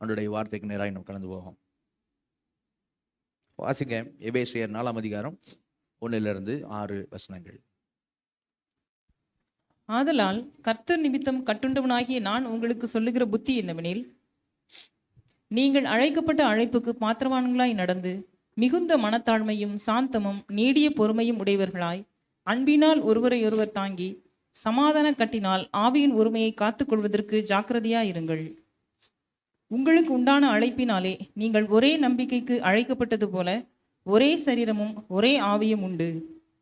அவனுடைய வார்த்தைக்கு நேராக நம்ம கடந்து போவோம். வாசிங்க எபேசியர் 4ஆம் அதிகாரம் 1-6 வசனங்கள். ஆதலால் கர்த்தர் நிமித்தம் கட்டுண்டவனாகிய நான் உங்களுக்கு சொல்லுகிற புத்தி என்னவெனில், நீங்கள் அழைக்கப்பட்ட அழைப்புக்கு பாத்திரவான்களாய் நடந்து மிகுந்த மனத்தாழ்மையும் சாந்தமும் நீடிய பொறுமையும் உடையவர்களாய் அன்பினால் ஒருவரையொருவர் தாங்கி சமாதான கட்டினால் ஆவியின் ஒருமையை காத்துக்கொள்வதற்கு ஜாக்கிரதையாயிருங்கள். உங்களுக்கு உண்டான அழைப்பினாலே நீங்கள் ஒரே நம்பிக்கைக்கு அழைக்கப்பட்டது போல ஒரே சரீரமும் ஒரே ஆவியும் உண்டு.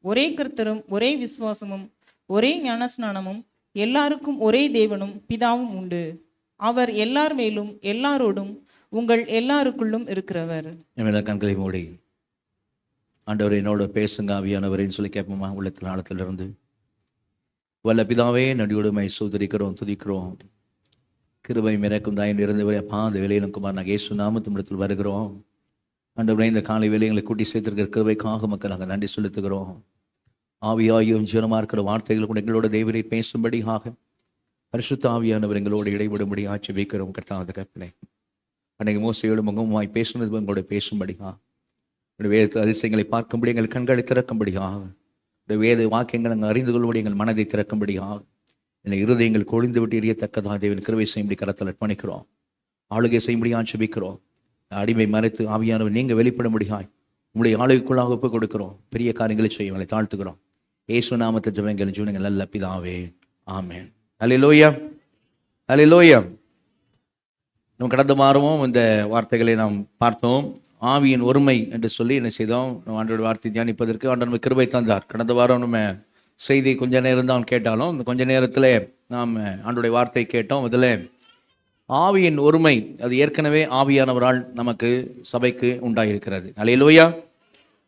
ஒரே கர்த்தரும் ஒரே விசுவாசமும் ஒரே ஞானஸ்நானமும் எல்லாருக்கும் ஒரே தேவனும் பிதாவும் உண்டு. அவர் எல்லார் மேலும் எல்லாரோடும் உங்கள் எல்லாருக்குள்ளும் இருக்கிறவர். கண்களை மூடி ஆண்டவர் என்னோட பேசுங்க ஆவியானவரேன்னு சொல்லி கேட்போமா? உள்ளத்தில் ஆழத்திலிருந்து. வல்ல பிதாவே, நடியோடுமை சோதரிக்கிறோம், துதிக்கிறோம். கிருபை மிரக்கும் தாயின் இருந்தவரே அப்பா, அந்த வேலையிலும் குமார் நாங்கள் இயேசு நாமத்தினிடத்தில் வருகிறோம். ஆண்டவரே, இந்த காலை வேலைகளை கூட்டி சேர்த்திருக்கிற கிருபைக்காக மக்கள் நாங்கள் நன்றி செலுத்துகிறோம். ஆவியாயும் ஜீவனமாக இருக்கிற வார்த்தைகள் கூட எங்களோட தேவரை பேசும்படியாக பரிசுத்த ஆவியானவர் எங்களோடு இடைவிடும்படி ஆட்சி வைக்கிறோம். கர்த்தாவே கற்பனை அன்னைக்கு மோசையோடு முகமாய் பேசுனது எங்களோட பேசும்படியா, வேத அதிசயங்களை பார்க்கும்படி எங்கள் கண்களை திறக்கும்படியாக, இந்த வேத வாக்கியங்கள் நாங்கள் அறிந்து கொள்ளும்படி எங்கள் மனதை திறக்கும்படியாக, என்னை இருதயங்கள் கொழிந்து விட்டு எரியத்தக்கதாக தேவன் கிருபை செய்யும்படி கரத்தில் அர்ப்பணிக்கிறோம். ஆளுகை செய்யும்படி ஆட்சேபிக்கிறோம். அடிமை மறைத்து ஆவியானவர் நீங்கள் வெளிப்படும்படியாய் உங்களுடைய ஆளுகைக்குள்ளாக ஒப்புக் கொடுக்கிறோம். பெரிய காரியங்களை செய்ய எங்களை தாழ்த்துக்கிறோம். இயேசு நாமத்தை ஜெபங்கள் ஜீவனங்கள் நல்ல பிதாவே, ஆமென். அல்லேலூயா, அல்லேலூயா. நம்ம கடந்த வாரமும் இந்த வார்த்தைகளை நாம் பார்த்தோம். ஆவியின் ஒருமை என்று சொல்லி என்ன செய்தோம்? ஆண்டோட வார்த்தை தியானிப்பதற்கு ஆண்டவர் நம்ம கிருபை தந்தார். கடந்த வாரம் நம்ம செய்தி கொஞ்ச நேரம் தான் கேட்டாலும் இந்த கொஞ்ச நேரத்தில் நாம் ஆண்டோடைய வார்த்தை கேட்டோம். அதில் ஆவியின் ஒருமை அது ஏற்கனவே ஆவியானவரால் நமக்கு சபைக்கு உண்டாயிருக்கிறது. அல்லேலூயா.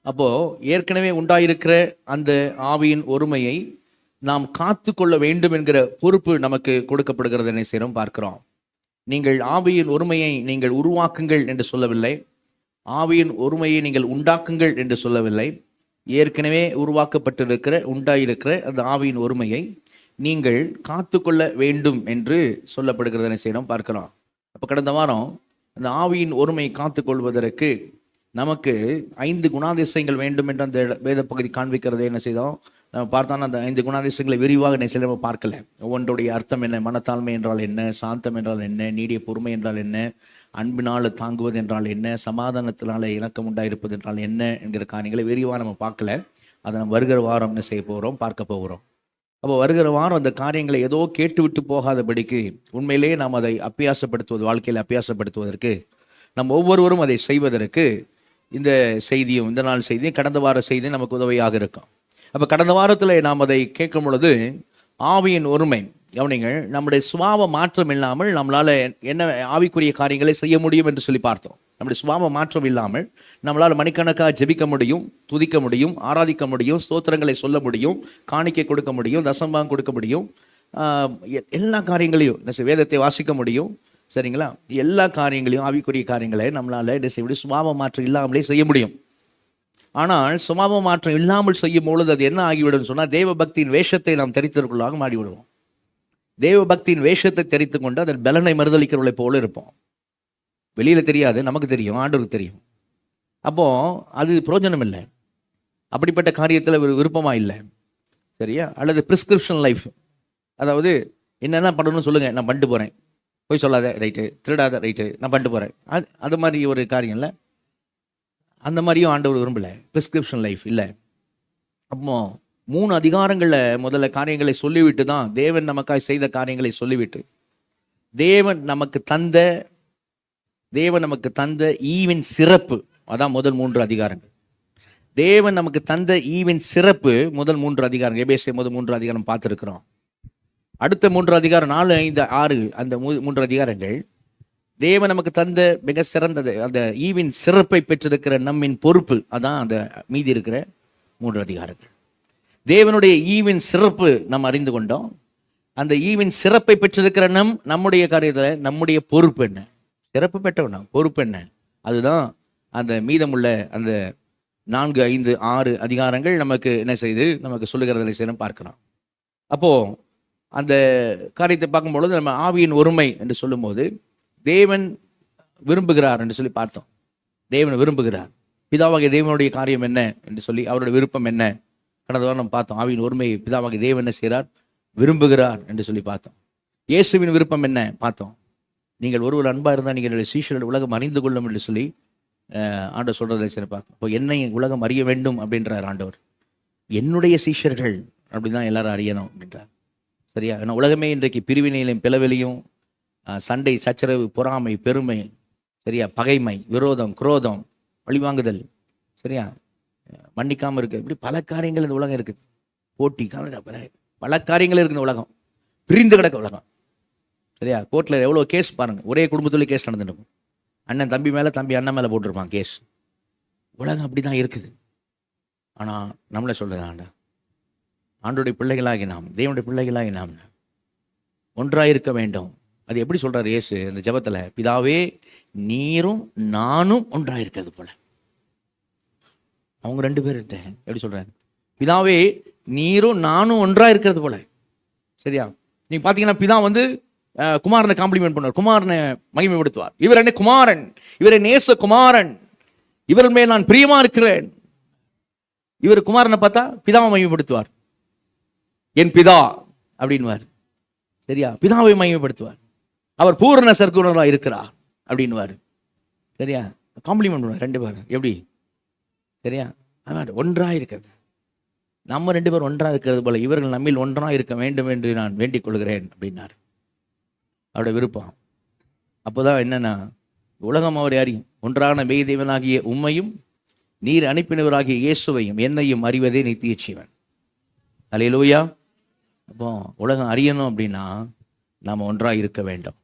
அப்போது ஏற்கனவே உண்டாயிருக்கிற அந்த ஆவியின் ஒருமையை நாம் காத்து கொள்ள வேண்டும் என்கிற பொறுப்பு நமக்கு கொடுக்கப்படுகிறது. என்ன செய்கிறோம் பார்க்கிறோம். நீங்கள் ஆவியின் ஒருமையை நீங்கள் உருவாக்குங்கள் என்று சொல்லவில்லை, ஆவியின் ஒருமையை நீங்கள் உண்டாக்குங்கள் என்று சொல்லவில்லை. ஏற்கனவே உருவாக்கப்பட்டிருக்கிற உண்டாயிருக்கிற அந்த ஆவியின் ஒருமையை நீங்கள் காத்து கொள்ள வேண்டும் என்று சொல்லப்படுகிறது. என்ன செய்யணும் பார்க்கலாம். அப்போ கடந்த வாரம் அந்த ஆவியின் ஒருமையை காத்து கொள்வதற்கு நமக்கு 5 குணாதிசயங்கள் வேண்டும் என்று அந்த வேத பகுதி காண்பிக்கிறதே. என்ன செய்தோம்? நம்ம பார்த்தோன்னா அந்த 5 குணாதிசயங்களை விரிவாக என்ன செய்ய நம்ம பார்க்கல. ஒவ்வொன்றுடைய அர்த்தம் என்ன? மனத்தாழ்மை என்றால் என்ன? சாந்தம் என்றால் என்ன? நீடிய பொறுமை என்றால் என்ன? அன்பினால் தாங்குவது என்றால் என்ன? சமாதானத்தினால இணக்கம் உண்டாயிருப்பது என்றால் என்ன என்கிற காரியங்களை விரிவாக நம்ம பார்க்கல. அதை நம்ம வருகிற வாரம் என்ன செய்ய போகிறோம்? பார்க்க போகிறோம். அப்போ வருகிற வாரம் அந்த காரியங்களை ஏதோ கேட்டுவிட்டு போகாதபடிக்கு உண்மையிலேயே நாம் அதை அப்பியாசப்படுத்துவது, வாழ்க்கையில் அப்பியாசப்படுத்துவதற்கு நம்ம ஒவ்வொருவரும் அதை செய்வதற்கு இந்த செய்தியும் இந்த நாள் செய்தியும் கடந்த வார செய்தியும் நமக்கு உதவியாக இருக்கும். அப்போ கடந்த வாரத்தில் நாம் அதை கேட்கும் பொழுது ஆவியின் ஒருமை கவனிங்கள், நம்முடைய சுபாவ மாற்றம் இல்லாமல் நம்மளால் என்ன ஆவிக்குரிய காரியங்களை செய்ய முடியும் என்று சொல்லி பார்த்தோம். நம்முடைய சுபாவ மாற்றம் இல்லாமல் நம்மளால் மணிக்கணக்காக ஜெபிக்க முடியும், துதிக்க முடியும், ஆராதிக்க முடியும், ஸ்தோத்திரங்களை சொல்ல முடியும், காணிக்கை கொடுக்க முடியும், தசம்பாகம் கொடுக்க முடியும், எல்லா காரியங்களையும் வேதத்தை வாசிக்க முடியும். சரிங்களா? எல்லா காரியங்களையும் ஆவிக்குரிய காரியங்களை நம்மளால் என்ன செய்ய முடியும்? சுபாவ மாற்றம் இல்லாமலே செய்ய முடியும். ஆனால் சுபாவ மாற்றம் இல்லாமல் செய்யும் பொழுது அது என்ன ஆகிவிடும் சொன்னால், தேவ பக்தியின் வேஷத்தை நாம் தெரித்தவர்களாக மாறிவிடுவோம். தேவ பக்தியின் வேஷத்தை தெரித்து கொண்டு அதன் பலனை மறுதளிக்கிறவளை போல இருப்போம். வெளியில் தெரியாது, நமக்கு தெரியும், ஆண்டவருக்கு தெரியும். அப்போ அது பிரயோஜனம் இல்லை. அப்படிப்பட்ட காரியத்தில் விருப்பமாக இல்லை. சரியா? அல்லது பிரிஸ்கிரிப்ஷன் லைஃப், அதாவது என்னென்ன பண்ணணும்னு சொல்லுங்கள், நான் பண்ணிட்டு போகிறேன், போய் சொல்லாத ரைட்டு, திருடாத ரைட்டு, நான் பண்ணிட்டு போகிறேன், அது மாதிரி ஒரு காரியம் இல்லை. அந்த மாதிரியும் ஆண்டவர் விரும்பலை. பிரிஸ்கிரிப்ஷன் லைஃப் இல்லை. அப்போ 3 அதிகாரங்களில் முதல்ல காரியங்களை சொல்லிவிட்டு தான் தேவன் நமக்காக செய்த காரியங்களை சொல்லிவிட்டு தேவன் நமக்கு தந்த ஈவின் சிறப்பு, அதான் முதல் 3 அதிகாரங்கள். தேவன் நமக்கு தந்த ஈவின் சிறப்பு முதல் 3 அதிகாரம். எபேசியர் முதல் 3 அதிகாரம் பார்த்துருக்கிறோம். அடுத்த 3 அதிகாரம் 4, 5, 6 அந்த 3 அதிகாரங்கள் தேவன் நமக்கு தந்த மிக சிறந்தது, அந்த ஈவின் சிறப்பை பெற்றிருக்கிற நம்மின் பொறுப்பு. அதான் அந்த மீதி இருக்கிற 3 அதிகாரங்கள். தேவனுடைய ஈவின் சிறப்பு நாம் அறிந்து கொண்டோம். அந்த ஈவின் சிறப்பை பெற்றிருக்கிற நம்முடைய காரியத்தில் நம்முடைய பொறுப்பு என்ன? சிறப்பு பெற்றவனா பொறுப்பு என்ன? அதுதான் அந்த மீதமுள்ள அந்த 4, 5, 6 அதிகாரங்கள் நமக்கு என்ன செய்து நமக்கு சொல்லுகிறதை செய்யணும் பார்க்கலாம். அப்போது அந்த காரியத்தை பார்க்கும்பொழுது நம்ம ஆவியின் ஒருமை என்று சொல்லும்போது தேவன் விரும்புகிறார் என்று சொல்லி பார்த்தோம். தேவன் விரும்புகிறார். பிதாவாகிய தேவனுடைய காரியம் என்ன என்று சொல்லி அவருடைய விருப்பம் என்ன கடந்த வாரம் நம்ம பார்த்தோம். ஆவியின் ஒருமையை பிதாவாகிய தேவன் என்ன செய்கிறார்? விரும்புகிறார் என்று சொல்லி பார்த்தோம். இயேசுவின் விருப்பம் என்ன பார்த்தோம். நீங்கள் ஒருவர் அன்பாக இருந்தால் நீங்கள் என்னுடைய சீஷர்கள் உலகம் அறிந்து கொள்ளும் என்று சொல்லி ஆண்டவர் சொல்றதை சரி பார்க்கணும். இப்போ என்னை உலகம் அறிய வேண்டும் அப்படின்றார் ஆண்டவர். என்னுடைய சீஷர்கள் அப்படிதான் எல்லாரும் அறியணும் அப்படின்றார். சரியா? ஏன்னா உலகமே இன்றைக்கு பிரிவினையிலும் பிளவிலையும் சண்டை, சச்சரவு, பொறாமை, பெருமை, சரியா, பகைமை, விரோதம், குரோதம், பழிவாங்குதல், சரியா, மன்னிக்காமல் இருக்கு, இப்படி பல காரியங்கள் இந்த உலகம் இருக்குது. போட்டி, பல காரியங்கள் இருக்குது இந்த உலகம். பிரிந்து கிடக்க உலகம். சரியா? கோர்ட்டில் எவ்வளோ கேஸ் பாருங்கள். ஒரே குடும்பத்துலேயே கேஸ் நடந்துட்டு, அண்ணன் தம்பி மேலே, தம்பி அண்ணன் மேலே போட்டிருப்பான் கேஸ். உலகம் அப்படி தான் இருக்குது. ஆனால் நம்மளை சொல்லுது ஆண்டோடைய பிள்ளைகளாகி நாம், தேவனுடைய பிள்ளைகளாகி நாம் ஒன்றாக இருக்க வேண்டும். அது எப்படி சொல்கிறார் இயேசு இந்த ஜெபத்தில்? பிதாவே நீரும் நானும் ஒன்றாக இருக்கிறது போல. அவங்க ரெண்டு பேர்கிட்ட எப்படி சொல்கிறாரு? பிதாவே நீரும் நானும் ஒன்றாக இருக்கிறது போல. சரியா? நீங்கள் பார்த்தீங்கன்னா பிதா வந்து குமாரனை காம்ப்ளிமெண்ட் பண்ணுவார், குமாரனை மகிமைப்படுத்துவார். இவர் என்ன குமாரன், இவரை நேச குமாரன், இவர் மேல் நான் பிரியமா இருக்கிறேன். இவர் குமாரனை பார்த்தா பிதாவை மகிமைப்படுத்துவார். என் பிதா அப்படின்வார். சரியா? பிதாவை மகிமைப்படுத்துவார். அவர் பூரண சர்க்குணராக இருக்கிறார் அப்படின்வார். சரியா? காம்ப்ளிமெண்ட் பண்ணுவார் ரெண்டு பேரும். எப்படி? சரியா? ஒன்றாக இருக்கிறது. நம்ம ரெண்டு பேரும் ஒன்றாக இருக்கிறது போல இவர்கள் நம்மில் ஒன்றாக இருக்க வேண்டும் என்று நான் வேண்டிக் கொள்கிறேன் அப்படின்னார். அவருடைய விருப்பம். அப்போதான் என்னன்னா, உலகம் அவரை அறியும், ஒன்றான மெய் தேவனாகிய உம்மையும் நீர் அனுப்பினவராகிய இயேசுவையும் என்னையும் அறிவதே நித்திய ஜீவன். அல்லேலூயா. அப்போ உலகம் அறியணும் அப்படின்னா நாம் ஒன்றாக இருக்க வேண்டும்.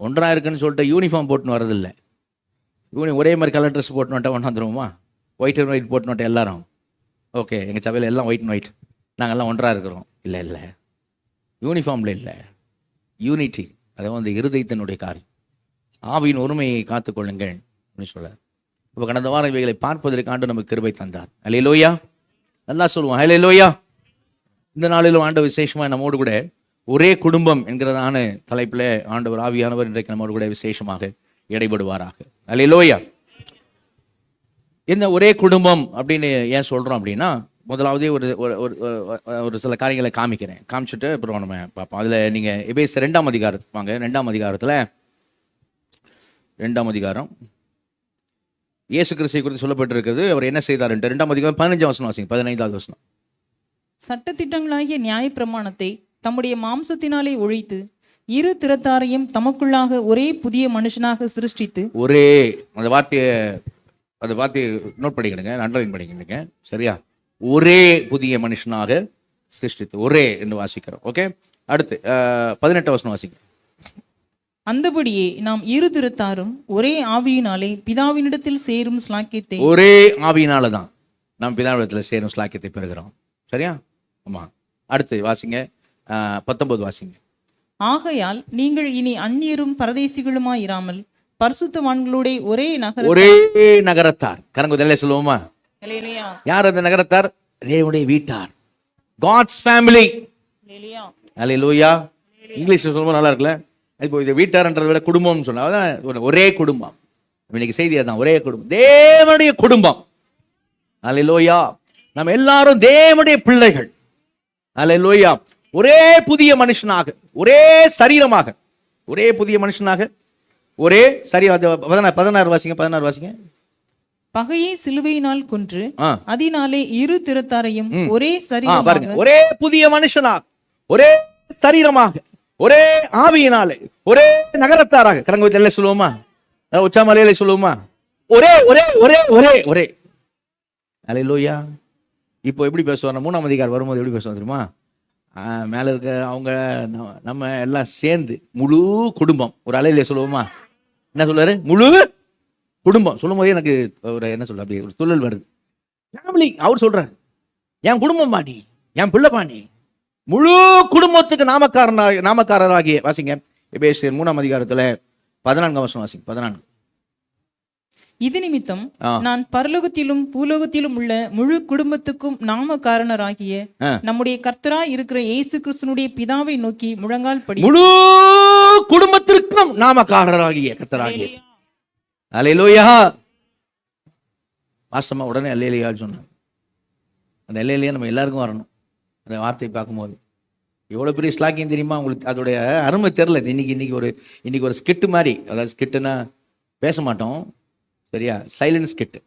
ஒன்றாக இருக்குன்னு சொல்லிட்டு யூனிஃபார்ம் போட்டுன்னு வரதில்லை. ஒரே மாதிரி கலர் ட்ரெஸ் போட்டுன்னு வந்துட்டா ஒன்றாந்துருவோமா? ஒயிட் அண்ட் ஒயிட் போட்டுன்னு வந்துட்டா எல்லாரும் ஓகே, எங்கள் சபையில் எல்லாம் ஒயிட் அண்ட் ஒயிட், நாங்கள்லாம் ஒன்றாக இருக்கிறோம். இல்லை இல்லை, யூனிஃபார்மில் இல்லை, யூனிட்டி. அதாவது அந்த இருதயத்தினுடைய காரியம். ஆவியின் ஒருமையை காத்துக்கொள்ளுங்கள் அப்படின்னு சொல்கிறார். இப்போ கடந்த வாரம் இவைகளை பார்ப்பதற்கு ஆண்டு நமக்கு கிருபை தந்தார். அல்லேலூயா. நல்லா சொல்லுவோம் அல்லேலூயா. இந்த நாளிலும் ஆண்டவர் விசேஷமாக நம்மோடு கூட ஒரே குடும்பம் என்கிறதான தலைப்பில் ஆண்டவர் ஆவியானவர் இன்றைக்கு நம்மோடு கூட விசேஷமாக இடைபடுவாராக. அல்லேலூயா. இந்த ஒரே குடும்பம் அப்படின்னு ஏன் சொல்கிறோம் அப்படின்னா, முதலாவதே ஒரு சில காரியங்களை காமிச்சிட்டு அப்புறம் நம்ம பார்ப்போம். அதில் நீங்கள் எபேசியர் 2ஆம் அதிகாரத்துக்கு வாங்க. 2ஆம் அதிகாரத்தில் 2ஆம் அதிகாரம் இயேசு கிறிஸ்துவை குறித்து சொல்லப்பட்டிருக்கிறது. அவர் என்ன செய்தார்? 2ஆம் அதிகாரம் 15ஆம் வசனம் வாசிங்க. 15வது வசனம். சட்டதிட்டங்களாகிய நியாயப்பிரமாணத்தை தம்முடைய மாம்சத்தினாலே ஒழித்து இரு திறத்தாரையும் தமக்குள்ளாக ஒரே புதிய மனுஷனாக சிருஷ்டித்து. ஒரே அந்த வார்த்தையை நோட் பண்ணிக்கிடுங்க, அண்டர்லைன் பண்ணிக்கிடுங்க. சரியா? ஒரே புதிய மனுஷனாக சிருஷ்டித்து, ஒரே என்று வாசிக்கிறோம். ஓகே, அடுத்து 18 வசனம் வாசிங்க. அந்தபடியே நாம் இரு திறத்தாரும் ஒரே ஆவியினாலே பிதாவினிடத்தில் சேரும் ஸ்லாக்கியத்தை, ஒரே ஆவியினால தான் நாம் பிதாவினிடத்தில் சேரும் ஸ்லாக்கியத்தை பெறுகிறோம். சரியா? ஆமா. அடுத்து வாசிங்க 19 வாசிங்க. ஆகையால் நீங்கள் இனி அந்நியரும் பரதேசிகளுமாய் இராமல் பரிசுத்தவான்களோட ஒரே நகரத்தார். கரங்குதலே சொல்லுவோமா? யார் அந்த நகரத்தார்? தேவனுடைய வீட்டார். God's family. அல்லேலூயா. இங்கிலீஷ்ல சொல்லும்போது நல்லா இருக்குல்ல. இப்போ இது வீட்டார்ன்றதை விட குடும்பம்னு சொன்னா ஒரே குடும்பம். இன்னைக்கு செய்தி அதான், ஒரே குடும்பம், தேவனுடைய குடும்பம். அல்லேலூயா. நம்ம எல்லாரும் தேவனுடைய பிள்ளைகள். அல்லேலூயா. ஒரே புதிய மனுஷனாக, ஒரே சரீரமாக, ஒரே புதிய மனுஷனாக, ஒரே சரீரம். 16 வாசிங்க. 16 வாசிங்க. பகையை சிலுவையினால் கொன்று அதனாலே இரு திறத்தாரையும் ஒரே சரீரமாக, பாருங்க, ஒரே புதிய மனுஷனாக, ஒரே சரீரமாக, ஒரே ஆவியினாலே, ஒரே நகரத்தாராக. கரங்க சொல்லுவோமா? உச்சாமலையில சொல்லுவோமா? ஒரே ஒரே ஒரே ஒரே ஒரே. அல்லேலூயா. இப்போ எப்படி பேசுவார்? 3ஆம் அதிகாரம் வரும்போது எப்படி பேசுவாங்க தெரியுமா? மேலே இருக்க அவங்க நம்ம எல்லாம் சேர்ந்து முழு குடும்பம். ஒரு அலையில சொல்லுவோமா? என்ன சொல்லுவாரு? முழு குடும்பம் சொல்லும் போதே எனக்கு ஒரு என்ன சொல்ல, அப்படி ஒரு துள்ளல் வருது. ஃபேமிலி. அவர் சொல்றாரு, என் குடும்பம் பாணி, என் பிள்ளை பாணி, முழு குடும்பத்துக்கு நாமக்காரராகிய. வாசிங்க எபேசியர் 3ஆம் அதிகாரத்தில் 14ஆம் வசனம் வாசிங்க. 14. இது நிமித்தம் நான் பரலோகத்திலும் பூலோகத்திலும் உள்ள முழு குடும்பத்துக்கும் நாமக்காரனராகிய நம்முடைய கர்த்தராய் இருக்கிற இயேசு கிறிஸ்துனுடைய பிதாவை நோக்கி முழங்கால் படி. முழு குடும்பத்திற்கும் நாமக்காரராகிய கர்த்தராகிய அல்லேலூயா. வாசமா உடனே அல்லேலூயான்னு சொன்னாங்க. அந்த அல்லேலூயா நம்ம எல்லாருக்கும் வரணும். அந்த வார்த்தையை பார்க்கும்போது எவ்வளோ பெரிய ஸ்லாக்கியம் தெரியுமா உங்களுக்கு? அதோடைய அருமை தெரில. இன்னைக்கு ஒரு ஸ்கிட்டு மாதிரி, அதாவது ஸ்கிட்டுன்னா பேச மாட்டோம், சரியா? Silent skit.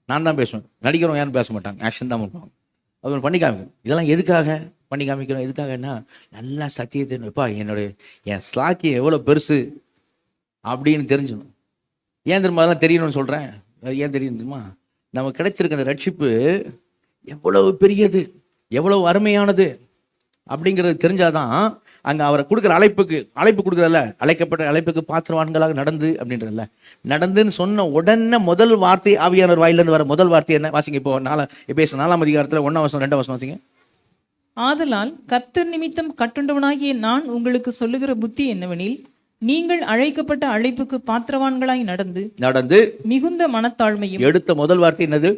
நான் தான் பேசுவேன், நடிக்கிறோம் யாரும் பேச மாட்டாங்க, ஆக்ஷன் தான் பண்ணுவாங்க. அது பண்ணி காமிக்கணும். இதெல்லாம் எதுக்காக பண்ணி காமிக்கிறோம்? எதுக்காகன்னா நல்லா சத்தியத்தை எப்பா என் ஸ்லாக்கியம் எவ்வளோ பெருசு அப்படின்னு தெரிஞ்சுக்கணும். ஏன் தெரியுமா அதெல்லாம் தெரியணும்னு சொல்கிறேன்? ஏன் தெரியும் தெரியுமா? நமக்கு கிடைச்சிருக்க அந்த ரட்சிப்பு எவ்வளவு பெரியது, எவ்வளவு அருமையானது அப்படிங்கிறது தெரிஞ்சாதான் அங்கே அவரை கொடுக்குற அழைப்பு கொடுக்குறல்ல, அழைக்கப்பட்ட அழைப்புக்கு பாத்திரவான்களாக நடந்து அப்படின்றதில்ல. நடந்துன்னு சொன்ன உடனே முதல் வார்த்தை ஆவியானவர் வாயிலிருந்து வர முதல் வார்த்தை என்ன? வாசிங்க இப்போ 4ஆம் அதிகாரத்தில் 1ஆம் வசனம் 2ஆம் வசனம் வாசிங்க. ஆதலால் கர்த்தர் நிமித்தம் கட்டுண்டவனாகிய நான் உங்களுக்கு சொல்லுகிற புத்தி என்னவெனில், நீங்கள் அழைக்கப்பட்ட அழைப்புக்கு பாத்திரவான்களாய் நடந்து மிகுந்த மனத்தாழ்மையும். எடுத்த முதல் வார்த்தை என்னது?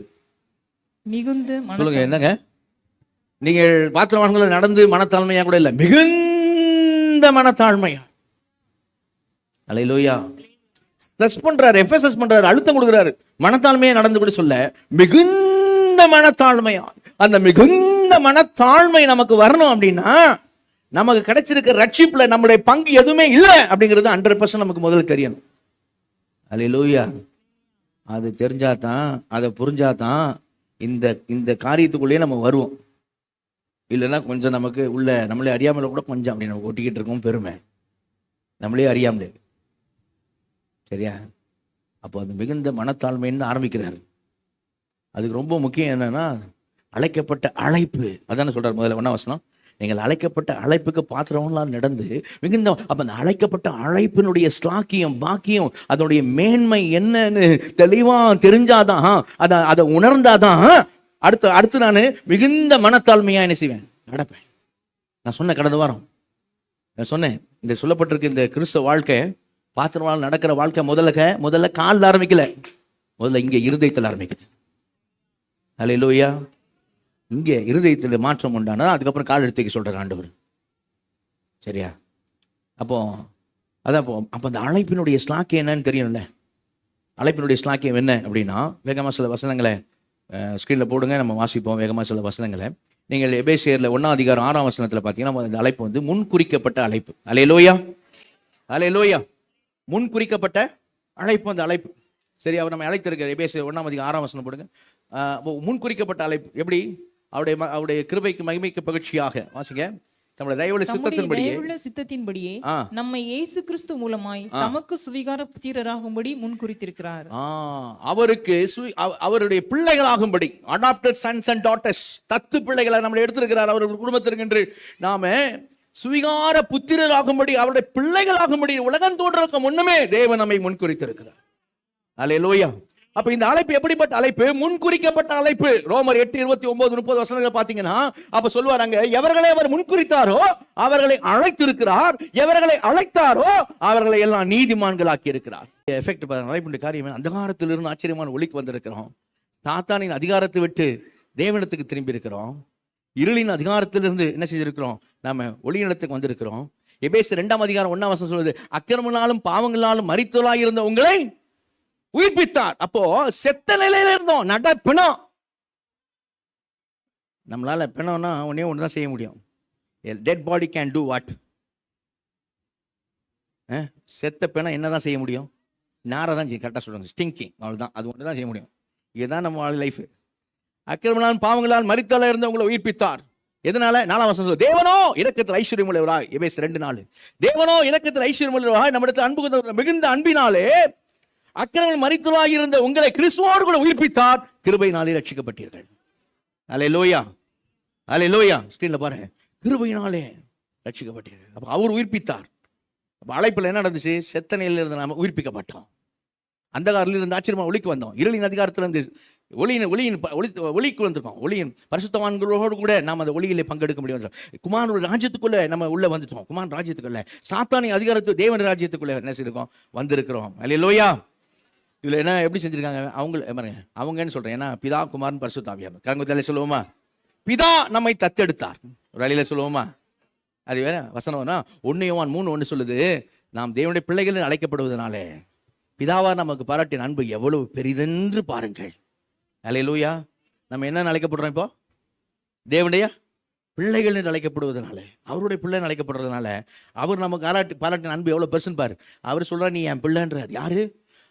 மிகுந்த. சொல்லுங்க என்னங்க? நீங்கள் பாத்திரவான்களை நடந்து மனத்தாழ்மையா கூட இல்லை, மிகுந்த மனத்தாழ்மையா. அல்லேலூயா. ஸ்ட்ரெஸ் பண்றாரு, எம்பசைஸ் பண்றாரு, அழுத்தம் கொடுக்குறாரு. மனத்தாழ்மையா நடந்து கூட சொல்ல, மிகுந்த மனத்தாழ்மையா. அந்த மிகுந்த மனத்தாழ்மை நமக்கு வரணும் அப்படின்னா நமக்கு கிடைச்சிருக்க ரட்சிப்புல நம்முடைய பங்கு எதுவுமே இல்லை அப்படிங்கிறது 100% நமக்கு முதல்ல தெரியணும். அல்லேலூயா. அது தெரிஞ்சாதான், அதை புரிஞ்சாதான் இந்த காரியத்துக்குள்ளேயே நம்ம வருவோம். இல்லைன்னா கொஞ்சம் நமக்கு உள்ள நம்மளே அறியாமல கூட கொஞ்சம் அப்படி நம்ம ஒட்டிக்கிட்டு இருக்கோம் பெருமை, நம்மளே அறியாமலே, சரியா? அப்போ அந்த மிகுந்த மனத்தாழ்மைன்னு ஆரம்பிக்கிறாரு. அதுக்கு ரொம்ப முக்கியம் என்னன்னா அழைக்கப்பட்ட அழைப்பு. அதான சொல்றாரு முதல்ல 1ஆம் வசனம், நீங்கள் அழைக்கப்பட்ட அழைப்புக்கு பாத்திரம்லாம் நடந்து மிகுந்த. அப்ப அந்த அழைக்கப்பட்ட அழைப்பினுடைய ஸ்லாக்கியம் பாக்கியம் அதனுடைய மேன்மை என்னன்னு தெளிவா தெரிஞ்சாதான், அதை உணர்ந்தாதான் அடுத்து நான் மிகுந்த மனத்தாழ்மையா என்ன செய்வேன்? நடப்பேன். நான் சொன்ன கடந்த வாரம் நான் சொன்னேன், இந்த சொல்லப்பட்டிருக்க இந்த கிறிஸ்தவ வாழ்க்கை, பாத்திரமால் நடக்கிற வாழ்க்கை முதல்ல காலில் ஆரம்பிக்கல, முதல்ல இங்க இருதயத்தில் ஆரம்பிக்குது. அல்லேலூயா. இங்கே இருதயத்தில் மாற்றம் உண்டானா அதுக்கப்புறம் கால் எடுத்துக்க சொல்றார் ஆண்டவர், சரியா? அப்போ அந்த அழைப்பினுடைய ஸ்லாக்கியம் என்னன்னு தெரியணும்ல. அழைப்பினுடைய ஸ்லாக்கியம் என்ன அப்படின்னா, வேகமாக சில வசனங்களை ஸ்க்ரீனில் போடுங்க, நம்ம வாசிப்போம் வேகமாக சில வசனங்களை. நீங்கள் எபேசியரில் 1ஆம் அதிகாரம் 6ஆம் வசனத்தில் பார்த்தீங்கன்னா இந்த அழைப்பு முன் குறிக்கப்பட்ட அழைப்பு. அல்லேலூயா, அல்லேலூயா. முன் குறிக்கப்பட்ட அழைப்பு, அந்த அழைப்பு, சரி? அவர் நம்ம அழைத்திருக்கார். எபேசியர் 1ஆம் அதிகாரம் 6ஆம் வசனம் போடுங்க. முன் குறிக்கப்பட்ட அழைப்பு எப்படி? அவருடைய கிருபைக்கு மகிமைக்கு பகிர்ச்சியாக வாசிங்க. நம்முடைய சித்தத்தின்படியே நம்மை இயேசு கிறிஸ்து மூலமாய் தமக்கு சுவிகார புத்திரராகும்படி முன் குறித்திருக்கிறார். அவருக்கு அவருடைய பிள்ளைகளாகும்படி, அடாப்டட் சன்ஸ் அண்ட் டாட்டர்ஸ், தத்து பிள்ளைகளை நம்மளை எடுத்திருக்கிறார். அவருடைய குடும்பத்திற்கு என்று நாம சுவிகார புத்திரராகும்படி, அவருடைய பிள்ளைகளாகும்படி உலகம் தோன்றதுக்கு முன்னமே தேவன் நம்மை முன் குறித்திருக்கிறார். அல்லேலூயா. அப்ப இந்த அழைப்பு எப்படிப்பட்ட அழைப்பு? முன்குறிக்கப்பட்ட அழைப்பு. ரோமர் 8:29-30 வசனங்களை பாத்தீங்கன்னா அப்ப சொல்லுவாங்க, எவர்களை அவர் முன்குறித்தாரோ அவர்களை அழைத்திருக்கிறார், எவர்களை அழைத்தாரோ அவர்களை எல்லாம் நீதிமான்களாக்கி இருக்கிறார். எஃபெக்ட் பாருங்க. அழைப்புடைய காரியம் அந்தகாரத்திலிருந்து ஆச்சரியமான ஒளிக்கு வந்திருக்கிறோம். சாத்தானின் அதிகாரத்தை விட்டு தேவனிடத்துக்கு திரும்பி இருக்கிறோம். இருளின் அதிகாரத்திலிருந்து என்ன செஞ்சிருக்கிறோம்? நாம ஒளியிடத்துக்கு வந்திருக்கிறோம். எபேசியர் 2ஆம் அதிகாரம் 1ஆம் வசனம் சொல்லுது, அக்கிரமங்களாலும் பாவங்களாலும் மரித்தவர்களாய் இருந்த உங்களை உயிர்ப்பித்தார். அப்போ செத்த நிலையில இருந்தோம், நடப்பினோம். நம்மளால பிணம்னா ஒன்னே ஒண்ணுதான் செய்ய முடியும். Dead body can do what? செத்த பிணம் என்னதான் செய்ய முடியும்? நாரை தான் கரெக்டாக சொல்றாங்க, ஸ்டிங்கிங், அவ்வளவுதான். அது ஒன்று தான் செய்ய முடியும். இதுதான் நம்ம லைஃப். அக்கிரமங்களால் பாவங்களால் மரித்தவர்களாய் இருந்தவங்களை உயிர்ப்பித்தார். எதனால? 4ஆம் வசனம், தேவனோ இரக்கத்தில் ஐஸ்வர்யம் உள்ளவராய், எபேசியர் 2:4, தேவனோ இரக்கத்தில் ஐஸ்வர்யம் உள்ளவராய் நம்மிடத்தில் அன்பு மிகுந்த அன்பினாலே அக்கிரமங்கள் மரித்தவர்களாய் இருந்த உங்களை கிறிஸ்துவோடு கூட உயிர்ப்பித்தார், கிருபையினாலே ரட்சிக்கப்பட்டீர்கள். அல்லேலூயா, அல்லேலூயா. ஸ்கிரீன்ல பாருங்க, கிருபையினாலே ரட்சிக்கப்பட்டீர்கள். அப்ப அவர் உயிர்ப்பித்தார். அப்ப அழைப்புல என்ன நடந்துச்சு? செத்த நிலையில இருந்து நாம உயிர்ப்பிக்கப்பட்டோம். அந்தகாரில் இருந்து ஆச்சரியமா ஒளிக்கு வந்தோம். இருளின் அதிகாரத்திலிருந்து ஒளிக்கு வந்திருக்கோம். ஒளியின் பரிசுத்தவான்களோடு கூட நாம் அந்த ஒளியிலே பங்கெடுக்க முடியும். குமாரனுடைய ராஜ்யத்துக்குள்ள நம்ம உள்ள வந்துட்டோம். குமாரன் ராஜ்யத்துக்குள்ள, சாத்தானின் அதிகாரத்து தேவன் ராஜ்யத்துக்குள்ள என்ன செய்திருக்கோம்? வந்திருக்கிறோம். அல்லேலூயா. இதுல என்ன எப்படி செஞ்சிருக்காங்க? அவங்கன்னு சொல்றேன், ஏன்னா பிதா குமாரன் பரிசுத்த ஆவியானவர். கரங்கத்தாலே சொல்லுவோமா? பிதா நம்மை தத்தெடுத்தார். ஒரு அழியில சொல்லுவோமா? அது வேற வசனம்னா 1 யோவான் 3:1 சொல்லுது, நாம் தேவனுடைய பிள்ளைகள் அழைக்கப்படுவதனாலே பிதாவா நமக்கு பாராட்டின அன்பு எவ்வளவு பெரிதென்று பாருங்கள். அல்லேலூயா. நம்ம என்ன அழைக்கப்படுறோம் இப்போ? தேவனுடைய பிள்ளைகள் என்று அழைக்கப்படுவதனால, அவருடைய பிள்ளைன்னு அழைக்கப்படுறதுனால, அவர் நமக்கு பாராட்டின அன்பு எவ்வளவு பெருசுன்னு பாரு. அவர் சொல்றார், நீ என் பிள்ளைன்றார். யாரு?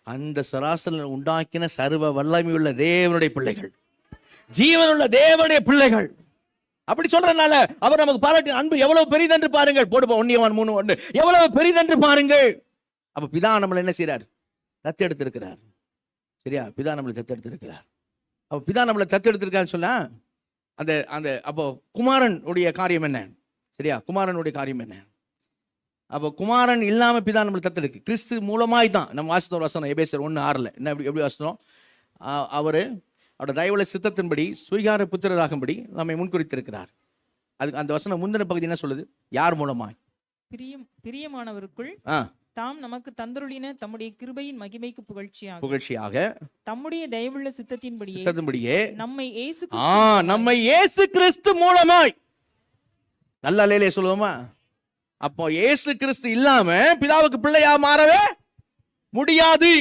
அந்த சராசரில் உண்டாக்கின சர்வ வல்லமையுள்ள தேவனுடைய பிள்ளைகள், ஜீவனுள்ள தேவனுடைய பிள்ளைகள். அப்படி சொல்றதுனால அவர் நமக்கு பாராட்டின அன்பு எவ்வளவு பெரிதென்று பாருங்கள். போடுப்பா 1 யோவான் 3:1. எவ்வளவு பெரிதென்று பாருங்கள். அப்ப பிதா நம்மளை என்ன செய்யறார்? தத்தெடுத்திருக்கிறார். சரியா? பிதா நம்மளை தத்தெடுத்திருக்கிறார். அப்ப பிதா நம்மளை தத்தெடுத்திருக்கான்னு சொன்னா அந்த அந்த அப்போ குமாரனுடைய காரியம் என்ன? சரியா? குமாரனுடைய காரியம் என்ன? அப்போ குமாரன் இல்லாம பிதா நம்மளை தத்தெடுக்கு. கிறிஸ்து மூலமாய் தான் நம்ம வாசித்த வசனம் எபேசியர் 1:6 என்ன எப்படி வாசித்தோம்? அவரு அவருடைய தயவுள்ள சித்தத்தின்படி சுவீகார புத்திரராகும்படி நம்மை முன்குறித்திருக்கிறார். அதுக்கு அந்த வசனம் முந்தின பகுதி என்ன சொல்லுது? யார் மூலமாய்? பிரியமானவருக்குள் தாம் நமக்கு தந்தருளின தம்முடைய கிருபையின் மகிமைக்கு புகழ்ச்சியாக தம்முடைய தயவுள்ள சித்தத்தின்படியே நம்மை இயேசு கிறிஸ்து மூலமாய். நல்ல அல்லேலூயா சொல்லுவோமா? அப்போ இயேசு கிறிஸ்து இல்லாம பிதாவுக்கு பிள்ளையா மாறவே முடியாது.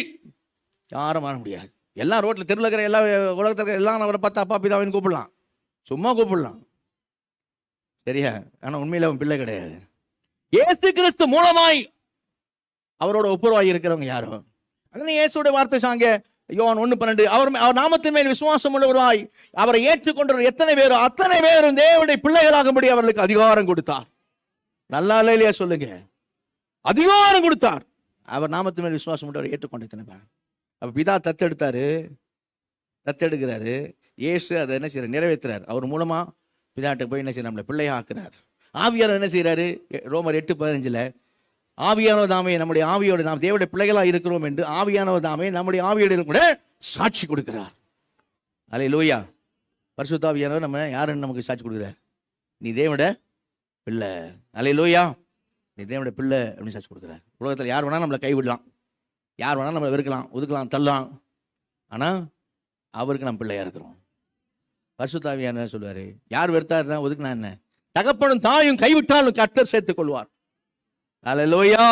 யாரும் மாற முடியாது. எல்லாம் ரோட்ல தெருவில் இருக்கிற எல்லா உலகத்தில் எல்லாம் அவரை பார்த்தா அப்பா பிதாவின்னு கூப்பிடலாம், சும்மா கூப்பிடலாம். சரியா? ஆனா உண்மையில அவன் பிள்ளை கிடையாது. இயேசு கிறிஸ்து மூலமாய் அவரோட ஒப்புரவாகி இருக்கிறவங்க யாரும். அதனால இயேசுடைய வார்த்தை சாங்க யோவான் 1:12, அவர் நாமத்தின் மேல் விசுவாசம் உள்ளவராய் அவரை ஏற்றுக்கொண்டவர் எத்தனை பேரோ அத்தனை பேரும் தேவனுடைய பிள்ளைகளாகும்படி அவர்களுக்கு அதிகாரம் கொடுத்தார். நல்லா இல்லையா சொல்லுங்க? அதிகாரம் கொடுத்தார். அவர் நாமத்தின் மேல் விசுவாசம் உள்ளவரை ஏற்றுக்கொண்ட எத்தனை பேர். அப்ப பிதா தத்தெடுக்கிறாரு. இயேசு அதை என்ன செய்யறாரு? நிறைவேற்றுறாரு. அவர் மூலமா பிதாட்ட போய் என்ன செய்யறாரு? நம்மளை பிள்ளையா ஆக்குறார். ஆவியானவர் என்ன செய்யறாரு? ரோமர் 8:15 ஆவியானவர் தாமே நம்முடைய ஆவியோடு நாம் தேவனுடைய பிள்ளைகளா இருக்கிறோம் என்று ஆவியானவர் தாமே நம்முடைய ஆவியோடு கூட சாட்சி கொடுக்கிறார். அல்லேலூயா. பரிசுத்த ஆவியானவர் நம்ம யாருன்னு நமக்கு சாட்சி கொடுக்கிறார்? நீ தேவனுடைய பிள்ளை. அல்லேலூயா. நீ தேவனுடைய பிள்ளை அப்படின்னு சாட்சி கொடுக்கிறார். உலகத்தில் யார் வேணாலும் நம்மளை கைவிடலாம், யார் வேணாலும் நம்மளை வெறுக்கலாம், ஒதுக்கலாம், தள்ளலாம். ஆனா அவருக்கு நம்ம பிள்ளையா இருக்கிறோம். பரிசுத்த ஆவியானவர் சொல்லுவாரு, யார் வெறுத்தா இருந்தா ஒதுக்குனா என்ன? தகப்பனும் தாயும் கைவிட்டாலும் கர்த்தர் சேர்த்துக் கொள்வார். அல்லேலூயா.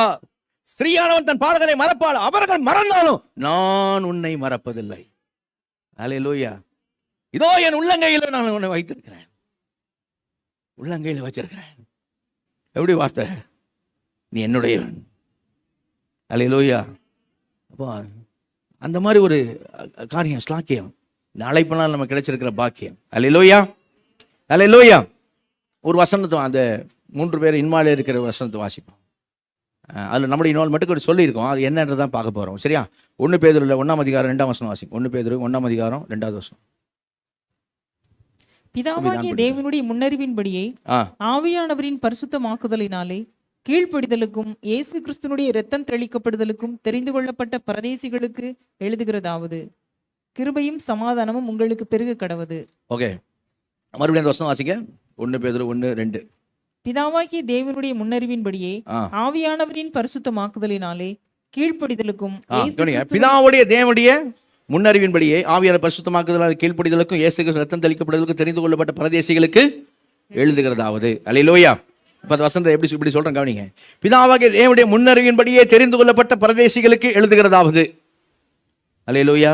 ஸ்திரீயானவன் தன் பாதங்களை மறப்பாள், அவர்கள் மறந்தாலும் நான் உன்னை மறப்பதில்லை. அல்லேலூயா. இதோ என் உள்ளங்கையில் நான் உன்னை வைத்திருக்கிறேன், உள்ளங்கையில் வச்சிருக்கிறேன். எப்படி வார்த்தை? நீ என்னுடையவன். அல்லேலூயா. அப்போ அந்த மாதிரி ஒரு காரியம், ஸ்லாக்கியம், இந்த அழைப்பினால் நம்ம கிடைச்சிருக்கிற பாக்கியம். அல்லேலூயா. அல்லேலூயா. ஒரு வசனத்தை, அந்த 3 பேர் இன்மாலே இருக்கிற வசனத்தை வாசிப்போம். அதில் நம்முடைய இன்வால்மெண்ட்டுக்கு ஒரு சொல்லியிருக்கோம். அது என்னன்றதான் பார்க்க போகிறோம். சரியா? 1 பேதுருல 1ஆம் அதிகாரம் 2ஆம் வசனம் வாசிப்போம். 1 பேதுரு 1ஆம் அதிகாரம் 2வது வசனம். பிதாவாகிய தேவனுடைய முன்னறிவின்படியே ஆவியானவரின் பரிசுத்தமாக்குதலினாலே கீழ்ப்படிதலுக்கும் இயேசு கிறிஸ்துனுடைய இரத்தம் தெளிக்கப்படுதலுக்கும் தெரிந்து கொள்ளப்பட்ட பரதேசிகளுக்கு எழுதுகிறதாவது, கிருபையும் சமாதானமும் உங்களுக்கு பெருக கடவது. ஓகே, மறுபடியும் அந்த வசனம் வாசிங்க. 1 பேதுரு 1:2. பிதாவாகிய தேவனுடைய முன்னறிவின்படியே ஆவியானவரின் பரிசுத்தமாக்குதலினாலே கீழ்ப்படிதலுக்கும் பிதாவுடைய தேவனுடைய முன்னறிவின்படியே ஆவியான பரிசுத்தமாக்குதலால் கீழ்ப்படிதலுக்கும் இயேசு கிறிஸ்து இரத்தம் தெளிக்கப்படுதலுக்கும் தெரிந்து கொள்ளப்பட்ட பரதேசிகளுக்கு எழுதுகிறதாவது. அல்லேலூயா. இப்ப வசனத்தை இப்படி சொல்றேன், கவனிங்க. பிதாவாகிய தேவனுடைய முன்னறிவின்படியே தெரிந்து கொள்ளப்பட்ட பரதேசிகளுக்கு எழுதுகிறதாவது. அல்லேலூயா.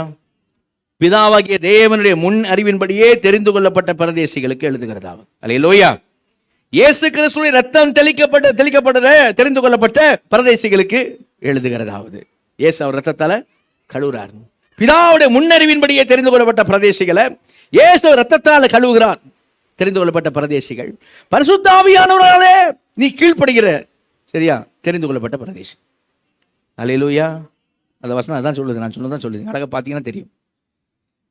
பிதாவாகிய தேவனுடைய முன் அறிவின்படியே தெரிந்து கொள்ளப்பட்ட பரதேசிகளுக்கு எழுதுகிறதாவது. அல்லேலூயா. இயேசு கிறிஸ்துவின் ரத்தம் தெளிக்கப்பட்ட தெரிந்து கொள்ளப்பட்ட பரதேசிகளுக்கு எழுதுகிறதாவது. இயேசு அவர் ரத்தத்தால கழுவுறார். பிதாவுடைய முன்னறிவின்படியே தெரிந்து கொள்ளப்பட்ட பரதேசிகளை இயேசு ரத்தத்தால கழுவுகிறார். தெரிந்து கொள்ளப்பட்ட பரதேசிகள் பரிசுத்த ஆவியானவராலே நீ கீழ்ப்படுகிற, சரியா? தெரிந்து கொள்ளப்பட்ட பரதேசி. அல்லேலூயா. அந்த வசனம் அதான் சொல்லுது, நான் சொன்னதான் சொல்லுது. அழகா பார்த்தீங்கன்னா தெரியும்.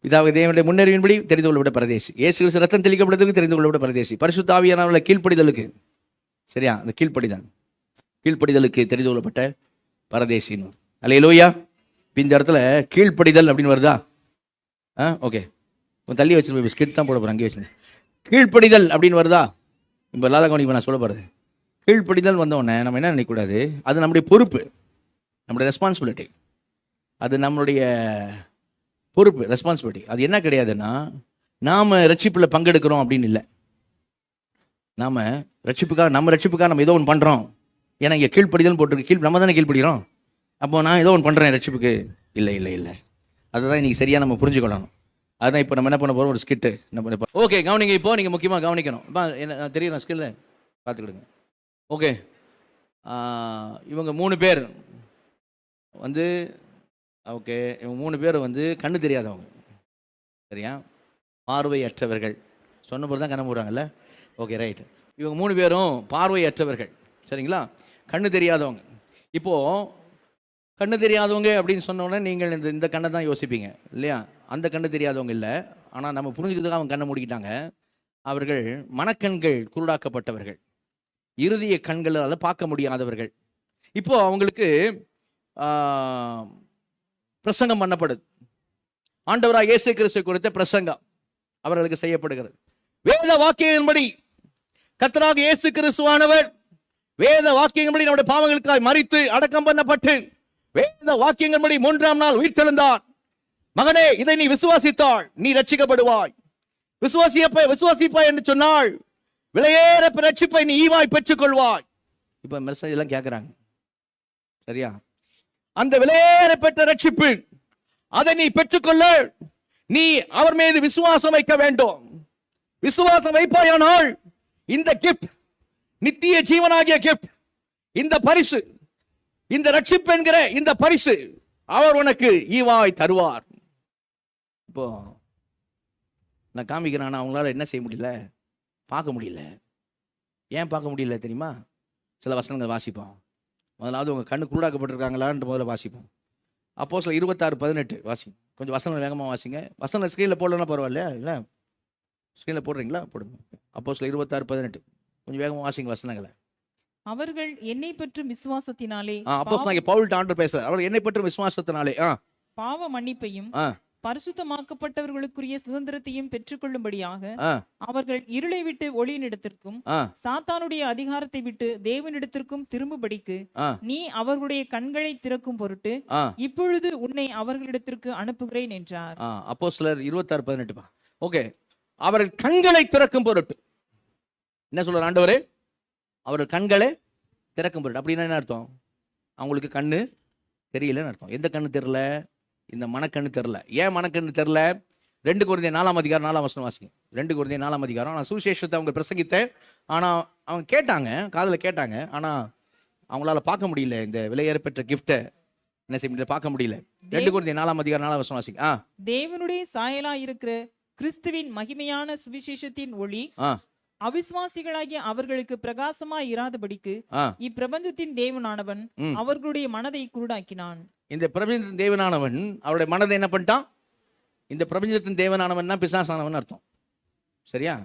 பிதாவுடைய தேவனுடைய முன்னறிவின்படி தெரிந்து கொள்ளப்பட்ட பரதேசி, இயேசு கிறிஸ்து ரத்தம் தெளிக்கப்பட்டதுக்கு தெரிந்து கொள்ளப்பட்ட பரதேசி, பரிசுத்த ஆவியானவருடைய கீழ்ப்படிதலுக்கு, சரியா? அந்த கீழ்ப்படிதலுக்கு தெரிந்து கொள்ளப்பட்ட பரதேசின்னு. அல்லேலூயா. இந்த இடத்துல கீழ்ப்படிதல் அப்படின்னு வருதா? ஓகே, கொஞ்சம் தள்ளி வச்சிருப்பேன், ஸ்கிட் தான் போட போகிறேன், அங்கே வச்சு. கீழ்ப்படிதல் அப்படின்னு வருதா? இப்போ எல்லாரும் கவனிப்பா, நான் சொல்ல போகிறது. கீழ்ப்படிதல் வந்தோடனே நம்ம என்ன நினைக்கக்கூடாது, அது நம்முடைய பொறுப்பு, நம்முடைய ரெஸ்பான்சிபிலிட்டி, அது நம்மளுடைய பொறுப்பு, ரெஸ்பான்சிபிலிட்டி. அது என்ன கிடையாதுன்னா, நாம் ரட்சிப்பில் பங்கெடுக்கிறோம் அப்படின்னு இல்லை. நம்ம ரட்சிப்புக்காக நம்ம ஏதோ ஒன்று பண்ணுறோம். ஏன்னா இங்கே கீழ்ப்படிதல் போட்டிருக்கு, நம்ம தானே கீழ்ப்படுகிறோம். அப்போ நான் ஏதோ ஒன்று பண்ணுறேன் ரட்சிப்புக்கு. இல்லை இல்லை இல்லை, அதுதான் இன்னைக்கு சரியாக நம்ம புரிஞ்சுக்கொள்ளணும். அதுதான் இப்போ நம்ம என்ன பண்ண போகிறோம், ஒரு ஸ்கிட்டு நம்ம. ஓகே, கவனிங்க. இப்போ நீங்கள் முக்கியமாக கவனிக்கணும். இப்போ என்ன தெரியும் ஸ்கில்ல பார்த்துக்கிடுங்க. ஓகே, இவங்க 3 பேர் வந்து, ஓகே, இவங்க 3 பேர் வந்து கண்ணு தெரியாதவங்க, சரியா, பார்வையற்றவர்கள். சொன்ன போது தான் கண்ண மூடுறாங்கல்ல. Okay, right. இவங்க 3 பேரும் பார்வையற்றவர்கள், சரிங்களா, கண்ணு தெரியாதவங்க. இப்போது கண்ணு தெரியாதவங்க அப்படின்னு சொன்ன உடனே நீங்கள் இந்த கண்ணை தான் யோசிப்பீங்க இல்லையா? அந்த கண்ணு தெரியாதவங்க இல்லை, ஆனால் நம்ம புரிஞ்சுக்கிறதுக்கு அவங்க கண்ணை மூடிக்கிட்டாங்க. அவர்கள் மனக்கண்கள் குருடாக்கப்பட்டவர்கள், இறுதிய கண்களால் பார்க்க முடியாதவர்கள். இப்போ அவங்களுக்கு பிரசங்கம் பண்ணப்படுது. ஆண்டவராக இயேசு கிறிஸ்து குறித்த பிரசங்கம் அவர்களுக்கு செய்யப்படுகிறது. வேத வாக்கியங்களின்படி கர்த்தராகிய இயேசு கிறிஸ்துவானவர் வேத வாக்கியங்களின்படி நம்முடைய பாவங்களுக்காக மரித்து அடக்கம் பண்ணப்பட்டு வேத வாக்கியங்களின்படி 3ஆம் நாள் உயிர்த்தெழுந்தார். மகனே, இதை நீ விசுவாசித்தால் நீ ரட்சிக்கப்படுவாய். விசுவாசிப்பாய் என்று சொன்னால் விலையேற ரட்சிப்பை நீ ஈவாய் பெற்றுக் கொள்வாய். இப்ப மெசேஜ் எல்லாம் கேட்கிறாங்க, சரியா? அந்த விலையேற பெற்ற ரட்சிப்பு, அதை நீ பெற்றுக்கொள்ள நீ அவர் மீது விசுவாசம் வைக்க வேண்டும். விசுவாசம் வைப்பாயானால் இந்த கிஃப்ட், நித்திய ஜீவனாகிய கிஃப்ட், இந்த பரிசு, இந்த ரட்சிப்பு என்கிற இந்த பரிசு அவர் உனக்கு ஈவாய் தருவார். இப்போ நான் காமிக்கிறேன், அவங்களால என்ன செய்ய முடியல, பார்க்க முடியல. ஏன் பார்க்க முடியல தெரியுமா? சில வசனங்கள் வாசிப்போம். முதலாவது உங்க கண்ணு குருடாக்கப்பட்டிருக்காங்களான்னு முதல்ல வாசிப்போம். அப்போஸ்தலர் 26:18 வாசிங்க. கொஞ்சம் வசனம் வேகமாக வாசிங்க. வசனம் ஸ்க்ரீனில் போடலன்னா பரவாயில்லையா? இல்லை, ஸ்க்ரீனில் போடுறீங்களா? போடுங்க. அப்போஸ்தலர் 26:18 கொஞ்சம் வேகமாக வாசிங்க வசனங்களை. அவர்கள் என்னை பற்றும் விசுவாசத்தினாலே, அப்போஸ்தலர் பவுல் ஆண்டவர் பேசுறார். அவர் என்னை பற்றும் விசுவாசத்தினாலே பாவ மன்னிப்பையும் பரிசுத்தமாக்கப்பட்டவர்களுக்குரிய சுதந்திரத்தையும் பெற்றுக்கொள்ளும்படியாக அவர்கள் இருளை விட்டு ஒளியினிடத்திற்கும் சாத்தானுடைய அதிகாரத்தை விட்டு தேவனிடத்திற்கும் திரும்பும்படிக்கு நீ அவர்களுடைய கண்களை திறக்கும் பொருட்டு இப்பொழுது உன்னை அவர்களிடத்திற்கு அனுப்புகிறேன் என்றார். அப்போஸ்தலர் 26:18. ஓகே, அவர்கள் கண்களை திறக்கும் பொருட்டு என்ன சொல்றார் ஆண்டவரே? அவர்கள் கண்களை திறக்கும் பொருட்டு. அப்படின்னா என்ன அர்த்தம்? அவங்களுக்கு கண்ணு தெரியலன்னு அர்த்தம். எந்த கண்ணு தெரியல? இந்த மனக்கண்ணு தெரியல. ஏன் மனக்கண்ணு தெரியல? 2 கொரிந்தியர் 4ஆம் அதிகாரம் 4ஆம் வசனம் வாசிங்க. 2 கொரிந்தியர் 4ஆம் அதிகாரம். நான் சுவிசேஷத்தை அவங்க பிரசங்கித்தேன், ஆனால் அவங்க கேட்டாங்க, காதில் கேட்டாங்க, ஆனால் அவங்களால பார்க்க முடியல. இந்த விலையேறப்பெற்ற கிஃப்டை என்ன செய்ய முடியல, பார்க்க முடியல. 2 கொரிந்தியர் 4ஆம் அதிகாரம் 4ஆம் வசனம் வாசிங்க. தேவனுடைய சாயலா இருக்கிற கிறிஸ்துவின் மகிமையான சுவிசேஷத்தின் ஒளி அவிசுவாசிகளாகிய அவர்களுக்கு பிரகாசமாய் இராதபடிக்கு இப்பிரபஞ்சத்தின் தேவனானவன் அவர்களுடைய மனதை குருடாக்கினான். இந்த பிரபஞ்சத்தின் தேவனானவன் அவருடைய மனதை என்ன பண்ணிட்டான்? இந்த பிரபஞ்சத்தின் தேவனானவன் பிசாசானவன் அர்த்தம், சரியா?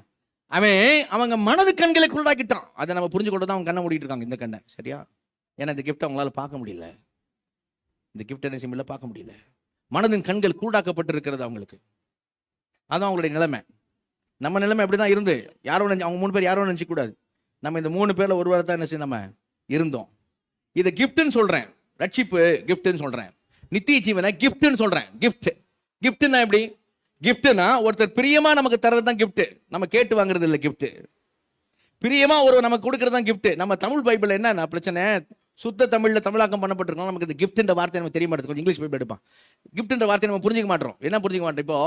அவங்க மனது கண்களை குருடாக்கிட்டான். அதை நம்ம புரிஞ்சு கொண்டு தான் அவங்க கண்ணை மூடிட்டு இருக்காங்க, இந்த கண்ணை, சரியா? ஏன்னா இந்த கிஃப்ட் அவங்களால பார்க்க முடியல. இந்த கிஃப்ட் என்ன செய்யல, பார்க்க முடியல. மனதின் கண்கள் குருடாக்கப்பட்டு இருக்கிறது அவங்களுக்கு. அதுதான் அவங்களுடைய நிலைமை. நம்ம நிலைமை அப்படிதான் இருந்து யாரும் அவங்க 3 பேர் யாரும் நினைச்சு கூடாது. நம்ம இந்த 3 பேர்ல ஒருவரை தான் என்ன செய்ய நம்ம இருந்தோம். இதை கிஃப்ட்னு சொல்றேன், ரட்சிப்பு கிஃப்ட்னு சொல்றேன், நித்திய ஜீவனை கிஃப்ட்னு சொல்றேன். கிஃப்ட்னா எப்படி? கிஃப்ட்னா ஒருத்தர் பிரியமா நமக்கு தர்றது தான் கிஃப்ட். நம்ம கேட்டு வாங்குறது இல்லை கிஃப்ட். பிரியமா ஒரு நமக்கு கொடுக்கறது தான் கிஃப்ட். நம்ம தமிழ் பைபிள் என்ன பிரச்சனை? சுத்த தமிழ்ல தமிழாக்கம் பண்ணப்பட்டிருக்கோம். நமக்கு இந்த கிஃப்ட்ன்ற வார்த்தை நமக்கு தெரிய மாட்டேங்குது. கொஞ்சம் இங்கிலீஷ் பைபிள் எடுப்பான். கிஃப்ட்ன்ற வார்த்தை நம்ம புரிஞ்சிக்க மாட்டோம். என்ன புரிஞ்சிக்க மாட்டோம்? இப்போ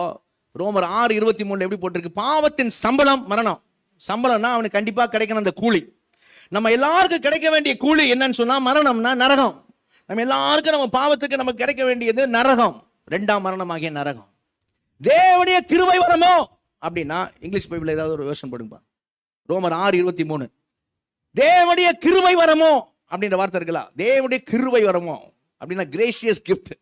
ரோமர் 6:23 எப்படி போட்டிருக்கு? பாவத்தின் சம்பளம் மரணம். சம்பளம்னா அவனுக்கு கண்டிப்பா கிடைக்கணும் அந்த கூலி. நம்ம எல்லாருக்கும் கிடைக்க வேண்டிய கூலி என்னன்னு சொன்னா மரணம்னா நரகம். நம்ம எல்லாருக்கும் நம்ம பாவத்துக்கு நமக்கு கிடைக்க வேண்டியது நரகம், 2ஆம் மரணமாகிய நரகம். தேவனுடைய கிருபை வரமோ அப்படின்னா இங்கிலீஷ் பைபிள் ஏதாவது ஒரு வெர்ஷன் போடுங்க. ரோமர் 6:23 தேவனுடைய கிருபை வரமோ அப்படின்ற வார்த்தை இருக்குல்ல. தேவனுடைய கிருபை வரமோ அப்படின்னா கிரேசியஸ் கிஃப்ட்.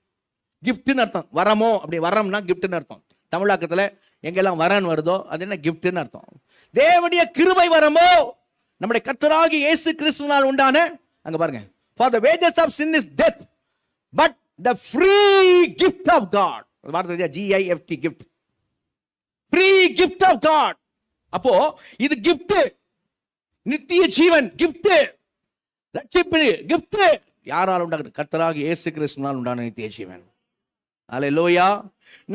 கிஃப்ட்னு அர்த்தம். வரமோ அப்படி வரம்னா கிஃப்ட்னு அர்த்தம். தமிழாக்கத்தில் எங்கெல்லாம் வரன்னு வருதோ அது என்ன கிஃப்ட்னு அர்த்தம். தேவனுடைய கிருபை வரமோ நம்முடைய கர்த்தராகிய இயேசு கிறிஸ்துவினால் உண்டான, அங்க பாருங்க, for the wages of sin is death but the free gift of God. வார்த்தை gift, gift, free gift of God. அப்போ இது gift, நித்திய ஜீவன் gift, ரட்சிப்பு gift. யாரால் உண்டான? கர்த்தராகிய இயேசு கிறிஸ்துவினால் உண்டான நித்திய ஜீவன். அல்லேலூயா.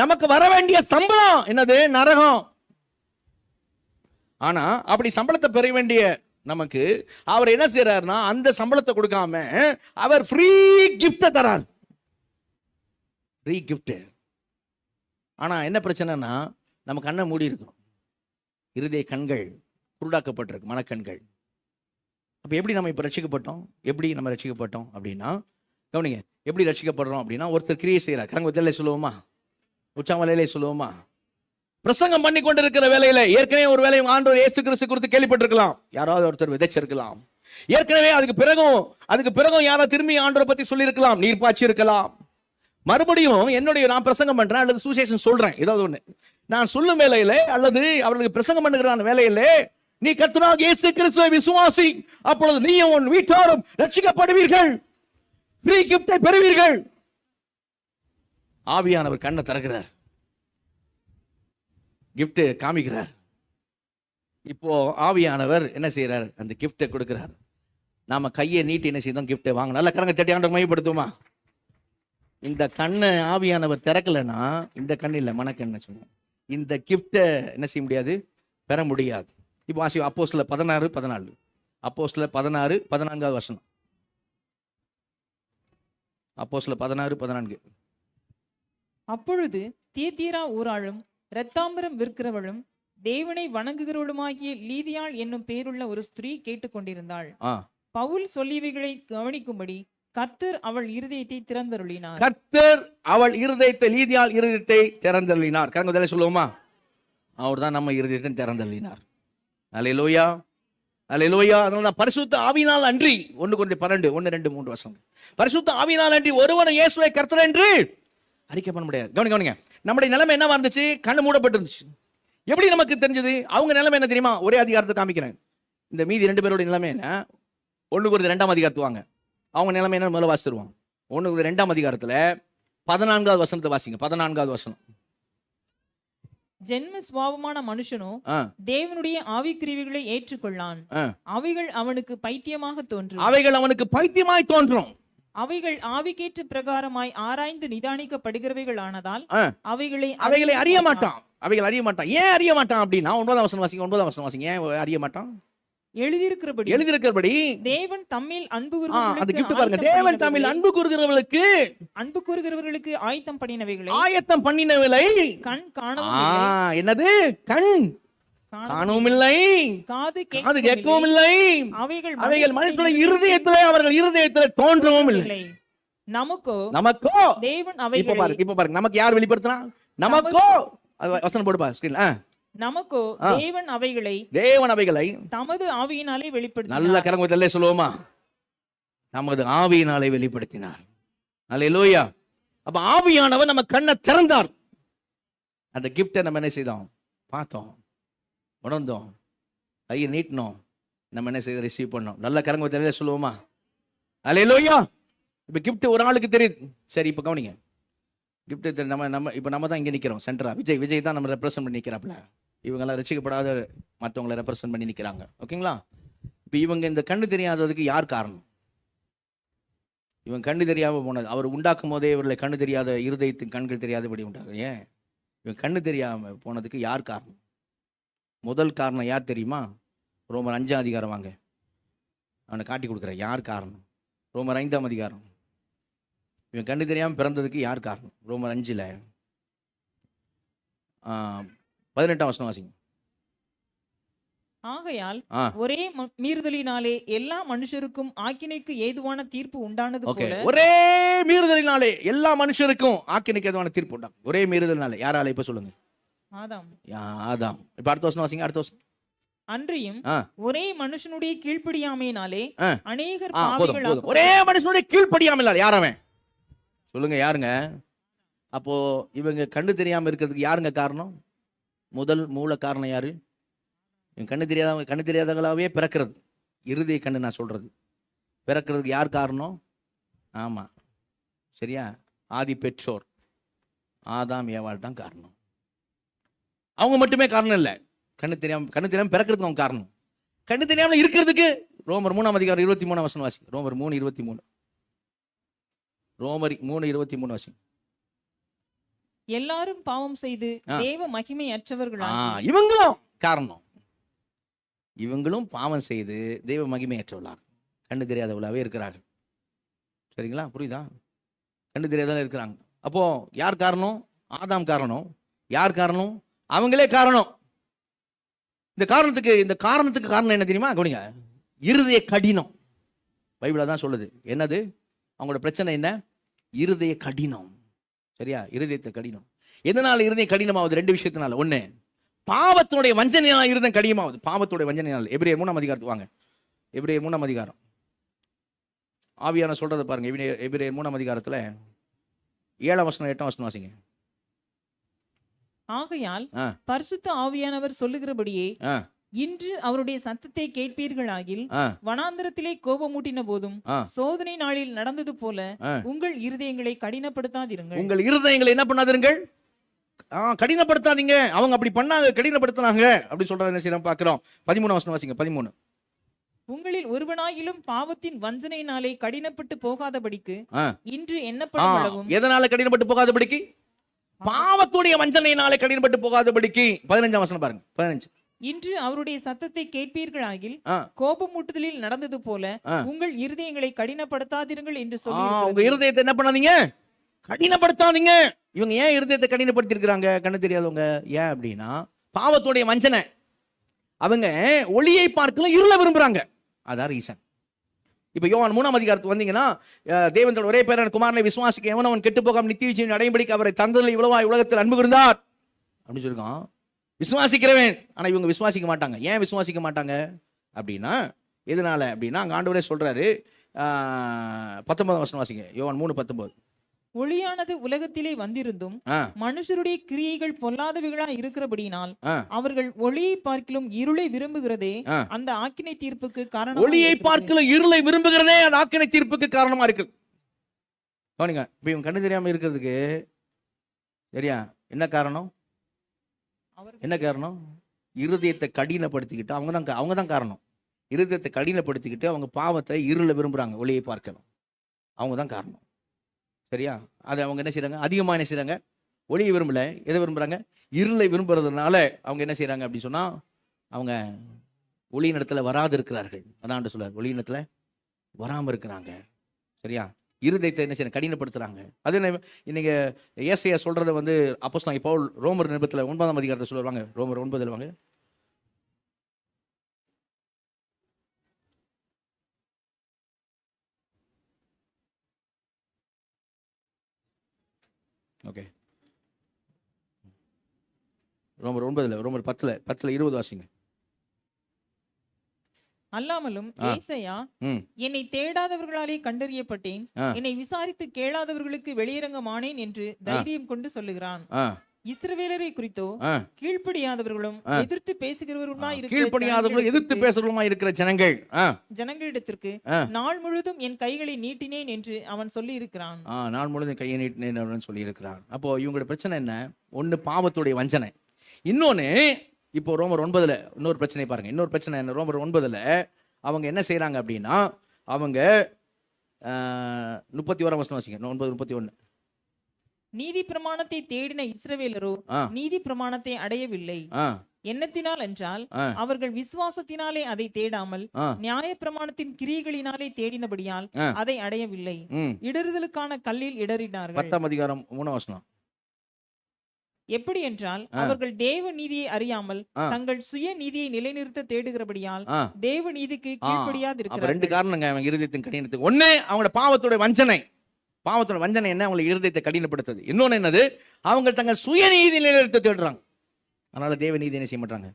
நமக்கு வர வேண்டிய சம்பளம் என்னது? நரகம். ஆனா அப்படி சம்பளத்தை பெற வேண்டிய நமக்கு அவர் என்ன செய்யறாருன்னா அந்த சம்பளத்தை கொடுக்காம அவர் ஃப்ரீ கிஃப்ட தரார். Free gift. ஆனா என்ன பிரச்சனைனா நம்ம கண்ணை மூடி இருக்கோம், இருதய கண்கள் குருடாக்கப்பட்டிருக்கு, மனக்கண்கள். அப்ப எப்படி நம்ம இப்ப ரட்சிக்கப்பட்டோம்? எப்படி நம்ம ரட்சிக்கப்பட்டோம் அப்படின்னா, கவனிங்க, எப்படி ரட்சிக்கப்படுறோம் அப்படின்னா, ஒருத்தர் கிரியை செய்யறார். கரங்கொத்தலே சொல்லுவோமா, உச்சாமலையிலே சொல்லுவோமா, பிரசங்கம் பண்ணி கொண்டிருக்கிற வேலையில ஏற்கனவே ஒரு வேலையை ஆண்டவர் இயேசு கிறிஸ்து குறித்து கேள்விப்பட்டிருக்கலாம், யாராவது ஒருத்தர் விதைச்சிருக்கலாம். ஏற்கனவே அதுக்கு பிறகும் யாரோ திரும்பி ஆண்டவரை பத்தி சொல்லி இருக்கலாம், நீர் பாய்ச்சி இருக்கலாம். மறுபடியும் நான் பிரசங்கம் பண்றேன் அல்லது சுவிசேஷம் சொல்றேன், ஏதாவது ஒண்ணு நான் சொல்லும் வேலையில அல்லது அவர்களுக்கு பிரசங்கம் பண்ணுகிற வேலையில நீ கர்த்தராகிய இயேசு கிறிஸ்துவை விசுவாசி, அப்பொழுது நீயும் உன் வீட்டாரும் ரட்சிக்கப்படுவீர்கள், ஃப்ரீ கிஃப்டை பெறுவீர்கள். ஆவியானவர் கண்ணை திறக்கிறார், கிஃப்ட் காமிக்கிறார். இப்போ ஆவியானவர் என்ன செய்யறார்? அந்த கிஃப்டை கொடுக்கிறார். நாம கையை நீட்டி என்ன செய்தோம்? கிஃப்டை வாங்க. நல்ல கரங்க தட்டி ஆண்டவர் மையப்படுத்துமா? இந்த கண்ணை ஆவியானவர் திறக்கலைன்னா, இந்த கண்ணு இல்லை மனக்கண்ணை சொன்னோம், இந்த கிஃப்டை என்ன செய்ய முடியாது? பெற முடியாது. இப்போ வாசி அப்போஸ்தலர் 16:14. அப்போஸ்தலர் 16:14 வசனம். அப்போஸ்தலர் 16:14. அப்பொழுது தியத்தீரா ஊராளும் இரத்தாம்பரம் விற்கிறவளும் தேவனை வணங்குகிறவளுமாகிய லீதியாள் என்னும் பேருள்ள ஒரு ஸ்திரீ கேட்டுக்கொண்டிருந்தாள். பவுல் சொல்லியவைகளை கவனிக்கும்படி கர்த்தர் அவள் இருதயத்தை திறந்தருளினார். கர்த்தர் அவள் இருதயத்தை, லீதியாள் இருதயத்தை திறந்தருளினார். கரங்கொத்தலே சொல்லுவோமா? அவர் தான் நம்ம இருதயத்தை திறந்தருளினார். அல்லேலூயா, அல்லேலூயா. அதனால பரிசுத்த ஆவியினால் அன்றி 1 கொரிந்தியர் 12 1, 2, 3 வசனம். பரிசுத்த ஆவியினால் அன்றி ஒருவன் இயேசுவை கர்த்தர் என்று அறிக்கை பண்ண முடியாது. கவனிங்க, நம்முடைய நிலைமை என்னவா இருந்துச்சு? கண்ணு மூடப்பட்டிருந்துச்சு. எப்படி நமக்கு தெரிஞ்சது? அவங்க நிலைமை என்ன தெரியுமா? ஒரே அதிகாரத்தை காமிக்கிறேன். இந்த மீதி 2 பேருடைய நிலைமை என்ன? 1 கொரிந்தியர் 2ஆம் அதிகாரத்து வாங்க. அவங்க நிலைமை என்ன முதல்ல வாசித்துருவாங்க. 1 கொரிந்தியர் 2ஆம் அதிகாரத்துல 14வது வசனத்தை வாசிங்க. 14வது வசனம். ஜென்ம சுவாபமான மனுஷனோ தேவனுடைய ஆவிக்கிரியைகளை ஏற்றுக்கொள்ளான், அவைகள் அவனுக்கு பைத்தியமாக தோன்றும். அவைகள் அவனுக்கு பைத்தியமாய் தோன்றும். அவைகள் ஆவிக்கேற்ற பிரகாரமாய் ஆராய்ந்து நிதானிக்கப்படுகிறவைகள் ஆனதால் அவைகளை அறிய மாட்டான். அவைகள் அறிய மாட்டான். ஏன் அறிய மாட்டான் அப்படின்னா 9ஆம் வசனம் வாசிங்க. 9ஆம் வசனம் வாசிங்க. ஏன் அறிய மாட்டான்? எழுதியிருக்கிறபடி தேவன் தம்மில் அன்பு கூறுகிறவர்களுக்கு ஆயத்தம் பண்ணினவைகளை கண் காணவும் என்னது? கண் காணவும் இல்லை, காது கேட்கவும் இல்லை, அவைகள் மனுஷனுடைய இருதயத்திலே அவர்கள் இருதயத்திலே தோன்றவும் இல்லை. நமக்கோ தேவன் அவைகளை, இப்ப பாருங்க, நமக்கு யார் வெளிப்படுத்தினா? நமக்கோ வசனம் போடுப்பா ஸ்கிரீன்ல. நமக்கோ தேவன் அவைகளை தமது ஆவியினாலே வெளிப்படுத்தினார். நல்ல கரங்கொத்தலே சொல்லுவோமா? நமது ஆவியினாலே வெளிப்படுத்தினார். அல்லேலூயா. அப்ப ஆவியானவர் நம்ம கண்ணை திறந்தார். அந்த கிஃப்டை நம்ம என்ன செய்தோம்? பார்த்தோம், உணர்ந்தோம், கையை நீட்டினோம், நம்ம என்ன செய்த? ரிசீவ் பண்ணோம். நல்ல கரங்கொத்தலே சொல்லுவோமா? அல்லேலூயா. இப்ப கிஃப்ட் ஒரு ஆளுக்கு தெரியுது. சரி, இப்ப கவனிங்க, கிஃப்ட் நம்ம தான் இங்கே நிற்கிறோம் சென்டரா. விஜய் தான் நம்ம ரெப்ரசன்ட் பண்ணி நிற்கிறாப்புல. இவங்கெல்லாம் ரசிக்கப்படாத மற்றவங்களை ரெப்ரசன்ட் பண்ணி நிற்கிறாங்க. ஓகேங்களா? இப்போ இவங்க இந்த கண்ணு தெரியாததுக்கு யார் காரணம்? இவங்க கண்ணு தெரியாமல் போனது. அவர் உண்டாக்கும் போதே இவர்களை கண்ணு தெரியாத இருதயத்தின் கண்கள் தெரியாதபடி உண்டாகும். ஏன் இவங்க கண்ணு தெரியாமல் போனதுக்கு யார் காரணம்? முதல் காரணம் யார் தெரியுமா? ரோமர் 5ஆம் அதிகாரம் வாங்க, அவனை காட்டி கொடுக்குறேன். யார் காரணம்? ரோமர் 5ஆம் அதிகாரம். இவன் கண்ணு தெரியாமல் பிறந்ததுக்கு யார் காரணம்? ரோமர் 5ல் 18ஆம் வசனம் வாசிங்க. ஆகையால் ஒரே மீறுதலினாலே எல்லா மனுஷருக்கும் ஆக்கினைக்கு ஏதுவான தீர்ப்பு உண்டானது போல, ஒரே மீறுதலினாலே எல்லா மனுஷருக்கும் ஆக்கினைக்கு ஏதுவான தீர்ப்பு உண்டாகும். ஒரே மீறுதலினாலே யாரால? இப்ப சொல்லுங்க. ஆதாம். இப்ப அடுத்த வசனம் வாசிங்க. அடுத்த வசனம். அன்றியும் ஒரே மனுஷனுடைய கீழ்ப்படியாமையினாலே அநேகர் பாவிகள். ஒரே மனுஷனுடைய கீழ்ப்படியாமையினால யாரவன்? சொல்லுங்க, யாருங்க? அப்போ இவங்க கண்ணு தெரியாம இருக்கிறதுக்கு யாருங்க காரணம்? முதல் மூல காரணம் யாரு? கண்ணு தெரியாதவங்களாவே பிறக்கிறது. இருதய கண்ணு நான் சொல்றது பிறக்கிறதுக்கு யார் காரணம்? ஆமா, சரியா? ஆதி பெற்றோர் ஆதாம் ஏவாள் தான் காரணம். அவங்க மட்டுமே காரணம் இல்லை. கண்ணு தெரியாம பிறக்கிறதுக்கு அவங்க காரணம். கண்ணு தெரியாம இருக்கிறதுக்கு ரோமர் 3ஆம் அதிகாரம் 23ஆம் வசனம் வாசி. ரோமர் 3:23. ரோமர் 3:23 வாசி. எல்லாரும் பாவம் செய்து தேவ மகிமை அற்றவர்களாகி, இவங்களும் காரணம். இவங்களும் பாவம் செய்து தெய்வ மகிமையற்றவளாக, கண்ணு தெரியாதவளாகவே இருக்கிறார்கள். சரிங்களா? புரியுதா? கண்ணு தெரியாதவளாக இருக்கிறாங்க. அப்போ யார் காரணம்? ஆதாம் காரணம். யார் காரணம்? அவங்களே காரணம். இந்த காரணத்துக்கு காரணம் என்ன தெரியுமா? கவனிங்க, இருதய கடினம். பைபிள் தான் சொல்லுது. என்னது அவங்களோட பிரச்சனை? என்ன? இருதய கடினம். சரியா? இருதயத்தை கடினம். எதனால இருதயம் கடினமாவது? ரெண்டு விஷயத்தினால. ஒண்ணு, பாவத்தினுடைய வஞ்சனையால் இருதயம் கடினமாவது. பாவத்துடைய வஞ்சனையால். எபிரேயர் 3ஆம் அதிகாரத்துக்கு வாங்க. எபிரேயர் 3ஆம் அதிகாரம். ஆவியான சொல்றதை பாருங்க. எபிரேயர் 3ஆம் அதிகாரத்துல 7ஆம் வசனம் 8ஆம் வசனம் வாசிங்க. ஆகையால் பரிசுத்த ஆவியானவர் சொல்லுகிறபடியே இன்று அவருடைய சத்தத்தை கேட்பீர்களாகில் வனாந்தரத்திலே கோபமூட்டின போதும் சோதனை நாளில் நடந்தது போல உங்கள் இருதயங்களை கடினப்படுத்தாதிருங்கள். உங்கள் இருதயங்களை என்ன பண்ணாதிருங்கள்? கடினப்படுத்தாதீங்க. அவங்க அப்படி பண்ணாங்க, கடினப்படுத்தினாங்க அப்படி சொல்றது என்ன செய்யறோம் பார்க்கிறோம். 13ஆம் வசனம் வாசிங்க. 13. உங்களில் ஒருவனாயிலும் பாவத்தின் வஞ்சனையினாலே கடினப்பட்டு போகாதபடிக்கு இன்று எண்ணப்படும் அளவும். எதனால கடினப்பட்டு போகாதபடிக்கு? பாவத்துடைய வஞ்சனையினாலே கடினப்பட்டு போகாதபடிக்கு. 15ஆம் வசனம் பாருங்க. 15. இன்று அவருடைய சத்தத்தை கேட்பீர்களாகில் கோபமூட்டுதலில் நடந்தது போல உங்கள் இருதயங்களை கடினப்படுத்தாதீர்கள் என்று சொல்லி. உங்க இருதயத்தை என்ன பண்ணாதீங்க? கடினப்படுத்தாதீங்க. இவங்க ஏன் இருதயத்தை கடினப்படுத்தி இருக்கிறாங்க? கண்ணு தெரியாதவங்க. ஏன் அப்படின்னா பாவத்துடைய வஞ்சனை. அவங்க ஒளியை பார்க்கலாம், இருள விரும்புறாங்க. அதான் ரீசன். இப்ப யோவான் 3ஆம் அதிகாரத்துக்கு வந்தீங்கன்னா, தேவன் ஒரே பேரான குமாரனை விசுவாசிக்க எவனவன் கெட்டு போகாம நித்திய ஜீவனை அடையும்படிக்கு அவரை தந்ததில் இவ்வளவாய் உலகத்தில் அன்பு கூர்ந்தார் அப்படின்னு சொல்லிருக்கான். விசுவாசிக்கிறவன். ஆனா இவங்க விசுவாசிக்க மாட்டாங்க. ஏன் விசுவாசிக்க மாட்டாங்க அப்படின்னா, எதனால அப்படின்னா, அங்க ஆண்டவரே சொல்றாரு. 19ஆம் வசனம் வாசிங்க. யோவான் 3:19. ஒளியானது உலகத்திலே வந்திருந்தும் மனுஷருடைய கிரியைகள் பொல்லாதவைகளா இருக்கிறபடியினால் அவர்கள் ஒளியை பார்க்கிலும் இருளை விரும்புகிறதே அந்த ஆக்கினை தீர்ப்புக்கு காரணம். ஒளியை பார்க்கிலும் இருளை விரும்புகிறதே அந்த ஆக்கினை தீர்ப்புக்கு காரணமா இருக்கு. கவனிங்க, இப்ப இவங்க கண்ணு தெரியாம இருக்கிறதுக்கு சரியா என்ன காரணம்? என்ன காரணம்? இருதயத்தை கடினப்படுத்திக்கிட்டு அவங்க தான் காரணம். இருதயத்தை கடினப்படுத்திக்கிட்டு அவங்க பாவத்தை இருளை விரும்புறாங்க, ஒளியை பார்க்கணும். அவங்க தான் காரணம். சரியா? அதை அவங்க என்ன செய்யறாங்க? அதிகமாக என்ன செய்யறாங்க? ஒளியை விரும்பல, எதை விரும்புறாங்க? இருளை விரும்புறதுனால அவங்க என்ன செய்யறாங்க அப்படின்னு சொன்னா, அவங்க ஒளியின் இடத்துல வராது இருக்கிறார்கள். அதான் சொல்றாரு, ஒளியின் இடத்துல வராம இருக்கிறாங்க. சரியா? இருதயத்தை என்ன செய்யறாங்க? கடினப்படுத்துறாங்க. அது என்ன இன்னைக்கு ஏசாயா சொல்றதை வந்து அப்போஸ்தலன் பவுல் ரோமர் நிருபத்துல 9ஆம் அதிகாரத்தை சொல்லுவாங்க. ரோமர் 9 வாங்க. ஓகே, ரோமர் 9, ரோமர் 10, 20 வாசிங்க. அல்லாமலும் ஏசாயா என்னை தேடாதவர்களாலே கண்டறியப்பட்டேன், என்னை விசாரித்து கேளாதவர்களுக்கு வெளியரங்கமானேன் என்று தைரியம் கொண்டு சொல்லுகிறான். இஸ்ரவேலரை குறித்தோ கீழ்ப்படியாதவர்களும் எதிர்த்து பேசுகிறவர்களுமாய் இருக்கிற ஜனங்களிடத்திற்கு நாள் முழுதும் என் கைகளை நீட்டினேன் என்று அவன் சொல்லி இருக்கிறான். நாள் முழுதும் கையை நீட்டினேன் சொல்லி இருக்கிறான். அப்போ இவங்களோட பிரச்சனை என்ன? ஒண்ணு பாவத்துடைய வஞ்சனை, இன்னொன்னு இப்போ ரோமர் 9 இன்னொரு பிரச்சனை பாருங்க. இன்னொரு பிரச்சனை என்ன? ரோமர் 9 அவங்க என்ன செய்யறாங்க அப்படின்னா, அவங்க 31ஆம் வசனம் வாசிங்க. 9:31. நீதி பிரமாணத்தை தேடின இஸ்ரவேலரோ நீதி பிரமாணத்தை அடையவில்லை. என்னத்தினால் என்றால் அவர்கள் விசுவாசத்தினாலே அதை தேடாமல் நியாய பிரமாணத்தின் கிரியைகளினாலே தேடினபடியால் அதை அடையவில்லை. இடறுதலுக்கான கல்லில் இடறினார்கள். 10ஆம் அதிகாரம் 3ஆம் வசனம். எப்படி என்றால் அவர்கள் தேவ நீதியை அறியாமல் தங்கள் சுய நீதியை நிலைநிறுத்த தேடுகிறபடியால் தேவ நீதிக்கு கீழ்ப்படியாதிருக்கிறார்கள். ரெண்டு காரணங்க அவங்க இருதயத்தின் கடினத்துக்கு. ஒண்ணு அவங்களோட பாவத்தோட வஞ்சனை. பாவத்தோட வஞ்சனை என்ன? அவங்களை இருதயத்தை கடினப்படுத்துது. இன்னொன்னு என்னது? அவங்க தங்கள் சுய நீதி நிலைநிறுத்த தேடுறாங்க. அதனால தேவ நீதி என்ன செய்ய மாட்டாங்க?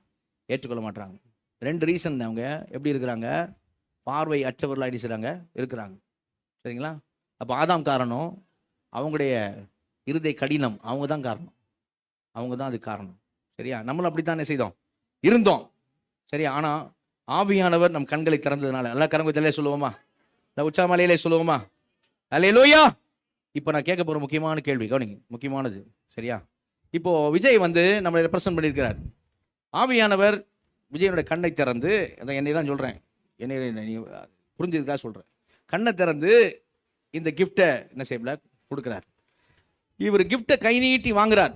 ஏற்றுக்கொள்ள மாட்டாங்க. ரெண்டு ரீசன். அவங்க எப்படி இருக்கிறாங்க? பார்வை அற்றவர்களாக இருக்கிறாங்க. சரிங்களா? அப்போ ஆதாம் காரணம், அவங்களுடைய இருதய கடினம் அவங்க தான் காரணம். அவங்க தான் அது காரணம். சரியா? நம்மளும் அப்படித்தான் என்ன செய்தோம்? இருந்தோம். சரியா? ஆனா ஆவியானவர் நம் கண்களை திறந்ததுனால எல்லா கரங்கத்திலே சொல்லுவோமா? உச்சாமலையிலே சொல்லுவோமா? அல்லேலூயா. இப்போ நான் கேட்க போற முக்கியமான கேள்வி கவனிங்க, முக்கியமானது. சரியா? இப்போ விஜய் வந்து நம்மளை ரெப்ரசன்ட் பண்ணியிருக்கிறார். ஆவியானவர் விஜயனுடைய கண்ணை திறந்து, என்னை தான் சொல்றேன், என்னை நீ புரிஞ்சதுக்காக சொல்றேன், கண்ணை திறந்து இந்த கிஃப்டை என்ன செய்யல கொடுக்கிறார். இவர் கிஃப்டை கை நீட்டி வாங்குறார்.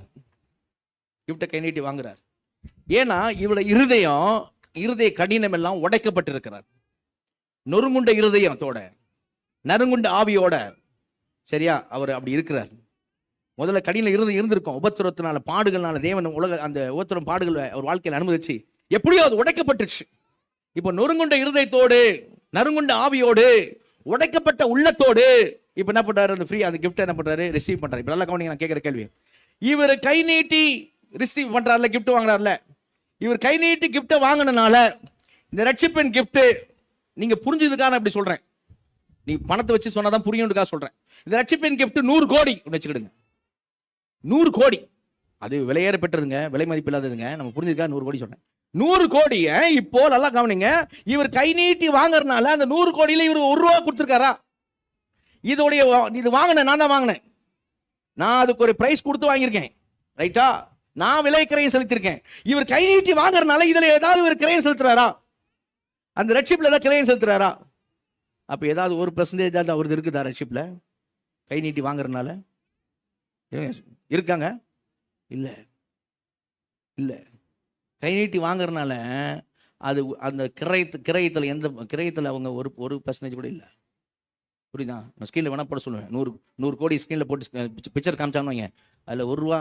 ஏன்னா இவளோட இருதயம் இருதய கடினம் எல்லாம் உடைக்கப்பட்டிருக்கிறார். நொறுங்குண்ட இருதயத்தோட, நறுங்குண்ட ஆவியோட, சரியா, அவர் அப்படி இருக்கிறார். முதல்ல கடின இருந்திருக்கும். உபத்திரத்தினால, பாடுகள்னால தேவன் அந்த உபத்திரம் பாடுகள் அவர் வாழ்க்கையில் அனுமதிச்சு எப்படியோ அது உடைக்கப்பட்டுச்சு. இப்போ நொறுங்குண்ட இருதயத்தோடு, நறுங்குண்ட ஆவியோடு, உடைக்கப்பட்ட உள்ளத்தோடு இப்ப என்ன பண்றாரு? அந்த அந்த கிஃப்ட் என்ன பண்றாரு? ரிசீவ் பண்றாரு. இப்ப நல்லா கவனிங்க, நான் கேட்கிற கேள்வி. இவர் கை நீட்டி ரிசீவ் பண்றாருல, கிஃப்ட் வாங்குறாருல, இவர் கை நீட்டி கிஃப்ட வாங்கினால இந்த ரட்சிப்பின் கிஃப்ட் நீங்க புரிஞ்சதுக்காக அப்படி சொல்றேன். நீ பணத்தை வச்சு சொன்னாதான் புரியும்ன்றதுக்காக சொல்றேன். இந்த ரட்சிப்பின் கிஃப்ட் 100 கோடி வச்சுக்கிடுங்க. 100 கோடி அது விலையேற பெற்றதுங்க, விலை மதிப்பு இல்லாததுங்க. நம்ம புரிஞ்சதுக்காக 100 கோடி சொன்னேன். 100 கோடியை இப்போ நல்லா கவனிங்க, இவர் கை நீட்டி வாங்குறதுனால அந்த 100 கோடியில இவர் 1 ரூபா கொடுத்துருக்காரா? இது வாங்கினேன், நான் தான் வாங்கினேன். நான் அதுக்கு ஒரு பிரைஸ் கொடுத்து வாங்கியிருக்கேன், ரைட்டா? நான் விலை கிரையம் செலுத்திருக்கேன். இவர் கை நீட்டி வாங்குறதுனால இதுல ஏதாவது ஒரு கிரையம் செலுத்துறாரா? அந்த ரட்சிப்ல ஏதாவது கிரையம் செலுத்துறாரா? அப்ப ஏதாவது 1% அவரது இருக்குதா ரட்சிப்ல? கை நீட்டி வாங்குறதுனால இருக்காங்க? இல்ல இல்ல. கை நீட்டி வாங்குறதுனால அது அந்த கிரயத்தில் எந்த கிரயத்தில் அவங்க 1% கூட இல்லை. புரியுதா? நான் ஸ்கிரீனில் வேணா போட சொல்லுவேன். 100 கோடி ஸ்கிரீனில் போட்டு பிக்சர் காமிச்சான்னு வைங்க, அதில் 1 ரூபா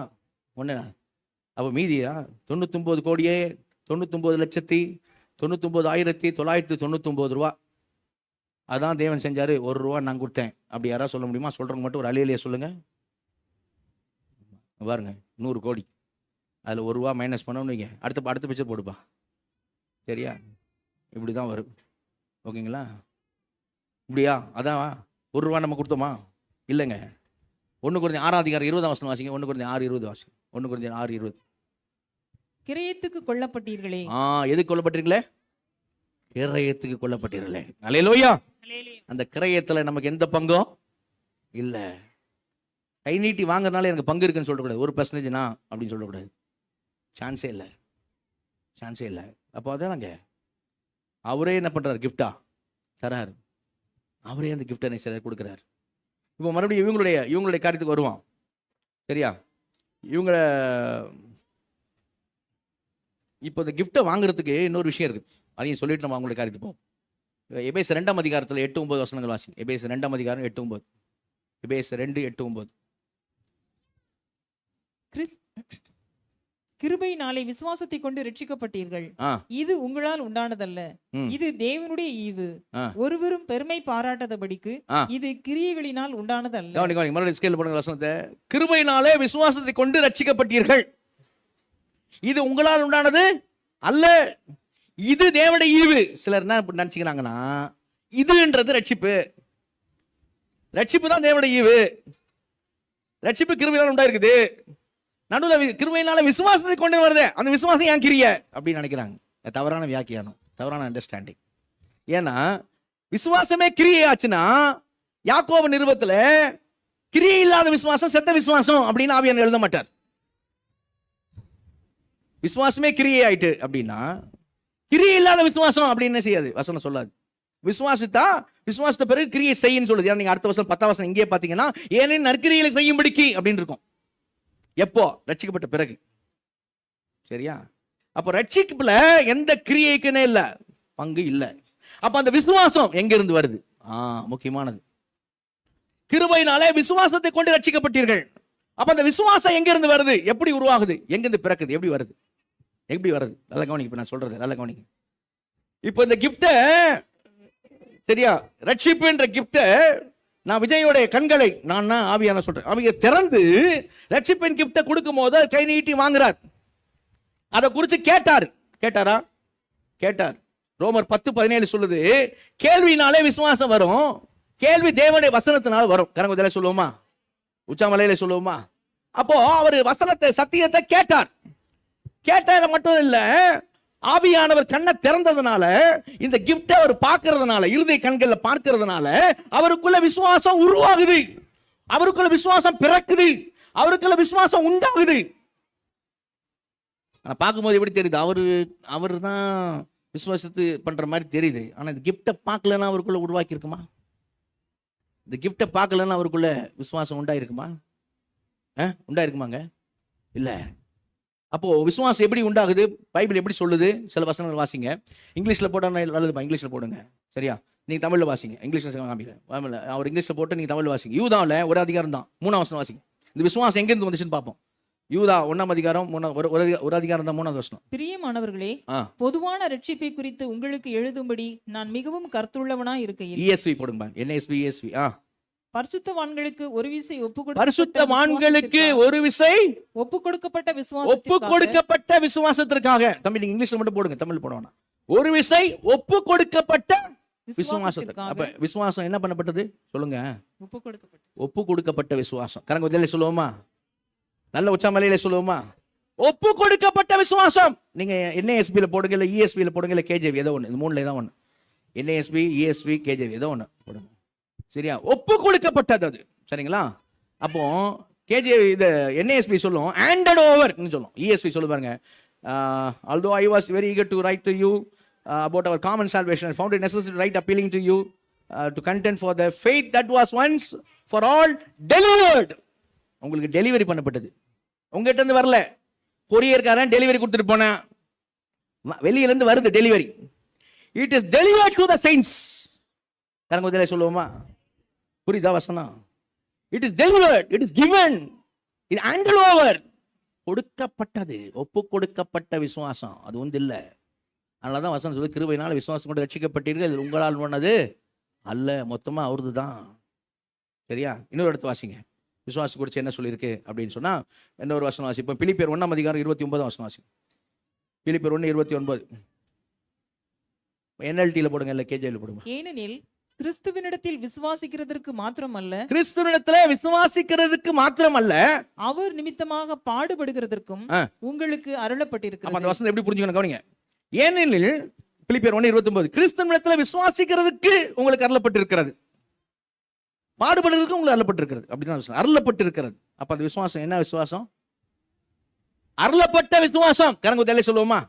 ஒன்று. அப்போ மீதியா 99 கோடியே 99,99,999 ரூபா. அதான் தேவன் செஞ்சாரு. 1 ரூபா நான் கொடுத்தேன். அப்படி யாராவது சொல்ல முடியுமா? சொல்றவங்க மட்டும் ஒரு அலையிலேயே சொல்லுங்க பாருங்க. 100 கோடி அதில் 1 ரூபா மைனஸ் பண்ணணும்னு வைங்க, அடுத்த பிக்சர் போடுப்பா. சரியா? இப்படி தான் வரும். ஓகேங்களா? இப்படியா? அதான் 1 ரூபா நம்ம கொடுத்தோமா? இல்லைங்க. 1 Corinthians 6 அதிகாரம் 20 வசனம் வாசிங்க. 1 Corinthians 6:20 வாசிங்க. 1 Corinthians 6:20. கிரயத்துக்கு கொல்லப்பட்டீர்களே. எதுக்கு கொல்லப்பட்டீர்களே? கிரயத்துக்கு கொல்லப்பட்டீர்களே. அல்லேலூயா. அந்த கிரயத்துல நமக்கு எந்த பங்கும் இல்ல. கை நீட்டி வாங்குறதுனால எனக்கு பங்கு இருக்குன்னு சொல்லக்கூடாது. 1% நான் அப்படின்னு சொல்லக்கூடாது. சான்ஸே இல்லை, சான்ஸே இல்லை. அப்போ அதானங்க அவரே என்ன பண்றாரு? கிஃப்டா தராரு. அவரே அந்த கிஃப்டை சிலர் கொடுக்குறாரு. இப்போ மறுபடியும் இவங்களுடைய காரியத்துக்கு வருவான். சரியா? இவங்க இப்போ இந்த கிஃப்டை வாங்குறதுக்கு இன்னொரு விஷயம் இருக்குது. அதையும் சொல்லிட்டு நம்ம அவங்களுடைய காரியத்துக்கு போவோம். எபேசியர் 2 அதிகாரத்தில் 8-9 வசனங்கள் வாசி. எபேசியர் 2 அதிகாரம் 8-9. எபேசியர் 2:8-9. கிருபையினாலே விசுவாசத்தை கொண்டு ரட்சிக்கப்பட்டீர்கள். இது உங்களால் உண்டானதல்ல, இது தேவனுடைய ஈவு. ஒருவரும் பெருமை பாராட்டாதபடிக்கு இது கிரியைகளினால் உண்டானதல்ல. மறுபடியும் ஸ்கேல் பண்ணுங்க வசனத்தை. கிருபையினாலே விசுவாசத்தை கொண்டு ரட்சிக்கப்பட்டீர்கள். இது உங்களால் உண்டானது அல்ல, இது தேவனுடைய ஈவு. சிலர் என்ன நினைச்சுக்கிறாங்கன்னா, இதுன்றது ரட்சிப்பு. ரட்சிப்பு தான் தேவனுடைய ஈவு. ரட்சிப்பு கிருபையினால் உண்டாயிருக்குது. நடுவில் கிருபையினால விசுவாசத்தை கொண்டு வருது, அந்த விசுவாசம் ஏன் கிரிய அப்படின்னு நினைக்கிறாங்க. தவறான வியாக்கியானம், தவறான அண்டர்ஸ்டாண்டிங். ஏன்னா விசுவாசமே கிரியை ஆச்சுன்னா, யாக்கோபு நிருபத்துல கிரியை இல்லாத விசுவாசம் செத்த விசுவாசம் அப்படின்னு ஆவியானவர் எழுத மாட்டார். விசுவாசமே கிரியை ஆயிட்டு அப்படின்னா, கிரியை இல்லாத விசுவாசம் அப்படின்னு என்ன செய்யாது, வசனம் சொல்லாது. விசுவாசத்தை பிறகு கிரியை செய்யுன்னு சொல்லுது. நீங்க அடுத்த வசனம் 10 வசனம் இங்கே பாத்தீங்கன்னா, ஏனெனில் நற்கிரியைகளை செய்யும்படிக்கு அப்படின்னு இருக்கும். எப்போ? ரட்சிக்கப்பட்ட பிறகு. சரியா? அப்போ ரட்சிப்புல எந்த கிரியைக்குன்னே இல்ல, பங்கு இல்ல. அப்ப அந்த விசுவாசம் எங்க இருந்து வருது? முக்கியமானது. கிருபையினாலே விசுவாசத்தை கொண்டு ரட்சிக்கப்பட்டீர்கள். அப்ப அந்த விசுவாசம் எங்க இருந்து வருது? எப்படி உருவாகுது? எங்க இருந்து பிறக்குது? எப்படி வருது? எப்படி வருது? நல்ல கவனிங்க. இப்ப நான் சொல்றது நல்ல கவனிங்க. இப்போ இந்த கிஃப்ட, சரியா, ரட்சிப்பு என்ற கிஃப்ட நான் விஜயோட கண்களை நான் ஆவியான சொல்றேன், அவங்க திறந்து ரட்சிப்பின் கிஃப்ட கொடுக்கும் போது கை நீட்டி வாங்குறார். அதை குறித்து கேட்டாரா? கேட்டார். ரோமர் 10:17 சொல்லுது, கேள்வினாலே விசுவாசம் வரும், கேள்வி தேவனுடைய வசனத்தினால வரும். கரங்குதல சொல்லுவோமா? உச்சாமலையில சொல்லுவோமா? அப்போ அவர் வசனத்தை, சத்தியத்தை கேட்டார். கேட்டது மட்டும் இல்ல, ஆவியானவர் கண்ணை திறந்ததுனால, இந்த கிஃப்ட் அவர் பார்க்கறதுனால, இருதய கண்கள்ல பார்க்கறதுனால அவருக்குள்ள விசுவாசம் உருவாகுது, அவருக்குள்ள விசுவாசம் பிறக்குது, அவருக்குள்ள விசுவாசம் உண்டாகுது. ஆனா பார்க்கும்போது எப்படி தெரியுது? அவரு தான் விசுவாசத்து பண்ற மாதிரி தெரியுது. ஆனா இந்த கிஃப்டை பார்க்கலன்னா அவருக்குள்ள உருவாக்கி இருக்குமா? இந்த கிஃப்டை பார்க்கலன்னா அவருக்குள்ள விசுவாசம் உண்டாயிருக்குமா? உண்டாயிருக்குமாங்க? இல்ல. அப்போ விசுவாசம் எப்படி உண்டாகுது, பைபிள் எப்படி சொல்லுது? சில வசனங்கள் வாசிங்க. இங்கிலீஷ்ல போட்டா நல்லதுப்பா, இங்கிலீஷ்ல போடுங்க. சரியா? நீங்க தமிழ்ல வாசிங்க, இங்கிலீஷ்ல காமிக்கிறேன். அவர் இங்கிலீஷ்ல போட்டு நீங்க தமிழ்ல வாசிங்க. யூதாவில் ஒரு அதிகாரம் தான், 3ஆம் வசனம் வாசிங்க. இந்த விசுவாசம் எங்கிருந்து வந்துச்சுன்னு பார்ப்போம். யூதா 1ஆம் அதிகாரம் ஒரு அதிகாரம் தான், 3ஆவது வசனம். பிரியமானவர்களே, பொதுவான ரட்சிப்பை குறித்து உங்களுக்கு எழுதும்படி நான் மிகவும் கருத்துள்ளவனாய் இருக்கையில். ESV போடுங்க. NSB ESV. பரிசுத்தவான்களுக்கு ஒரு விசை பரிசுத்தவான்களுக்கு ஒரு விசை ஒப்பு கொடுக்கப்பட்ட விசுவாசத்திற்காக. தம்பி நீங்க இங்கிலீஷ்ல மட்டும் போடுங்க, தமிழ் போட வேணாம். ஒரு விசை ஒப்பு கொடுக்கப்பட்ட விசுவாசத்துக்கு. அப்ப விசுவாசம் என்ன பண்ணப்பட்டது சொல்லுங்க? ஒப்பு கொடுக்கப்பட்ட விசுவாசம். கரங்க உதவியில சொல்லுவோமா? நல்ல உச்சாமலையில சொல்லுவோமா? ஒப்பு கொடுக்கப்பட்ட விசுவாசம். நீங்க NASB போடுங்க, இல்ல ESV போடுங்க, இல்ல KJV ஏதோ ஒண்ணு. இந்த மூணுல ஏதோ ஒண்ணு. NASB ESV KJV ஏதோ ஒண்ணு போடுங்க. சரியா? ஒப்பு கொடுக்கப்பட்டது அது. சரிங்களா? அப்போ KJV இது NASB சொல்லும் handed over ன்னு சொல்லும். ESV சொல்லு பாருங்க, although I was very eager to write to you about our common salvation, I found it necessary to write appealing to you to contend for the faith that was once for all delivered. உங்களுக்கு delivery பண்ணப்பட்டது, உங்ககிட்ட இருந்து வரல. கொரியர்காரன் delivery கொடுத்துட்டு போனா, வெளியில இருந்து வருது delivery. It is delivered to the saints. கரங்க உதவியில சொல்லுவோமா? புரியுதா வசனம்? It is delivered, it is given, இது handed over. கொடுக்கப்பட்டது, ஒப்பு கொடுக்கப்பட்ட விசுவாசம். அது ஒன்று இல்லை. அதனால தான் வசனம் சொல்லி, கிருபையினால் விசுவாசம் கொண்டு ரட்சிக்கப்பட்டீர்கள், இது உங்களால் பண்ணது அல்ல, மொத்தமா அவருது தான். சரியா? இன்னொரு இடத்து வாசிங்க, விசுவாசம் குறித்து என்ன சொல்லியிருக்கு அப்படின்னு சொன்னா, இன்னொரு வசனம் வாசிப்போம். பிலிப்பியர் 1ஆம் அதிகாரம் 29ஆம் வசனம் வாசிப்போம். பிலிப்பியர் 1:29. NLT போடுங்க, இல்ல KJV போடுங்க. ஏனெனில் கிறிஸ்துவினிடத்தில் விசுவாசிக்கிறதற்கு மாத்திரமல்ல, கிறிஸ்துவினிடத்திலே விசுவாசிக்கிறதுக்கு மாத்திரமல்ல, அவர் நிமித்தமாக பாடுபடுகிறதற்கும் உங்களுக்கு அருளப்பட்டிருக்கிறது. அந்த வசனம் எப்படி புரிஞ்சுக்கணும் கவனிங்க. ஏனெனில் பிலிப்பியர் 1:29, கிறிஸ்துவினிடத்திலே விசுவாசிக்கிறதுக்கு உங்களுக்கு அருளப்பட்டிருக்கிறது, பாடுபடுறதுக்கு உங்களுக்கு அருளப்பட்டிருக்கிறது. அப்படிதான் அருளப்பட்டிருக்கிறது. அப்ப அந்த விசுவாசம் என்ன விசுவாசம்? அருளப்பட்ட விசுவாசம். கரங்க தெளிவா சொல்லுவோமா?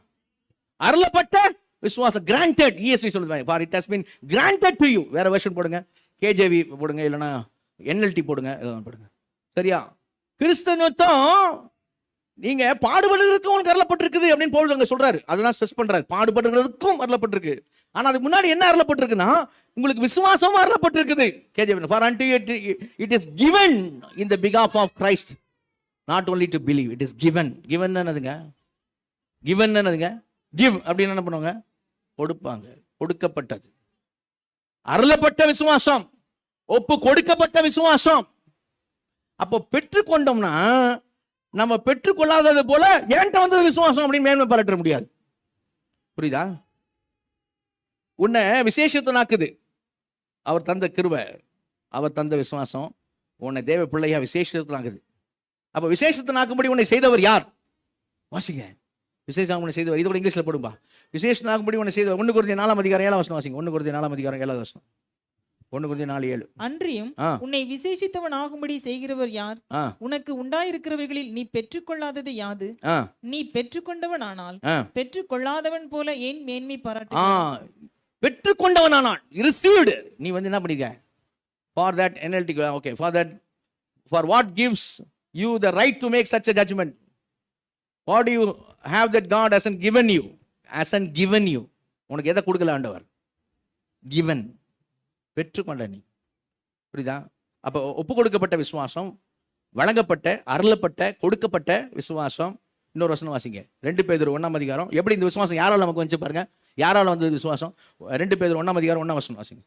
அருளப்பட்ட விசுவாசம். granted. ESV சொல்லுது, for it has been granted to you. வேற வெர்ஷன் போடுங்க, KJV போடுங்க, இல்லனா NLT போடுங்க, எல்லாம் போடுங்க. சரியா? கிறிஸ்தவத்துவம் நீங்க பாடுபடுறதுக்கு உங்களுக்கு அருளப்பட்டிருக்குது அப்படின்னு பவுல் அங்க சொல்றாரு. அதெல்லாம் ஸ்ட்ரெஸ் பண்றாரு. பாடுபடுறதுக்கும் அருளப்பட்டிருக்கு. ஆனா அதுக்கு முன்னாடி என்ன அருளப்பட்டிருக்குன்னா, உங்களுக்கு விசுவாசம் அருளப்பட்டிருக்குது. KJV, for unto it is given in the behalf of Christ, not only to believe, it is given. given என்னதுங்க? given என்னதுங்க? give அப்படின்னு என்ன பண்ணுவாங்க? கொடுப்பாங்க. கொடுக்கப்பட்டது. அருளப்பட்ட விசுவாசம், ஒப்பு கொடுக்கப்பட்ட விசுவாசம். அப்போ பெற்றுக்கொண்டோம்னா, நம்ம பெற்றுக்கொள்ளாதது போல ஏன்ட்ட வந்தது விசுவாசம் அப்படின்னு மேன்மை பாராட்ட முடியாது. புரியுதா? உன்னை விசேஷத்தனாக்குது அவர் தந்த கிருபை, அவர் தந்த விசுவாசம். உன்னை தேவ பிள்ளையா விசேஷத்தனாக்குது. அப்ப விசேஷத்தனாக்கும்படி உன்னை செய்தவர் யார்? வாசிங்க. விசேஷம் உன்னை செய்தவர். இதோட இங்கிலீஷ்ல போடும்பா. விசேஷனாகும்படி உன்னை செய்தவர். 1 கொரிந்தியர் 4ஆம் அதிகாரம் 7ஆம் வசனம் வாசிங்க. 1 கொரிந்தியர் 4ஆம் அதிகாரம் 7ஆவது வசனம். 1 கொரிந்தியர் 4:7. அன்றியும் உன்னை விசேஷித்தவன் ஆகும்படி செய்கிறவர் யார்? உனக்கு உண்டாயிருக்கிறவைகளில் நீ பெற்றுக்கொள்ளாதது யாது? நீ பெற்றுக்கொண்டவன் ஆனால் பெற்றுக்கொள்ளாதவன் போல ஏன் மேன்மை பாராட்ட? பெற்றுக்கொண்டவன் ஆனால் received. நீ வந்து என்ன பண்ணிக்க? For that NLT, okay, for what gives you the right to make such a judgment? What do you have that God hasn't given you? Hasn't given you. உனக்கு எதை கொடுக்கல ஆண்டவர்? given. பெற்றுக்கொண்ட நீ. புரியுதா? அப்போ ஒப்பு கொடுக்கப்பட்ட விசுவாசம், வழங்கப்பட்ட, அருளப்பட்ட, கொடுக்கப்பட்ட விசுவாசம். இன்னொரு வசனம் வாசிங்க. 2 பேதுரு 1ஆம் அதிகாரம். எப்படி இந்த விசுவாசம் யாரால நமக்கு வந்து பாருங்க? யாரால வந்தது விசுவாசம்? 2 பேதுரு 1ஆம் அதிகாரம் 1ஆம் வசனம் வாசிங்க.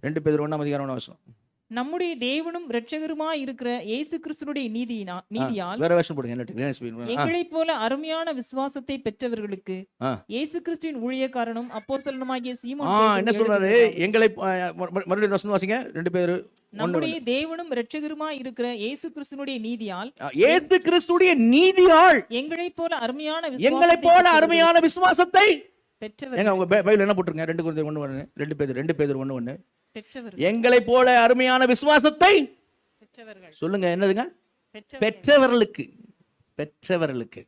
2 பேதுரு 1ஆம் அதிகாரம் 1ஆம் வசனம். நம்முடைய தேவனும் இரட்சகருமாய் இருக்கிற இயேசு கிறிஸ்துவினுடைய நீதியால், வேற வெர்ஷன் போடுங்க, எங்களைப் போல அருமையான விசுவாசத்தை பெற்றவர்களுக்கு இயேசு கிறிஸ்துவின் ஊழியக்காரனும் அப்போஸ்தலனுமாகிய சீமோன் என்ன சொல்றாரு? எங்களை மறுபடியும் வசனம் வாசிங்க. 2 பேர். நம்முடைய தேவனும் இரட்சகருமாய் இருக்கிற இயேசு கிறிஸ்துவினுடைய நீதியால், இயேசு கிறிஸ்துவினுடைய நீதியால் எங்களைப் போல அருமையான விசுவாசத்தை பெற்றவர். எங்க உங்க பைபிள் என்ன போட்டுருங்க? 2 கொரிந்தியர் 1:1, 2 பேதுரு 1:1. எங்களை போல அருமையான விசுவாசத்தை சொல்லுங்க. என்னதுங்க? பெற்றவர்களுக்கு. பெற்றவர்களுக்கு.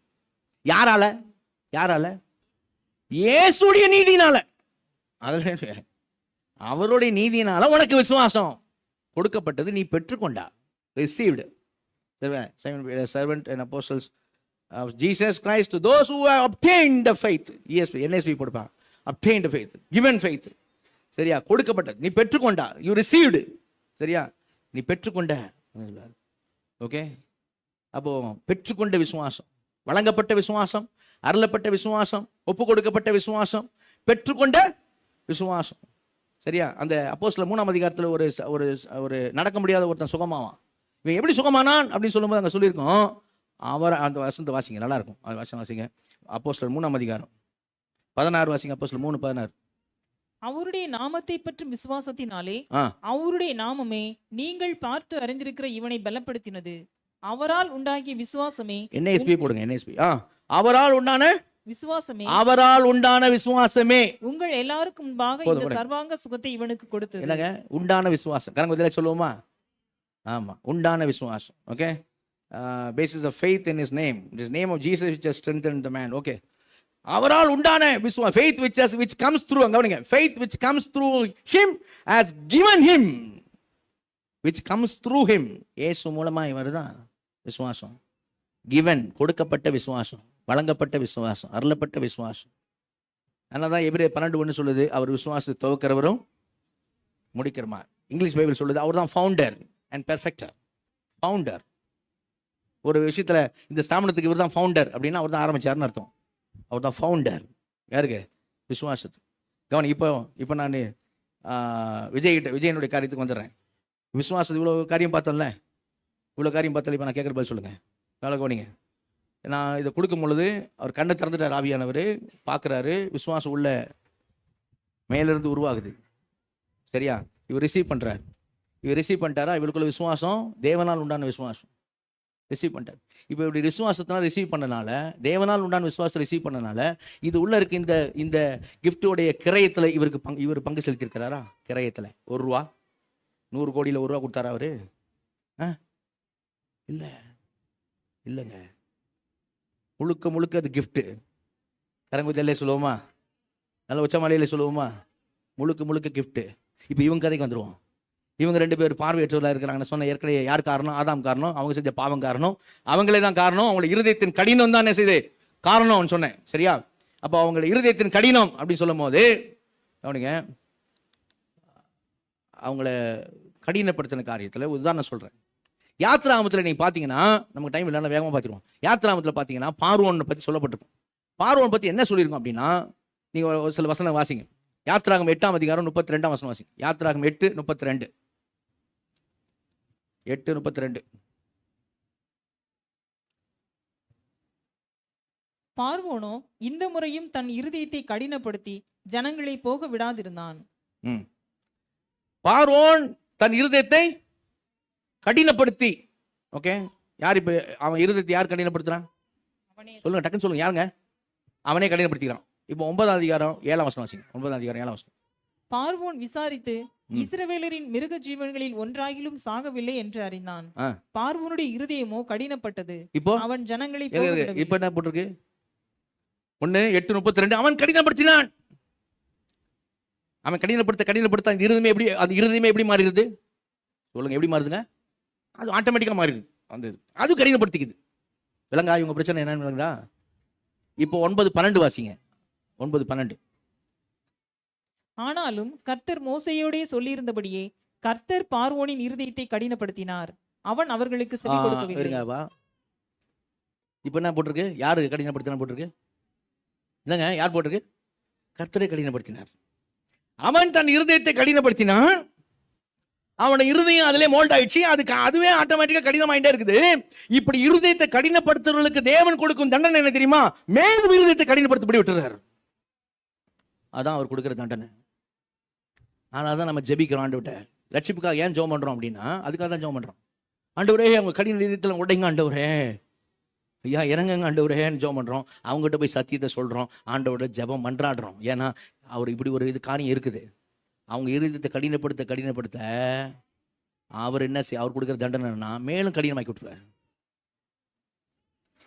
யாரால? யாரால? இயேசுடைய நீதினால. அவருடைய நீதினால உனக்கு விசுவாசம் கொடுக்கப்பட்டது, நீ பெற்றுக்கொண்டா. Received. servant and apostles of Jesus Christ to those who have obtained the faith. NSB போடுப்பான். obtained faith, given faith. சரியா, கொடுக்கப்பட்ட, நீ பெற்றுக்கொண்டா, you received. சரியா, நீ பெற்றுக்கொண்ட. ஓகே, அப்போ பெற்றுக்கொண்ட விசுவாசம், வழங்கப்பட்ட விசுவாசம், அருளப்பட்ட விசுவாசம், ஒப்பு கொடுக்கப்பட்ட விசுவாசம், பெற்றுக்கொண்ட விசுவாசம். சரியா, அந்த அப்போஸ்தலர் 3ஆம் அதிகாரத்தில் ஒரு ஒரு ஒரு நடக்க முடியாத ஒருத்தன் சுகமாவான். இவன் எப்படி சுகமானான் அப்படின்னு சொல்லும்போது அங்கே சொல்லியிருக்கோம். அவர் அந்த வசனத்தை வாசிங்க, நல்லா இருக்கும். அது வசனம் வாசிங்க. அப்போஸ்தலர் 3ஆம் அதிகாரம் 16 வாசிங்க. அப்போஸ்தலர் 3:16. அவருடைய நாமத்தை பற்றும் விசுவாசத்தினாலே அவருடைய நாமமே நீங்கள் பார்த்து அறிந்திருக்கிற இவனை பலப்படுத்தினது. அவரால் உண்டாகிய விசுவாசமே. NSB போடுங்க, NSB. அவரால் உண்டான விசுவாசமே, அவரால் உண்டான விசுவாசமே உங்கள் எல்லாருக்கும் முன்பாக இந்த சர்வாங்க சுகத்தை இவனுக்கு கொடுத்தது. என்னங்க உண்டான விசுவாசம்? கரங்கொதில சொல்லுவோமா? ஆமா, உண்டான விசுவாசம். Okay, basis of faith in his name, his name of Jesus which has strengthened the man. Okay, அவரால் உண்டான விசுவாசம், faith which comes through, கவனிங்க, faith which comes through him has given him, which comes through him. இயேசு மூலமாய் வருதான் விசுவாசம். given, கொடுக்கப்பட்ட விசுவாசம், வழங்கப்பட்ட விசுவாசம், அருளப்பட்ட விசுவாசம். அதனால தான் எபிரேயர் 12:1 சொல்லுது, அவர் விசுவாசத்தை துவக்கிறவரும் முடிக்கிறமா. இங்கிலீஷ் பைபிள் சொல்லுது, அவர் தான் ஃபவுண்டர் அண்ட் பெர்ஃபெக்டர். ஃபவுண்டர், ஒரு விஷயத்துல இந்த ஸ்தாபனத்துக்கு இவர் தான் ஃபவுண்டர் அப்படின்னா அவர் தான் ஆரம்பிச்சாருன்னு அர்த்தம். அவர் தான் ஃபவுண்டர். யாருக்கு? விசுவாசத்துக்கு. கவனி, இப்போ நான் விஜயனுடைய காரியத்துக்கு வந்துடுறேன். விசுவாசத்து இவ்வளோ காரியம் பார்த்தோம்ல, இவ்வளோ காரியம் பார்த்தால இப்போ நான் கேட்குற பதில் சொல்லுங்கள். வேலை கவனிங்க. நான் இதை கொடுக்கும் பொழுது அவர் கண்ணை திறந்துட்டார், ஆவியானவர் பார்க்குறாரு, விசுவாசம் உள்ள மேலிருந்து உருவாகுது. சரியா, இவர் ரிசீவ் பண்ணுறார். இவர் ரிசீவ் பண்ணிட்டாரா? இவருக்குள்ள விசுவாசம் தேவனால் உண்டான விசுவாசம் ரிசீவ் பண்ணிட்டார். இப்போ இப்படி விசுவாசத்தினால் ரிசீவ் பண்ணனால, தேவனால் உண்டான விசுவாசத்தை ரிசீவ் பண்ணனால, இது உள்ள இருக்க இந்த கிஃப்டோடைய கிரயத்தில் இவர் பங்கு செலுத்தியிருக்கிறாரா? கிரயத்தில் ₹1, 100 கோடியில் ₹1 கொடுத்தாரா அவரு? இல்லை, இல்லைங்க. முழுக்க முழுக்க அது கிஃப்ட்டு. கரங்குதிலே சொல்லுவோமா? நல்ல உச்சமலையிலே சொல்லுவோமா? முழுக்க முழுக்க கிஃப்ட்டு. இப்போ இவங்க கதைக்கு வந்துடுவோம். இவங்க 2 பேர் பார்வையற்றவர்களாக இருக்கிறாங்கன்னு சொன்ன ஏற்கனவே யார் காரணம்? ஆதாம் காரணம். அவங்க செஞ்ச பாவம் காரணம். அவங்களே தான் காரணம். அவங்களோட இருதயத்தின் கடினம் தான் என்ன செய்யுது காரணம்னு சொன்னேன். சரியா, அப்போ அவங்களோட இருதயத்தின் கடினம் அப்படின்னு சொல்லும் போது அவனுங்க அவங்கள கடினப்படுத்தின காரியத்தில் உதாரணம் சொல்கிறேன். யாத்ராகமத்தில் நீங்கள் பார்த்தீங்கன்னா, நமக்கு டைம் இல்லைன்னா வேகமாக பார்த்துருவோம். யாத்ராகமத்தில் பார்த்தீங்கன்னா பார்வோனை பற்றி சொல்லப்பட்டிருக்கும். பார்வோனை பற்றி என்ன சொல்லியிருக்கோம் அப்படின்னா, நீங்கள் ஒரு சில வசனம் வாசிங்க. யாத்ராகம் 8ஆம் அதிகாரம் 32ஆம் வசனம் வாசிங்க. யாத்ராகம் 8:32. 8:32. பார்வோனோ இந்த முறையும் தன் இருதயத்தை கடினப்படுத்தி ஜனங்களை போக விடாதிருந்தான். பார்வோன் தன் இருதயத்தை கடினப்படுத்தி. ஓகே, யார் இப்போ அவன் இருதயத்தை யார் கடினப்படுத்துறான்? சொல்லுங்க, டக்குன்னு சொல்லுங்க. யாருங்க? அவனே கடினப்படுத்திக்கிறான். இப்போ 9ஆம் அதிகாரம் 7ஆம் வசனம் வாசிங்க. 9ஆம் அதிகாரம் 7ஆம் வசனம். பார்வோன் விசாரித்து இஸ்ரவேலரின் மிருக ஜீவன்களில் ஒன்றாகிலும் சாகவில்லை என்று அறிந்தான். பார்வோனுடைய இருதயமோ கடினப்பட்டது. இப்போ அவன் ஜனங்களை இப்ப என்ன போட்டிருக்கு? 1:8:32. அவன் கடினப்படுத்தினான். அவன் கடினப்படுத்த அந்த இருதயமே எப்படி மாறிடுது? சொல்லுங்க, எப்படி மாறுதுங்க? அது ஆட்டோமேட்டிக்கா மாறிடுது. அந்த அது கடினப்படுத்திக்குது. விளங்கா இவங்க பிரச்சனை என்னன்னு விளங்குதா? இப்போ 9:12 வாசிங்க. 9:12. ஆனாலும் கர்த்தர் மோசேயோடே சொல்லியிருந்தபடியே கர்த்தர் பார்வோனின் இருதயத்தை கடினப்படுத்தினார். அவன் அவர்களுக்கு செவி கொடுக்கவில்லை. இப்போ என்ன போட்டிருக்கு? யாரு கடினப்படுத்தினா போட்டிருக்கு? இல்லைங்க, யார் போட்டிருக்கு? கர்த்தரை கடினப்படுத்தினார். அவன் தன் இருதயத்தை கடினப்படுத்தினான். அவனோட இருதயம் அதிலே மோல்ட் ஆயிடுச்சு. அதுவே ஆட்டோமேட்டிக்கா கடினமாயிட்டே இருக்குது. இப்படி இருதயத்தை கடினப்படுத்துறவர்களுக்கு தேவன் கொடுக்கும் தண்டனை என்ன தெரியுமா? மேலும் இருதயத்தை கடினப்படுத்தப்படி விட்டுறாரு. அதான் அவர் கொடுக்குற தண்டனை. ஆனால் தான் நம்ம ஜெபிக்கிறோம். ஆண்டவர்கிட்ட ரட்சிப்புக்காக ஏன் ஜெபம் பண்றோம் அப்படின்னா, அதுக்காக தான் ஜெபம் பண்றோம். ஆண்டவரே, அவங்க கடின இதயத்தில் உடைங்க ஆண்டவரே, ஐயா இறங்குங்க ஆண்டவரேன்னு ஜெபம் பண்றோம். அவங்ககிட்ட போய் சத்தியத்தை சொல்றோம். ஆண்டவரோட ஜெபம் மன்றாடுறோம். ஏன்னா அவர் இப்படி ஒரு காரியம் இருக்குது. அவங்க இருதயத்தை கடினப்படுத்த அவர் என்ன அவர் கொடுக்குற தண்டனைன்னா மேலும் கடினமாக்கி விட்டுருவார்.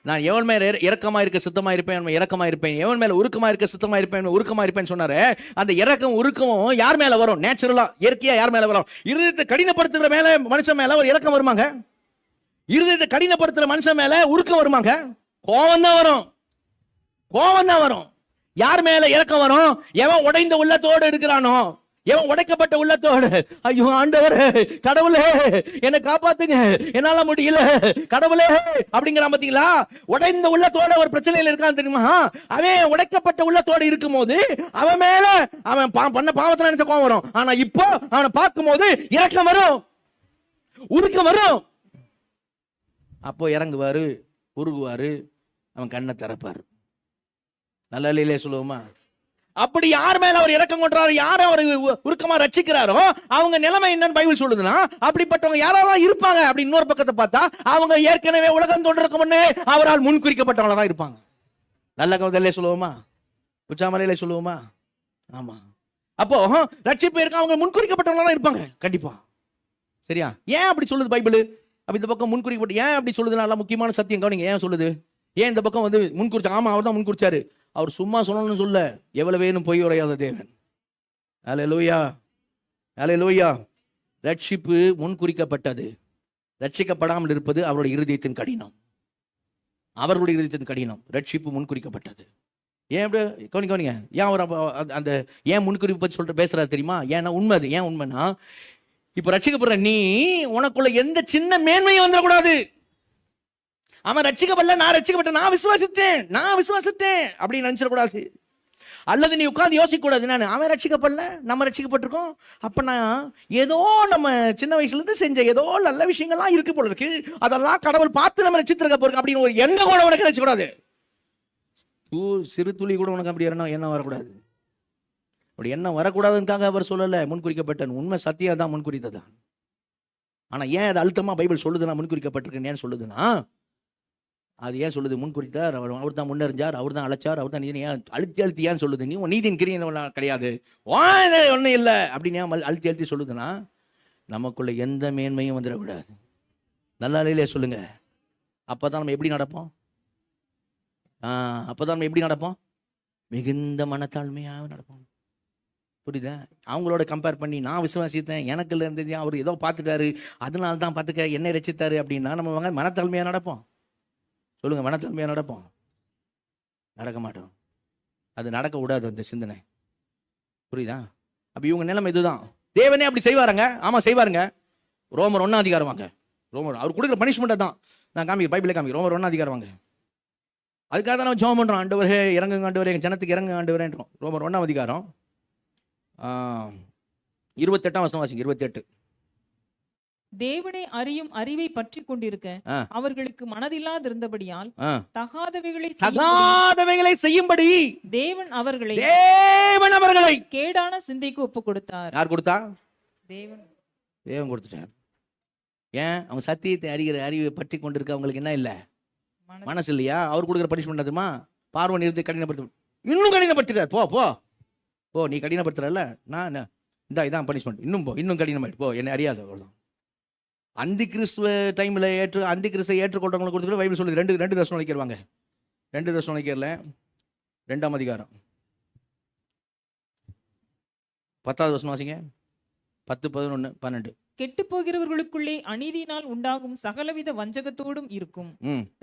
நான் எவன் மேல இரக்கமா இருக்க சித்தமா இருப்பேன், இரக்கமா இருப்பேன். எவன் மேல உருக்கமா இருக்க சித்தமா இருப்பேன், உருக்கமா இருப்பேன்னு சொன்னாரு. அந்த இரக்கம் உருக்கமும் யார் மேல வரும்? நேச்சுரலா, இயற்கையா யார் மேல வரும்? இருதயத்தை கடினப்படுத்துற மேல மனுஷன் மேல ஒரு இரக்கம் வருமாங்க? இருதயத்தை கடினப்படுத்துற மனுஷன் மேல உருக்கம் வருமாங்க? கோபம் தான் வரும், கோபம் தான் வரும். யார் மேல இரக்கம் வரும்? எவன் உடைந்த உள்ளத்தோடு இருக்கிறானோ, எவன் உடைக்கப்பட்ட உள்ளத்தோடு, ஐயோ ஆண்டவரே, கடவுளே என்னை காப்பாத்துங்க, என்னால முடியல கடவுளே அப்படிங்கிறான் பாத்தீங்களா? உடைந்த உள்ளத்தோட ஒரு பிரச்சனையில இருக்கான் தெரியுமா? அவன் உடைக்கப்பட்ட உள்ளத்தோடு இருக்கும் போது அவன் மேல அவன் பண்ண பாவத்துல நினைச்ச கோவம் வரும். ஆனா இப்போ அவனை பார்க்கும் போது இரக்கம் வரும், உருக்கம் வரும். அப்போ இறங்குவாரு, உருகுவாரு, அவன் கண்ணை திறப்பாரு. நல்ல இல்லையே சொல்லுவோமா? அப்படி யார் மேல அவர் இரக்கம் கொண்டாரு, யார் அவர் உருக்கமா ரட்சிக்கிறாரோ அவங்க நிலைமை என்னன்னு பைபிள் சொல்லுதுன்னா, அப்படிப்பட்டவங்க யாராவது இருப்பாங்க. அப்படி இன்னொரு பக்கத்தை பார்த்தா அவங்க ஏற்கனவே உலகம் தோன்றதுக்கு முன்னே அவரால் முன்குறிக்கப்பட்டவங்கள தான் இருப்பாங்க. நல்ல கவலையிலே சொல்லுவோமா? உச்சாமலையிலே சொல்லுவோமா? ஆமா. அப்போ ரட்சிப்பு இருக்க அவங்க முன்குறிக்கப்பட்டவங்கள தான் இருப்பாங்க கண்டிப்பா. சரியா? ஏன் அப்படி சொல்லுது பைபிள்? அப்ப இந்த பக்கம் முன்குறிக்கப்பட்டு ஏன் அப்படி சொல்லுதுன்னா, நல்ல முக்கியமான சத்தியம் கவனிங்க. ஏன் சொல்லுது? ஏன் இந்த பக்கம் வந்து முன்குறிச்சா? ஆமா, அவர் தான் முன்குறிச்சாரு. அவர் சும்மா சொல்லணும்னு சொல்ல, எவ்வளவு வேணும் பொய் உரையாத தேவன். அல்லேலூயா, அல்லேலூயா. ரட்சிப்பு முன்குறிக்கப்பட்டது. ரட்சிக்கப்படாமல் இருப்பது அவருடைய இருதயத்தின் கடினம், அவர்களுடைய இருதயத்தின் கடினம். ரட்சிப்பு முன்குறிக்கப்பட்டது. ஏன் அப்படி கவனிங்க. ஏன் அவர் அந்த ஏன் முன்குறிப்பு பற்றி சொல்லிட்டு பேசுறாரு தெரியுமா? ஏன்னா உண்மை அது. ஏன் உண்மைன்னா, இப்ப ரட்சிக்கப்படுற நீ உனக்குள்ள எந்த சின்ன மேன்மையும் வந்துடக்கூடாது. அவன் ரட்சிக்கப்படல, நான் ரட்சிக்கப்பட்டேன், நான் விசுவாசித்தேன் அப்படின்னு நினைச்சிடக்கூடாது. அல்லது நீ உட்கார்ந்து யோசிக்க கூடாது, நான் அவன் ரட்சிக்கப்படல, நம்ம ரட்சிக்கப்பட்டிருக்கோம், அப்ப நான் ஏதோ நம்ம சின்ன வயசுல இருந்து செஞ்ச ஏதோ நல்ல விஷயங்கள்லாம் இருக்கு போல இருக்கு, அதெல்லாம் கடவுள் பார்த்து நம்ம ரட்சித்திருக்க போறோம் அப்படின்னு ஒரு எண்ணம் கூட உனக்கு நினைச்சக்கூடாது. சிறு துளி கூட உனக்கு அப்படி எண்ணம் வரக்கூடாது. அப்படி எண்ணம் வரக்கூடாதுக்காக அவர் சொல்லல முன்குறிக்கப்பட்ட. உண்மை சத்தியம் தான், முன்குறித்ததான். ஆனா ஏன் அது அழுத்தமா பைபிள் சொல்லுதுன்னா முன்குறிக்கப்பட்டிருக்கேன்னு ஏன் சொல்லுதுன்னா, அது ஏன் சொல்லுது? முன்குறித்தார், அவர் தான் முன்னறிஞ்சார், அவர் தான் அழைச்சார், அவர் தான் நீதி. அழுத்தி ஏன் சொல்லுது? நீ நீதியின் கிரியை கிடையாது, ஒன்றும் இல்லை அப்படின்னு ஏன் அழுத்தி சொல்லுதுன்னா, நமக்குள்ள எந்த மேன்மையும் வந்துடக்கூடாது. நல்ல நிலையிலே சொல்லுங்க. அப்பதான் நம்ம எப்படி நடப்போம்? அப்பதான் நம்ம எப்படி நடப்போம்? மிகுந்த மனத்தாழ்மையாக நடப்போம். புரியுதா? அவங்களோட கம்பேர் பண்ணி நான் விசுவாசித்தேன், எனக்கு இருந்தது அவர் ஏதோ பார்த்துட்டாரு, அதனால தான் பார்த்துக்க என்னை ரட்சித்தாரு அப்படின்னா நம்ம மனத்தாழ்மையா நடப்போம்? சொல்லுங்க, மனத்தாழ்மையா நடப்போம்? நடக்க மாட்டோம். அது நடக்க விடாது அந்த சிந்தனை. புரியுதா? அப்ப இவங்க நிலைமை இதுதான். தேவனே அப்படி செய்வாருங்க. ஆமா செய்வாருங்க. ரோமர் 1 அதிகாரம் வாங்க. ரோமர் அவர் கொடுக்குற பனிஷ்மெண்ட் தான் நான் காமிக்க, பைபிளே காமிக்க. ரோமர் 1 அதிகாரம் வாங்க. அதுக்காக தான் நம்ம ஜெபம் பண்றோம், ஆண்டவரே இறங்குங்க, ஆண்டவரே எங்க ஜனத்துக்கு இறங்குங்க ஆண்டவரேன்றோம். ரோமர் 1 அதிகாரம் 28 வசனம் வாசிங்க. 28. தேவனை அறியும் அறிவை பற்றி கொண்டிருக்க அவர்களுக்கு மனதில்லாதிருந்தபடியால் தகாதவைகளை செய்யும்படி தேவன் அவர்களை கேடான சிந்தைக்கு ஒப்பு கொடுத்தார். யார் கொடுத்தா? தேவன் கொடுத்துட்டார். ஏன்? அவங்க சத்தியத்தை அறிகிற அறிவை பற்றி கொண்டிருக்க அவங்களுக்கு என்ன இல்லை? மனசு இல்லையா? அவர் கொடுக்குற பனிஷ்மெண்ட் அதுமா? பார்வன் இருந்து கடினப்படுத்த, இன்னும் கடினப்படுத்துறார். போ போ போ, நீ கடினப்படுத்துறல, நான் இதான் பனிஷ்மெண்ட், இன்னும் கடினமாயிட்டு போ, என்னை அறியாது. அவ்வளவுதான். அந்தி கிறிஸ்துவ டைம்ல அந்தி கிறிஸ்துவை ஏற்றுக்கொண்டவங்களை கொடுத்து பைபிள் சொல்லுது. 2 தெசலோனிக்கர் வாங்க. 2 தெசலோனிக்கர்ல 2 அதிகாரம் 10வது வசனம் வாசிங்க. 10, 11, 12. கெட்டு போகிறவர்களுக்குள்ளே அநீதியினால் உண்டாகும் சகலவித வஞ்சகத்தோடும் இருக்கும்.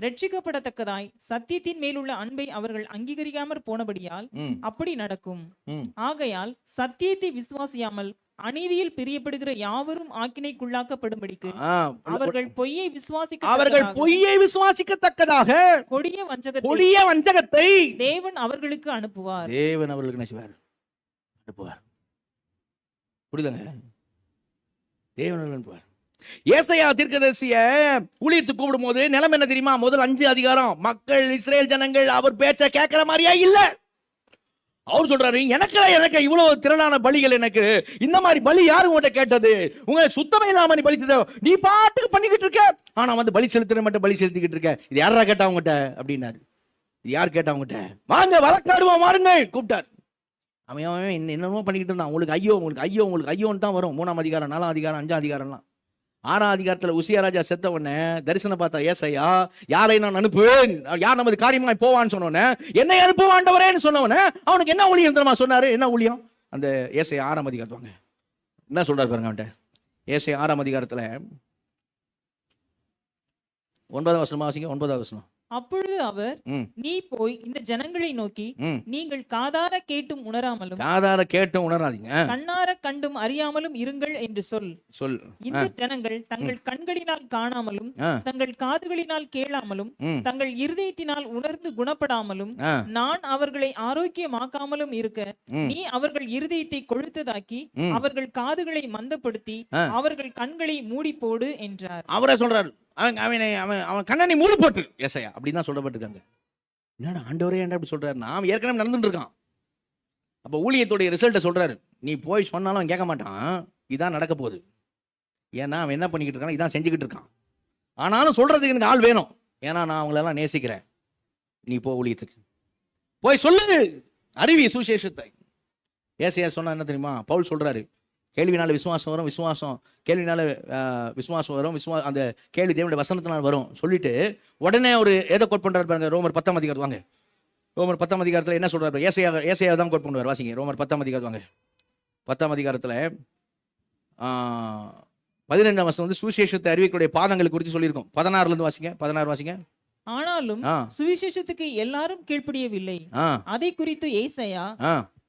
ரட்சிக்கப்படத்தக்கதாய் சத்தியத்தின் மேலுள்ள அன்பை அவர்கள் அங்கீகரிக்காமற் போனபடியால் அப்படி நடக்கும். ஆகையால் சத்தியத்தை விசுவாசியாமல் அநீதியில் பிரியப்படுகிற யாவரும் ஆக்கினைக்குள்ளாக்கப்படும்படிக்கு அவர்கள் பொய்யை விசுவாசிக்கத்தக்கதாக கொடிய வஞ்சகத்தை தேவன் அவர்களுக்கு அனுப்புவார். புரியுதுங்க? தேவன் அனுப்புவார். ஏசாயா தீர்க்கதரிசிய ஊழியத்துக்கு கூப்பிடும் போது நிலைமை என்ன தெரியுமா? முதல் 5 அதிகாரம் மக்கள், இஸ்ரேல் ஜனங்கள் அவர் பேச்ச கேட்கிற மாதிரியா இல்ல. அவர் சொல்றாரு, எனக்கு இவ்வளவு திரளான பலிகள், எனக்கு இந்த மாதிரி பலி யாரும் உங்கள்கிட்ட கேட்டது? உங்க சுத்தமே இல்லாம நீ பலி நீ பாட்டுக்கு பண்ணிக்கிட்டு இருக்க, ஆனா வந்து பலி செலுத்துற மட்டும் பலி செலுத்திக்கிட்டு இருக்க. இது யாரா கேட்டா உங்ககிட்ட அப்படின்னாரு. இது யார் கேட்டா உங்ககிட்ட? வாங்க வழக்காடுவோம் வாருங்க கூப்பிட்டார். அவன் என்னென்னமோ பண்ணிக்கிட்டு இருந்தான். உங்களுக்கு ஐயோன்னு தான் வரும். 3ஆம் அதிகாரம், 4ஆம் அதிகாரம், 5ஆம் அதிகாரம்லாம். 6ஆம் அதிகாரத்துல உசியா ராஜா செத்த உடனே தரிசனம் பார்த்தா ஏசாயா, யாரை நான் அனுப்புவேன், யார் நமது காரியமா போவான்னு சொன்னோன்னே, என்னை அனுப்புவாண்டவரேன்னு சொன்னவனே அவனுக்கு என்ன ஊழியம் தெரியுமா சொன்னாரு? என்ன ஊழியம்? அந்த ஏசாயா 6ஆம் அதிகாரத்து வாங்க, என்ன சொல்றாரு பாருங்க. அவன்கிட்ட ஏசாயா 6ஆம் அதிகாரத்துல 9வது வசனம் வாசிங்க. 9வது வசனம். அப்பொழுது அவர், ம். நீ போய் இந்த ஜனங்களை நோக்கி, ம். நீங்கள் காதார கேட்டும் உணராமலும் காதார கேட்டும் உணராதீங்க. கண்ணார கண்டும் அறியாமலும் இருங்கள் என்று சொல். சொல். இந்த ஜனங்கள் தங்கள் கண்களினால் காணாமலும் ஆ. தங்கள் காதுகளினால் கேளாமலும் ம். தங்கள் இருதயத்தினால் உணர்ந்து குணப்படாமலும் ஆ. நான் அவர்களை ஆரோக்கியமாக்காமலும் இருக்க ம். நீ அவர்கள் இருதயத்தை கொழுத்ததாக்கி ம். அவர்கள் காதுகளை மந்தப்படுத்தி ஆ. அவர்கள் கண்களை மூடி போடு என்றார். அவரே சொல்றாரு, அவன் கண்ணனை மூடி போட்டு ஏசாயா அப்படின்னு தான் சொல்லப்பட்டிருக்காங்க. என்னடா ஆண்டவரே என்ன அப்படி சொல்றாரு? நாம் ஏற்கனவே நடந்துட்டு இருக்கான். அப்போ ஊழியத்துடைய ரிசல்ட்டை சொல்றாரு. நீ போய் சொன்னாலும் அவன் கேட்க மாட்டான். இதான் நடக்க போகுது. ஏன்னா அவன் என்ன பண்ணிக்கிட்டு இருக்கான், இதான் செஞ்சுக்கிட்டு இருக்கான். ஆனாலும் சொல்றதுக்கு எனக்கு ஆள் வேணும். ஏன்னா நான் அவங்களெல்லாம் நேசிக்கிறேன். நீ போ ஊழியத்துக்கு போய் சொல்லு, அறிவி சுவிசேஷத்தை. ஏசாயா சொன்னா என்ன தெரியுமா? பவுல் சொல்றாரு, கேள்வினால விசுவாசம் வரும், கேள்வினால விசுவாசம் வரும், அந்த கேள்வி தேவனுடைய வசனத்தினால் வரும் சொல்லிட்டு உடனே ஒரு எதை கோட் பண்றாரு பாருங்க. ரோமர் 10ஆம் அதிகாரம் வாங்க. ரோமர் 10ஆம் அதிகாரத்தில் என்ன சொல்றாரு? ஏசாயா தான் கோட் பண்ணுவார். வாசிங்க ரோமர் 10ஆம் அதிகாரம் வாங்க. 10ஆம் அதிகாரத்தில் 15ஆம் வசனம் வந்து சுவிசேஷத்தை அறிவிக்கக்கூடிய பாதங்கள் குறித்து சொல்லியிருக்கோம். 16 இருந்து வாசிங்க. 16 வாசிங்க. ஆனாலும் சுவிசேஷத்துக்கு எல்லாரும் கீழ்ப்படியவில்லை. அதை குறித்து ஏசாயா,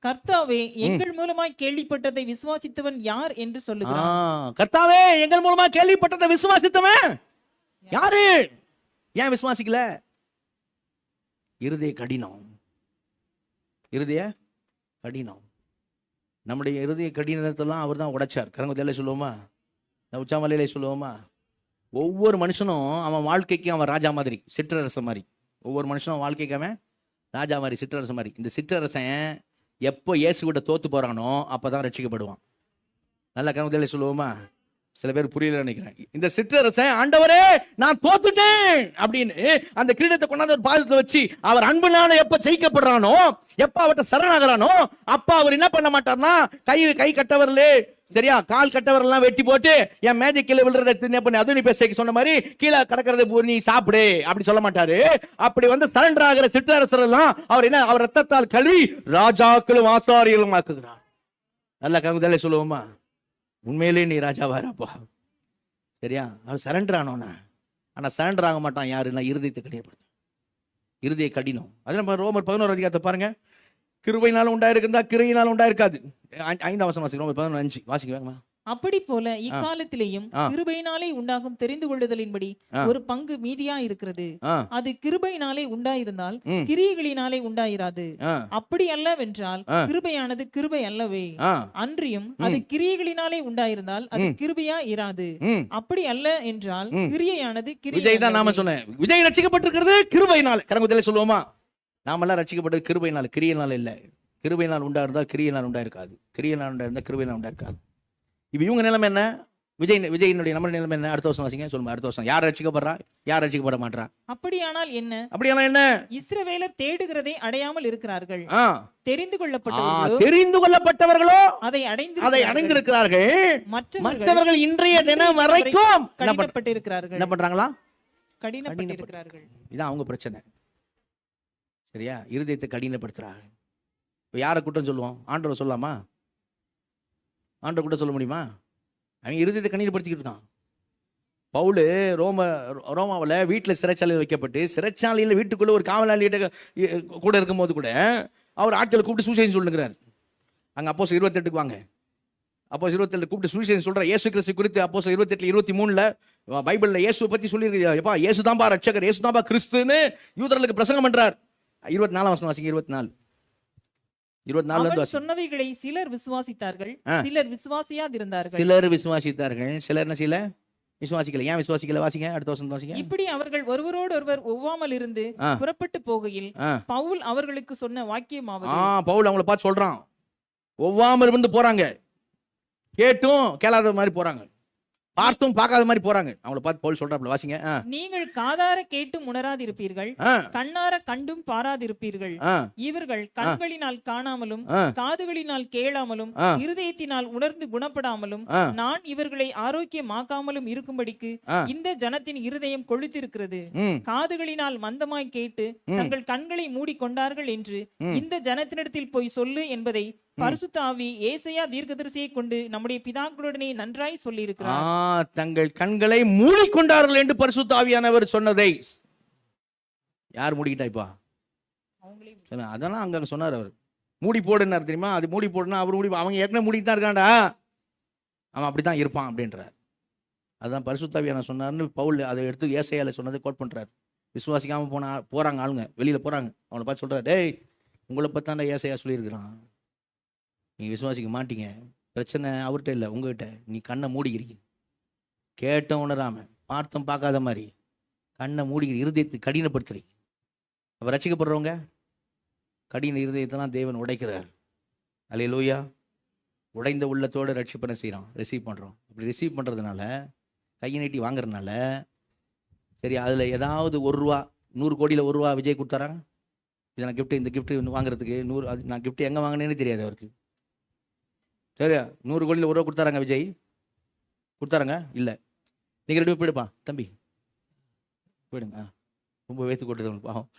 கர்த்தாவே எங்கள் மூலமாய் கேள்விப்பட்டதை விசுவாசித்தவன் யார் என்று சொல்லுகிறான். கர்த்தாவே எங்கள் மூலமா கேள்விப்பட்டதை விசுவாசித்தவன் யாரு? ஏன் விசுவாசிக்கல? இருதய கடினம். இருதய கடினம். நம்முடைய இருதய கடினத்தெல்லாம் அவர் தான் உடைச்சார். கரங்குதலை சொல்லுவோமா? உச்சாமலையிலே சொல்லுவோமா? ஒவ்வொரு மனுஷனும் அவன் வாழ்க்கைக்கு அவன் ராஜா மாதிரி, சிற்றரச மாதிரி. ஒவ்வொரு மனுஷனும் வாழ்க்கைக்கு அவன் ராஜா மாதிரி, சிற்றரச மாதிரி. இந்த சிற்றரசன் எப்போ இயேசு கிட்ட தோத்து போறானோ அப்பதான் ரட்சிக்கப்படுவான். நல்லா கரங்குதலை சொல்லுவோமா? சில பேர் புரியல நினைக்கிறேன். இந்த சிற்றரசன் ஆண்டவரே நான் தோத்துட்டேன் அப்படின்னு அந்த கிரீடத்தை கொண்டாந்து ஒரு பாதத்தை வச்சு அவர் அன்புனால எப்ப ஜெயிக்கப்படுறானோ, எப்ப அவர்கிட்ட சரணாகிறானோ, அப்ப அவர் என்ன பண்ண மாட்டார்னா கை கட்டவர்களே, சரியா, கால் கட்டவரெல்லாம் வெட்டி போட்டு என் மேஜிக் கீழே விழுறதை என்ன பண்ணி அது நீ பேச சொன்ன மாதிரி கீழே கிடக்கிறத நீ சாப்பிடு அப்படி சொல்ல மாட்டாரு. அப்படி வந்து சரண்டர் ஆகிற சிற்றரசர் எல்லாம் அவர் என்ன, அவர் ரத்தத்தால் கழுவி ராஜாக்களும் ஆசாரியர்களும் ஆக்குகிறார். நல்ல கங்குதலை சொல்லுவோமா? உண்மையிலே நீ ராஜாவாரப்பா, சரியா? அவர் சரண்டர் ஆனோன்னா. ஆனா சரண்டர் ஆக மாட்டான். யாருன்னா இருதயத்தை கடினப்படுத்தும். இருதய கடினம். அது நம்ம ரோமர் 11 அதிகாரத்தை பாருங்க. கிருபையினாலும் உண்டாயிருக்குதா, கிருபையினாலும் உண்டாயிருக்காது. 5ஆம் வசனம் வாசிங்க. ரோமர் 11:5 வாசிக்க வேணுமா? அப்படி போல இக்காலத்திலேயும் கிருபையினாலே உண்டாகும் தெரிந்து கொள்ளுதலின்படி ஒரு பங்கு மீதியா இருக்கிறது. அது கிருபையினாலே உண்டாயிருந்தால் கிரியைகளினாலே உண்டாயிராது. அப்படி அல்லவென்றால் கிருபையானது கிருபை அல்லவே. அன்றியும் அது கிரியைகளினாலே உண்டாயிருந்தால் அது கிருபையா இராது. அப்படி அல்ல என்றால் கிரியையானது விஜய் தான் நாம சொன்னேன். விஜய் ரட்சிக்கப்பட்டிருக்கிறது கிருபையினால. கரங்குதலை சொல்லுவோமா? நாமெல்லாம் ரட்சிக்கப்பட்டது கிருபையினால, கிரியையினால இல்ல. கிருபையினால் உண்டாயிருந்தால் கிரியையினால் உண்டாயிருக்காது. கிரியையினால் உண்டாயிருந்தா கிருபையினால் உண்டாயிருக்காது. இப்ப இவங்க நிலைமை என்ன? விஜயினுடைய நம்ம நிலைமை என்ன? அடுத்த வருஷம் வாசிங்க. சொல்லுங்க. அடுத்த வருஷம் யார் ரட்சிக்கப்படுறா, யார் ரட்சிக்கப்பட மாட்டா? அப்படியானால் என்ன? இஸ்ரவேலர் தேடுகிறதை அடையாமல் இருக்கிறார்கள். தெரிந்து கொள்ளப்பட்டவர்களோ அதை அடைந்திருக்கிறார்கள். மற்றவர்கள் இன்றைய தினம் வரைக்கும் கடினப்பட்டிருக்கிறார்கள். என்ன பண்றாங்களா? கடினப்பட்டிருக்கிறார்கள். இதான் அவங்க பிரச்சனை. சரியா? இருதயத்தை கடினப்படுத்துறாங்க. இப்போ யாரை குற்றம் சொல்லுவோம்? ஆண்டவர் சொல்லலாமா? ஆண்டவர் குற்றம் சொல்ல முடியுமா? அவன் இருதயத்தை கடினப்படுத்திக்கிட்டு இருக்கான். பவுல் ரோமாவில் வீட்டில் சிறைச்சாலையில் வைக்கப்பட்டு, சிறைச்சாலையில் வீட்டுக்குள்ள ஒரு காவலாளிகிட்ட கூட இருக்கும்போது கூட அவர் ஆட்களை கூப்பிட்டு சுவிசேஷம் சொல்லுங்கிறார். அங்கே அப்போஸ்தலர் 28 வாங்க. அப்போஸ்தலர் 28 கூப்பிட்டு சுவிசேஷம் சொல்ற இயேசு கிறிஸ்து குறித்து அப்போஸ்தலர் 28:23 பைபிள்ல இயேசுவை பத்தி சொல்லியிருக்கு. எப்பா இயேசு தான்பா ரட்சகர், இயேசு தான்பா கிறிஸ்துன்னு யூதர்களுக்கு பிரசங்கம் பண்றார். 24 வசனம் வாசிங்க. 24 சொன்னவைகளை சிலர் விசுவாசித்தார்கள், சிலர் விசுவாசியாதிருந்தார்கள். சிலர் விசுவாசிக்கல. ஏன் விசுவாசிக்கல? வாசிங்க. அடுத்த வசனம் வாசிங்க. இப்படி அவர்கள் ஒருவரோடு ஒருவர் ஒவ்வாமல் இருந்து புறப்பட்டு போகையில் பவுல் அவர்களுக்கு சொன்ன வாக்கியமாவது. பவுல் அவங்கள பார்த்து சொல்றான், ஒவ்வாமல் இருந்து போறாங்க, கேட்டும் கேளாத மாதிரி போறாங்க, பார்த்தும் பார்க்காத மாதிரி போறாங்க. அவங்கள பார்த்து பவுல் சொல்றாப்ல. வாசிங்க. நீங்கள் காதார கேட்டும் உணராதிருப்பீர்கள், கண்ணார கண்டும் பாராதிருப்பீர்கள். இவர்கள் கண்களினால் காணாமலும் காதுகளினால் கேளாமலும் இருதயத்தினால் உணர்ந்து குணப்படாமலும் நான் இவர்களை ஆரோக்கியமாக்காமலும் இருக்கும்படிக்கு இந்த ஜனத்தின் இருதயம் கொழுத்திருக்கிறது. காதுகளினால் மந்தமாய் கேட்டு தங்கள் கண்களை மூடிக்கொண்டார்கள் என்று இந்த ஜனத்தினிடத்தில் போய் சொல்லு என்பதை பரிசுத்த ஆவி ஏசாயா தீர்க்கதரிசியை கொண்டு நம்முடைய பிதாக்களுடனே நன்றாய் சொல்லி இருக்கிறார். தங்கள் கண்களை மூடிக்கொண்டார்கள் என்று பரிசுத்த ஆவியானவர் சொன்னதை யார் மூடிக்கிட்டா இப்போ? அவங்களே சொல்லுங்க. அதெல்லாம் அங்கே சொன்னார் அவர். மூடி போடுன்னார் தெரியுமா? அது மூடி போடுனா அவர் மூடி, அவங்க ஏற்கனவே மூடிட்டு தான் இருக்காண்டா, அவன் அப்படி தான் இருப்பான் அப்படின்றார். அதுதான் பரிசுத்த ஆவியானவர் சொன்னார்னு பவுல் அதை எடுத்து ஏசாயால சொன்னதை கோட் பண்ணுறாரு. விசுவாசிக்காமல் போகிறாங்க ஆளுங்க, வெளியில் போகிறாங்க, அவனை பார்த்து சொல்கிறார், டேய் உங்களை பற்றி தான் ஏசாயா சொல்லியிருக்கிறான், நீங்கள் விசுவாசிக்க மாட்டீங்க. பிரச்சனை அவர்கிட்ட இல்லை, உங்ககிட்ட. நீ கண்ணை மூடிக்கிறீங்க, கேட்ட உணராமல் பார்த்தம் பார்க்காத மாதிரி கண்ணை மூடிக்கிறீங்க, இருதயத்தை கடினப்படுத்துறீங்க. அப்போ ரட்சிக்கப்படுறவங்க கடின இருதயத்தெல்லாம் தேவன் உடைக்கிறார். அல்லேலூயா. உடைந்த உள்ளத்தோடு ரட்சிப்பனை செய்கிறோம், ரிசீவ் பண்ணுறோம். அப்படி ரிசீவ் பண்ணுறதுனால, கையை நீட்டி வாங்குறதுனால, சரி அதில் ஏதாவது ₹1 100 கோடியில் ₹1 விஜய் கொடுத்தாராங்க. இதை நான் கிஃப்ட்டு, இந்த கிஃப்ட்டு வாங்குறதுக்கு 100, அது நான் கிஃப்ட்டு எங்கே வாங்கினேன்னு தெரியாது அவருக்கு. சரியா? 100 கோடியில் ₹1 கொடுத்தாராங்க விஜய்? கொடுத்தாராங்க? இல்லை. நீங்கள் 2 பேர் போயிடுப்பா தம்பி, போயிடுங்க. ரொம்ப வேத்து கொட்டுது அவனுக்கு பாவம்.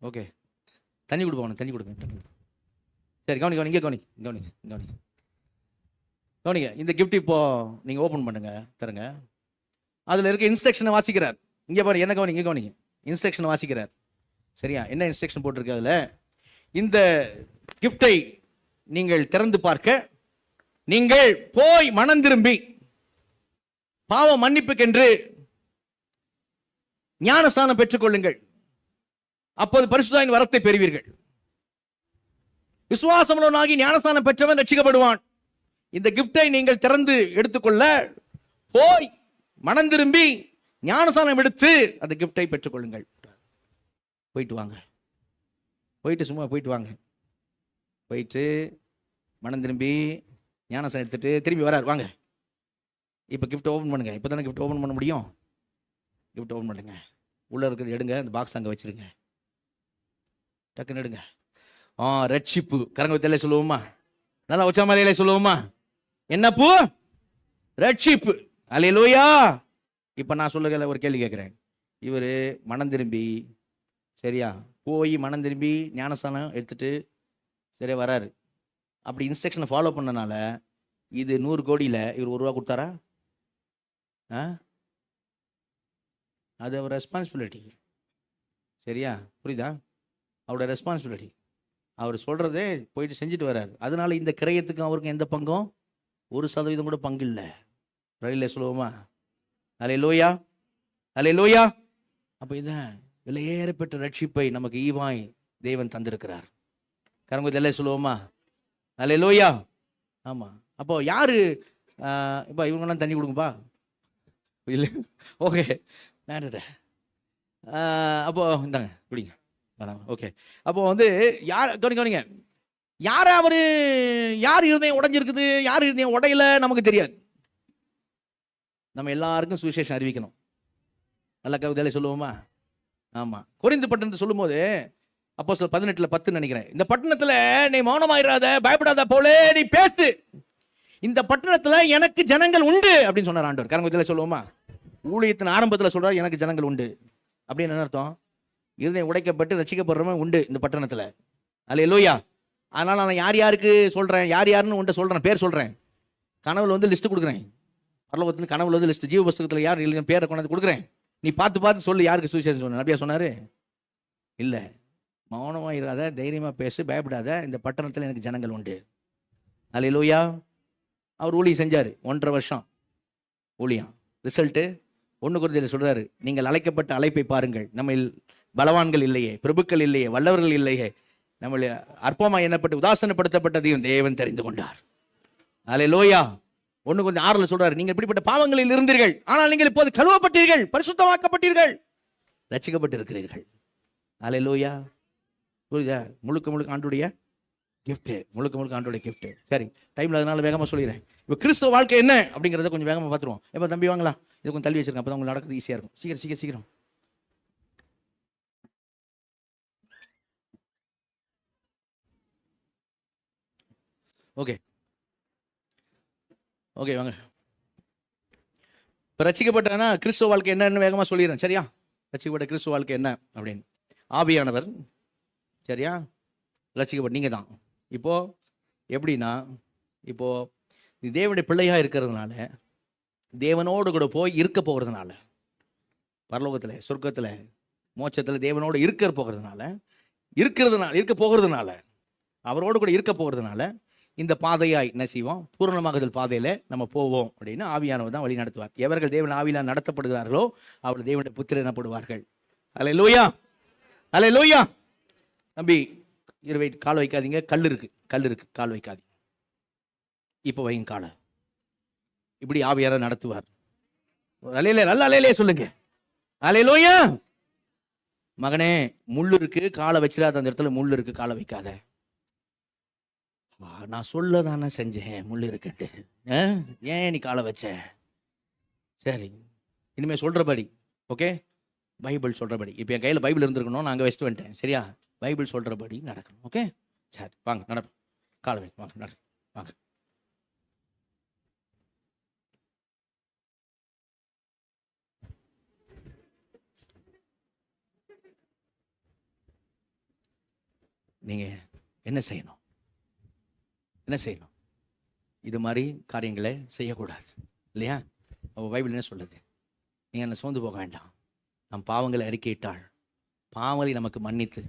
ஓகே, தண்ணி கொடுப்பா அவனுக்கு, தண்ணி கொடுங்க. சரி, கவனிங்க, இங்கே கவனிங்க. இந்த கிஃப்ட் இப்போ நீங்கள் ஓப்பன் பண்ணுங்க, தருங்க. அதில் இருக்க இன்ஸ்ட்ரக்ஷனை வாசிக்கிறார். இங்கே பாரு, என்ன கவனிங்க, இங்கே கவனிங்க. இன்ஸ்ட்ரக்ஷனை வாசிக்கிறார். சரியா? என்ன இன்ஸ்ட்ரக்ஷன் போட்டிருக்கு அதில்? இந்த கிஃப்டை நீங்கள் திறந்து பார்க்க, நீங்கள் போய் மனம் திரும்பி பாவ மன்னிப்புக்கென்று ஞானஸ்நானம் பெற்றுக்கொள்ளுங்கள், அப்போது பரிசுத்தாவின் வரத்தை பெறுவீர்கள். விசுவாசமுள்ளவனாகி ஞானஸ்நானம் பெற்றவன் ரட்சிக்கப்படுவான். இந்த கிஃப்டை நீங்கள் திறந்து எடுத்துக்கொள்ள போய் மனம் திரும்பி ஞானஸ்நானம் எடுத்து அந்த கிஃப்டை பெற்றுக்கொள்ளுங்கள். போயிட்டு வாங்க, சும்மா போயிட்டு வாங்க. போயிட்டு மனம் திரும்பி ஞானஸ்நானம் எடுத்துட்டு திரும்பி வரார். வாங்க, இப்போ கிஃப்ட் ஓப்பன் பண்ணுங்க. இப்போ தானே கிஃப்ட் ஓப்பன் பண்ண முடியும். கிஃப்ட் ஓப்பன் பண்ணுங்க. உள்ளே இருக்கிறது எடுங்க, அந்த பாக்ஸ் அங்கே வச்சிருங்க. டக்குன்னு எடுங்க. ரட்சிப்பு. கரங்கத்திலே சொல்லுவோமா? நல்லா உச்ச மலையிலே சொல்லுவோமா? என்ன பூ? ரட்சிப்பு. அல்லேலூயா. இப்போ நான் சொல்லுகிற ஒரு கேள்வி கேட்குறேன். இவர் மனம் திரும்பி, சரியா, போய் மனம் திரும்பி ஞானஸ்தானம் எடுத்துட்டு சரியா வராரு. அப்படி இன்ஸ்ட்ரக்ஷனை ஃபாலோ பண்ணனால இது 100 கோடியில் இவர் ₹1 கொடுத்தாரா? அது அவர் ரெஸ்பான்சிபிலிட்டி. சரியா? புரியுதா? அவரோட ரெஸ்பான்சிபிலிட்டி. அவர் சொல்கிறதே போயிட்டு செஞ்சுட்டு வர்றாரு. அதனால இந்த கிரயத்துக்கும் அவருக்கும் எந்த பங்கும் 1% கூட பங்கு இல்லை. ரயிலே சொல்லுவோமா? அல்லேலூயா, அல்லேலூயா. அப்போ இதான் விலையேறப்பட்ட ரட்சிப்பை நமக்கு ஈவாய் தேவன் தந்திருக்கிறார். கரங்கத்திலே சொல்லுவோமா? அல்லேலூயா. ஆமாம். அப்போ யாரு இப்போ இவங்கெல்லாம் தண்ணி கொடுங்கப்பா, இல்லை? ஓகே, அப்போ இந்தாங்க குடிங்க. ஓகே. அப்போ யார் கவனிங்க, யார் அவரு, யார் இருதயம் உடைஞ்சிருக்குது, யார் இருதயம் உடையல நமக்கு தெரியாது. நம்ம எல்லாருக்கும் சுவிசேஷம் அறிவிக்கணும். நல்ல கவிதையில சொல்லுவோமா? ஆமா. கொரிந்து பட்டணத்தை சொல்லும் போது அப்போஸ்தலர் 18:10 நினைக்கிறேன். இந்த பட்டணத்துல நீ மௌனமாயிராத, பயப்படாத, போலே நீ பேசு, இந்த பட்டணத்துல எனக்கு ஜனங்கள் உண்டு அப்படின்னு சொன்னார் ஆண்டவர். கரங்கத்தில சொல்லுவோமா? ஊழியத்தின் ஆரம்பத்தில் சொல்றாரு, எனக்கு ஜனங்கள் உண்டு. அப்படின்னு என்ன அர்த்தம்? இருதயம் உடைக்கப்பட்டு ரட்சிக்கப்படுறவன் உண்டு இந்த பட்டணத்துல. அல்லேலூயா. அதனால நான் யார் யாருக்கு சொல்றேன், யார் யாருன்னு உன்ட்ட சொல்றேன், பேர் சொல்றேன். கனவுல லிஸ்ட் கொடுக்குறேன். பரலோகத்துல கனவுல லிஸ்ட், ஜீவ புஸ்தகத்துல யார் இல்லைன்னு பேரை கொண்டாந்து கொடுக்குறேன். நீ பார்த்து சொல்லு யாருக்கு சுவிசேஷம் சொன்ன. நபியா சொன்னாரு? இல்லை. மௌனமா இராத, தைரியமா பேசு, பயப்படாத, இந்த பட்டணத்துல எனக்கு ஜனங்கள் உண்டு. அல்லேலூயா. அவர் ஊழியம் செஞ்சாரு 1.5 வருஷம் ஊழியம். ரிசல்ட்டு 1 கொரிந்தியர் சொல்றாரு, நீங்கள் அழைக்கப்பட்ட அழைப்பை பாருங்கள். நம்ம பலவான்கள் இல்லையே, பிரபுக்கள் இல்லையே, வல்லவர்கள் இல்லையே, நம்மளை அற்பமா எண்ணப்பட்டு உதாசனப்படுத்தப்பட்டதையும் தேவன் தெரிந்து கொண்டார். அல்லேலூயா. 1 கொரிந்தியர் 6 சொல்றாரு, நீங்கள் இப்படிப்பட்ட பாவங்களில் இருந்தீர்கள், ஆனால் நீங்கள் இப்போது கழுவப்பட்டீர்கள், பரிசுத்தமாக்கப்பட்டீர்கள், ரட்சிக்கப்பட்டிருக்கிறீர்கள். அல்லேலூயா. புரியுதா? முழுக்க ஆண்டுடைய கிஃப்ட், முழுக்க ஆண்டோட கிஃப்ட். சரி, டைம்ல அதனால வேகமாக சொல்லிடுறேன். இப்போ கிறிஸ்துவ வாழ்க்கை என்ன அப்படிங்கிறத கொஞ்சம் வேகமாக பார்த்துருவோம். எப்போ தம்பி வாங்கலாம், இது கொஞ்சம் தள்ளி வச்சிருக்கேன், அப்போ தான் உங்களுக்கு நடக்கிறது ஈஸியாக இருக்கும். சீக்கிரம். ஓகே வாங்க. இப்போ ரட்சிக்கப்பட்டனா கிறிஸ்துவ வாழ்க்கை என்னன்னு வேகமாக சொல்லிடுறேன். சரியா? ரட்சிக்கப்பட்ட கிறிஸ்துவ வாழ்க்கை என்ன அப்படின்னு. ஆவியானவர், சரியா, ரட்சிக்கப்பட்ட நீங்கள் தான். இப்போது எப்படின்னா, இப்போது நீ தேவனுடைய பிள்ளையாக இருக்கிறதுனால தேவனோடு கூட போய் இருக்க போகிறதுனால, பரலோகத்தில், சொர்க்கத்தில், மோட்சத்தில் தேவனோடு இருக்க போகிறதுனால, அவரோடு கூட இருக்க போகிறதுனால இந்த பாதையாய் என்ன செய்வோம், பூரணமாகுதல் பாதையில் நம்ம போவோம் அப்படின்னு ஆவியானவர் தான் வழி நடத்துவார். எவர்கள் தேவன் ஆவியால் நடத்தப்படுகிறார்களோ அவர்கள் தேவனுடைய புத்திரர் எனப்படுவார்கள். அல்லேலூயா, அல்லேலூயா. தம்பி, கால் வைக்காதீங்க, கல் இருக்கு, கால் வைக்காதீங்க. இப்போ வைங்க காலை. இப்படி ஆவியானவர் நடத்துவார். நல்ல அலையிலே சொல்லுங்க, அல்லேலூயா. மகனே, முள்ளு இருக்கு, காலை வச்சிடாத, அந்த இடத்துல முள்ளு இருக்கு, காலை வைக்காத. நான் சொல்ல தானே செஞ்சேன் முள்ளு இருக்குன்ட்டு, ஏன் நீ காலை வச்ச? சரி, இனிமேல் சொல்கிறபடி, ஓகே, பைபிள் சொல்கிறபடி. இப்போ என் கையில் பைபிள் இருந்திருக்கணும், நான் அங்கே வச்சுட்டு வந்துட்டேன். சரியா? பைபிள் சொல்கிறபடி நடக்கணும். ஓகே, சரி, வாங்க நடப்போம். காலை வை, வாங்க நட, வாங்க. நீங்கள் என்ன செய்யணும்? இது மாதிரி காரியங்களை செய்யக்கூடாது, இல்லையா? அப்போ பைபிள் என்ன சொல்லுது? நீங்கள் என்ன சோர்ந்து போக வேண்டாம். நம் பாவங்களை அறிக்கையிட்டால் பாவங்களை நமக்கு மன்னித்து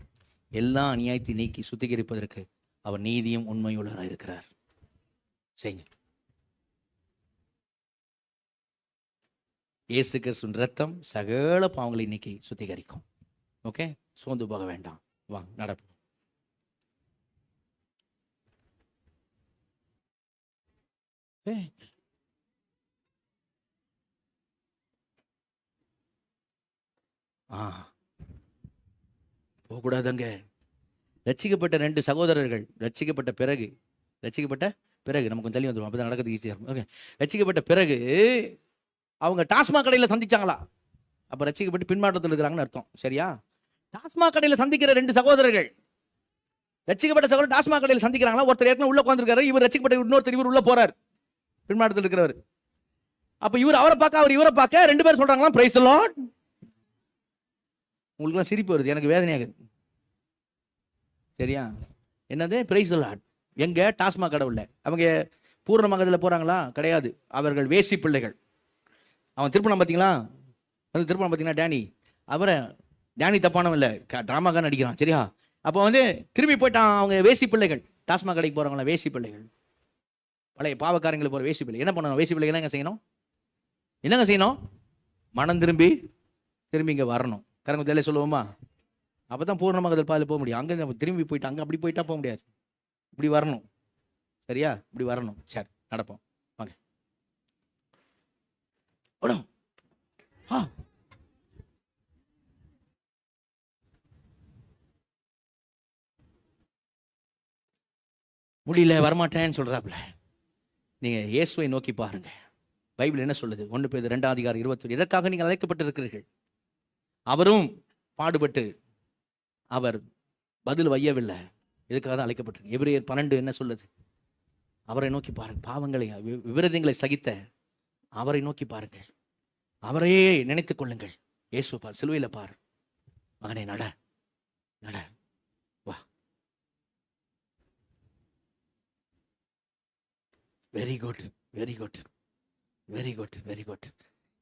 எல்லா அநியாயத்தை நீக்கி சுத்திகரிப்பதற்கு அவர் நீதியும் உண்மையுள்ளவராக இருக்கிறார். செய்யுங்க. இயேசு கிறிஸ்துவின் ரத்தம் சகல பாவங்களை நீக்கி சுத்திகரிக்கும். ஓகே, சோர்ந்து போக வேண்டாம். வாங்க நடப்போம். போகக்கூடாதுங்க. ரட்சிக்கப்பட்ட 2 சகோதரர்கள் ரட்சிக்கப்பட்ட பிறகு நமக்கு கொஞ்சம் தள்ளி வந்துடும், அப்பதான் நடக்கிறது ஈஸியாக இருக்கும். ஓகே, ரட்சிக்கப்பட்ட பிறகு அவங்க டாஸ்மாக் கடையில் சந்திச்சாங்களா? அப்போ ரட்சிக்கப்பட்டு பின்மாற்றத்தில் இருக்கிறாங்கன்னு அர்த்தம். சரியா? டாஸ்மாக் கடையில் சந்திக்கிற 2 சகோதரர்கள், ரட்சிக்கப்பட்ட சகோதரர் டாஸ்மாக் கடையில் சந்திக்கிறாங்களா? ஒருத்தர் ஏற்கனவே உள்ள உட்காந்துருக்காரு, இவர் ரட்சிக்கப்பட்ட இன்னொருத்தர் இவர் உள்ள போறார், பின்மாற்றத்தில் இருக்கிறவர். அப்ப இவர் அவரை பார்க்க, அவர் இவரை பார்க்க, 2 பேர் சொல்றாங்களா பிரைஸ் தி லார்ட். உங்களுக்குலாம் சிரிப்பு வருது, எனக்கு வேதனையாகுது. சரியா? என்னது பிரைஸ் தி லார்ட்? எங்க? டாஸ்மாக் கடவுள்ல. அவங்க பூர்ணமாகதில் போறாங்களா? கிடையாது. அவர்கள் வேசி பிள்ளைகள். அவன் திருப்பணம் பார்த்தீங்களா? வந்து திருப்பணம் பார்த்தீங்கன்னா டேனி தப்பானவன் இல்லை, ட்ராமாக்காக நடிக்கிறான். சரியா? அப்போ திரும்பி போயிட்டான். அவங்க வேசி பிள்ளைகள், டாஸ்மாக் கடைக்கு போறவங்களா வேசி பிள்ளைகள், பழைய பாவக்காரங்களை போகிற வேசி பிள்ளை. என்ன பண்ணணும்? வேசி பிள்ளைகள் என்னங்க செய்யணும்? மனம் திரும்பி இங்கே வரணும். கரங்க தெரியல சொல்லுவோமா? அப்போ தான் பூர்ணமாக அதில் பாதில் போக முடியும். அங்கே திரும்பி போயிட்டு அங்கே அப்படி போயிட்டா போக முடியாது. இப்படி வரணும். சரியா? இப்படி வரணும். சரி, நடப்போம். வாங்க. முடியல, வரமாட்டேன்னு சொல்றாப்புல. நீங்கள் இயேசுவை நோக்கி பாருங்க. பைபிள் என்ன சொல்லுது? 1 பேதுரு 2:21. இதற்காக நீங்கள் அழைக்கப்பட்டிருக்கிறீர்கள். அவரும் பாடுபட்டு அவர் பதில் வையவில்லை. இதுக்காக தான் அழைக்கப்பட்டிருக்கு. எபிரேயர் 12 என்ன சொல்லுது? அவரை நோக்கி பாருங்க. பாவங்களை விபரீதங்களை சகித்த அவரை நோக்கி பாருங்கள். அவரையே நினைத்துக் கொள்ளுங்கள். இயேசு பார், சிலுவையில் பார். மகனே நட, வா. Very good.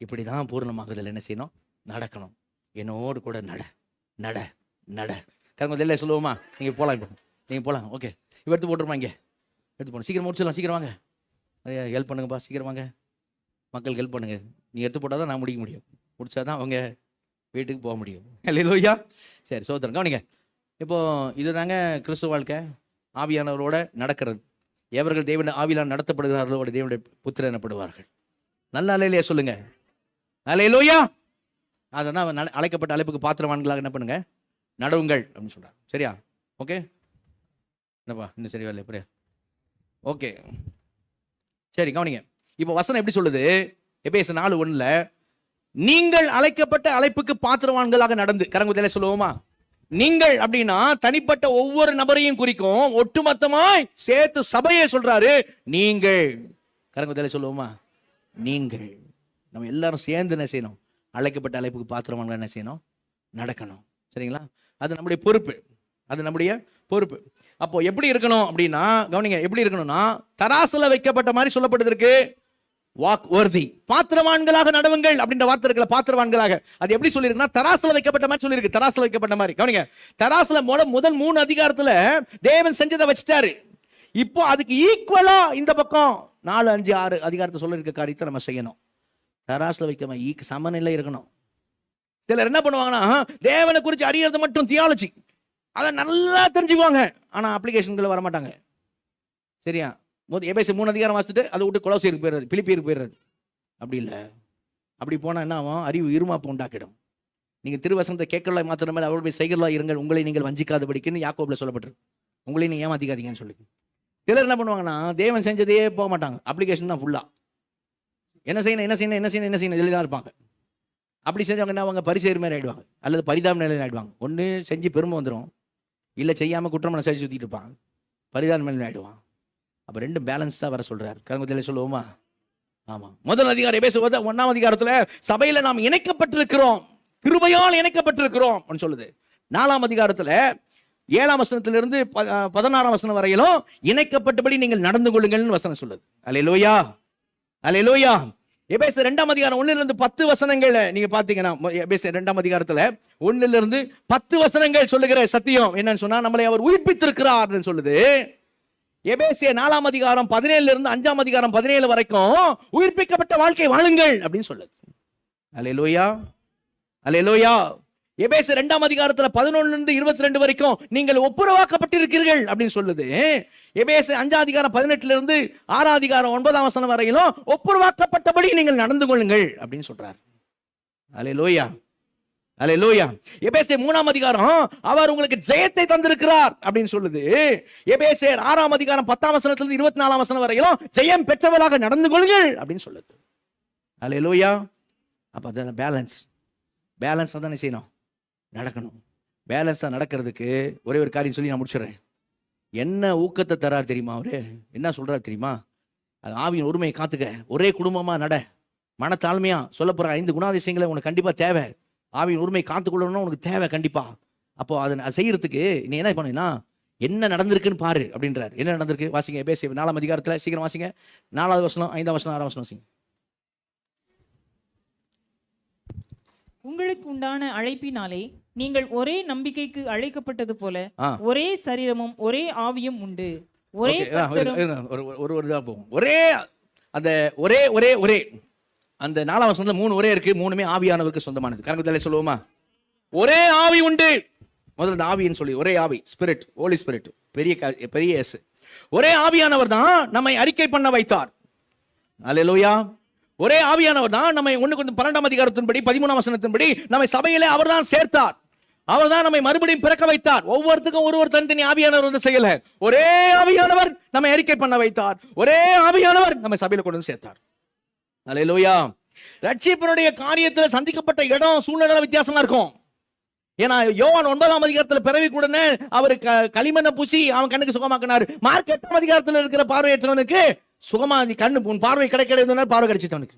இப்படிதான் பூர்ணமாகுதல் என்ன செய்யணும்? நடக்கணும். என்னோடு கூட நட. கரங்க சொல்லுவோமா? நீங்கள் போகலாம். இப்போ நீங்கள் போகலாம். ஓகே, இப்போ எடுத்து போட்டுருமா? இங்கே எடுத்து போகணும். சீக்கிரம் முடிச்சிடலாம். சீக்கிரம் வாங்க. ஹெல்ப் பண்ணுங்கப்பா, சீக்கிரம் வாங்க. மக்களுக்கு ஹெல்ப் பண்ணுங்க. நீங்கள் எடுத்து போட்டால் தான் நான் முடிக்க முடியும். முடிச்சா தான் அவங்க வீட்டுக்கு போக முடியும். அல்லேலூயா. சரி, சோதரங்க கவனிங்க. இப்போது இது தாங்க கிறிஸ்துவ வாழ்க்கை. ஆவியானவரோட நடக்கிறது. எவர்கள் தேவன் ஆவியால் நடத்தப்படுகிறார்களோ அவருடைய தேவனுடைய புத்திரர் எனப்படுவார்கள். நல்ல அல்லேலூயா சொல்லுங்க. அல்லேலூயா. அதான் அழைக்கப்பட்ட அழைப்புக்கு பாத்திரவான்களாக என்ன பண்ணுங்க? நடவுங்கள் அப்படின்னு சொல்றாங்க. சரியா? ஓகே, என்னப்பா இன்னும் சரியா இல்லை? புரியா? ஓகே, சரி கவனிங்க. இப்போ வசனம் எப்படி சொல்லுது? எபேசியர் 4:1 நீங்கள் அழைக்கப்பட்ட அழைப்புக்கு பாத்திரவான்களாக நடந்து. கரங்குதலை சொல்லுவோமா? நீங்கள் அப்படின்னா தனிப்பட்ட ஒவ்வொரு நபரையும் குறிக்கும். ஒட்டுமொத்தமாய் சேர்த்து சபையை சொல்றாரு. நீங்கள். கரங்குதலை சொல்லுவோமா? நீங்கள். நம்ம எல்லாரும் சேர்ந்து என்ன செய்யணும்? அழைக்கப்பட்ட அழைப்புக்கு பாத்திரவான்கள் என்ன செய்யணும்? நடக்கணும். சரிங்களா? அது நம்முடைய பொறுப்பு. அப்போ எப்படி இருக்கணும் அப்படின்னா, கவனிங்க, எப்படி இருக்கணும்னா தராசுல வைக்கப்பட்ட மாதிரி சொல்லப்படுது இருக்கு. வாக் worthy, பாத்திரவான்களாக நடவுங்கள் அப்படின்ற வார்த்தை இருக்குல்ல, பாத்திரவான்களாக. அது எப்படி சொல்லிருக்குன்னா தராசுல வைக்கப்பட்ட மாதிரி சொல்லிருக்கு. தராசுல வைக்கப்பட்ட மாதிரி கவனிங்க. தராசுல முதல் 3 அதிகாரத்துல தேவன் செஞ்சதை வச்சுட்டாரு. இப்போ அதுக்கு ஈக்குவலா இந்த பக்கம் 4, 5, 6 அதிகாரத்தை சொல்லிருக்க காரியத்தை நம்ம செய்யணும். தராசுல வைக்க சமநிலை இருக்கணும். சிலர் என்ன பண்ணுவாங்கன்னா தேவனை குறித்து அறியறது மட்டும் தியாலஜி, அதை நல்லா தெரிஞ்சுக்குவாங்க, ஆனா அப்ளிகேஷன்களை வரமாட்டாங்க. சரியா? எபேசியர் 3 அதிகாரம் வாசிச்சுட்டு அதை விட்டு கொலோசியருக்கு போயிடுறது, பிலிப்பியருக்கு போயிடுறது. அப்படி இல்லை. அப்படி போனா என்ன ஆகும்? அறிவு இருமாப்பு உண்டாக்கிடும். நீங்க திருவசனத்தை கேட்கலாம் மாத்திரமே அவருடைய செய்கிறலா இருங்கள், உங்களை நீங்கள் வஞ்சிக்காதபடிக்குன்னு யாக்கோபுல சொல்லப்பட்டிருக்கு. உங்களை நீங்க ஏமாத்திக்காதீங்கன்னு சொல்லி. சிலர் என்ன பண்ணுவாங்கன்னா தேவன் செஞ்சதே போக மாட்டாங்க, அப்ளிகேஷன் தான் ஃபுல்லா. என்ன செய்யணும் இதில் தான் இருப்பாங்க. அப்படி செஞ்சவங்க என்ன அவங்க பரிசேர் மாதிரி ஆயிடுவாங்க, அல்லது பரிதாப நிலையில் ஆயிடுவாங்க. ஒன்று செஞ்சு பெருமை வந்துடும், இல்லை செய்யாமல் குற்றமான சரி சுற்றிட்டு இருப்பாங்க, பரிதாப நிலையில் ஆயிடுவான். அப்போ 2 பேலன்ஸ் தான் வர சொல்றாரு. கருங்கத்தில் சொல்லுவோமா? ஆமா. முதல் அதிகாரம் எபேசியர் 1ஆம் அதிகாரத்துல சபையில நாம் இணைக்கப்பட்டிருக்கிறோம், கிருபையால் இணைக்கப்பட்டிருக்கிறோம் சொல்லுது. 4ஆம் அதிகாரத்துல 7ஆம் வசனத்திலிருந்து 16ஆம் வசனம் வரையிலும் இணைக்கப்பட்டபடி நீங்கள் நடந்து கொள்ளுங்கள்னு வசனம் சொல்லுது. அல்லேலூயா, அல்லேலூயா. எபேசியர் 2ஆம் அதிகாரம் 1லிருந்து 10 வசனங்கள் நீங்க பாத்தீங்கன்னா, எபேசியர் 2ஆம் அதிகாரத்துல 1லிருந்து 10 வசனங்கள் சொல்லுகிற சத்தியம் என்னன்னு சொன்னா, நம்மளை அவர் உயிர்ப்பித்திருக்கிறார் சொல்லுது. எபேசியர் 4ஆம் அதிகாரம் 17லிருந்து 5ஆம் அதிகாரம் 17 வரைக்கும் உயிர்ப்பிக்கப்பட்ட வாழ்க்கை வாழுங்கள் அப்படின்னு சொல்லுது. அல்லேலூயா, அல்லேலூயா. எபேசியர் 2ஆம் அதிகாரத்துல 11லிருந்து 22 வரைக்கும் நீங்கள் ஒப்புரவாக்கப்பட்டிருக்கிறீர்கள் அப்படின்னு சொல்லுது. எபேசியர் 5ஆம் அதிகாரம் 18லிருந்து 6ஆம் அதிகாரம் 9ஆம் வசனம் வரையிலும் ஒப்புரவாக்கப்பட்டபடி நீங்கள் நடந்து கொள்ளுங்கள் அப்படின்னு சொல்றார். அல்லேலூயா, அல்லேலூயா. எபேசியர் 3ஆம் அதிகாரம் அவர் உங்களுக்கு ஜெயத்தை தந்திருக்கிறார் அப்படின்னு சொல்லுது. எபேசியர் 6ஆம் அதிகாரம் 10ஆம் வசனத்திலிருந்து 24ஆம் வசனம் வரையிலும் ஜெயம் பெற்றவர்களாக நடந்து கொள்ளுங்கள் அப்படின்னு சொல்லுது. அல்லேலூயா. அப்ப அத பேலன்ஸ் தானே செய்யணும், நடக்கணும். பேலன்ஸா நடக்கிறதுக்கு ஒரே ஒரு காரியம் சொல்லி நான் முடிச்சிடுறேன். என்ன ஊக்கத்தை தரார் தெரியுமா? அவரு என்ன சொல்றாரு தெரியுமா? அது ஆவியின் ஒருமையை காத்துக்க, ஒரே குடும்பமா நட, மனத்தாழ்மையா சொல்ல போற 5 குணாதிசயங்களை உனக்கு கண்டிப்பா தேவை. ஆவியின் உரிமை காத்துக்கொள்ளணும் உனக்கு தேவை கண்டிப்பா. அப்போ அதை செய்யறதுக்கு நீ என்ன பண்ணீங்கன்னா என்ன நடந்திருக்குன்னு பாரு அப்படின்றார். என்ன நடந்திருக்கு வாசிங்க. எபேசியர் 4ஆம் அதிகாரத்துல சீக்கிரம் வாசிங்க. 4ஆவது வசனம், 5ஆம் வசனம், 6ஆம் வசனம் வாசிங்க. உங்களுக்கு உண்டான அழைப்பினாலே நீங்கள் ஒரே நம்பிக்கைக்கு அழைக்கப்பட்டது போல ஒரே சரீரமும் ஒரே ஆவியும் உண்டு, ஒரே ஒரு இதா போகும். ஒரே அந்த ஒரே ஒரே ஒரே அந்த 4ஆம் வசனத்துல 3 ஒரே இருக்கு, 3மே ஆவியானவருக்கு சொந்தமானது. கரங்கத்தாலே சொல்லுவோமா? ஒரே ஆவி உண்டு. முதல்ல இந்த ஆவின்னு சொல்லி ஒரே ஆவி, ஸ்பிரிட், ஹோலி ஸ்பிரிட், பெரிய எஸ். ஒரே ஆவியானவர் தான் நம்மை அறிக்கை பண்ண வைத்தார். அல்லேலூயா. ஒரே ஆவியானவர் தான் நம்மை 1-12ஆம் அதிகாரத்தின்படி 13ஆம் வசனத்தின்படி நம்மை சபையிலே அவர் தான் சேர்த்தார். அவர் தான் நம்மை மறுபடியும் பிறக்க வைத்தார். ஒவ்வொருத்துக்கும் ஒரு தனித்தனி ஆவியானவர் வந்து செய்யல. ஒரே ஆவியானவர் நம்மை அறிக்கை பண்ண வைத்தார். ஒரே ஆவியானவர் நம்மை சபையில கொண்டு வந்து சேர்த்தார். அல்லேலூயா. ரட்சிப்பினுடைய காரியத்தில் சந்திக்கப்பட்ட இடம் சூழ்நிலை வித்தியாசமா இருக்கும். ஏன்னா யோவான் 9ஆம் அதிகாரத்துல பிறவி கூடனே அவர் களிமண்ணை பூசி அவன் கண்ணுக்கு சுகமாக்கினார். மார்க் 8ஆம் அதிகாரத்தில் இருக்கிற பார்வையற்றவனுக்கு சுகமா கண்ணு பார்வை கிடைக்கிறது, பார்வை கிடைச்சிட்டவனுக்கு.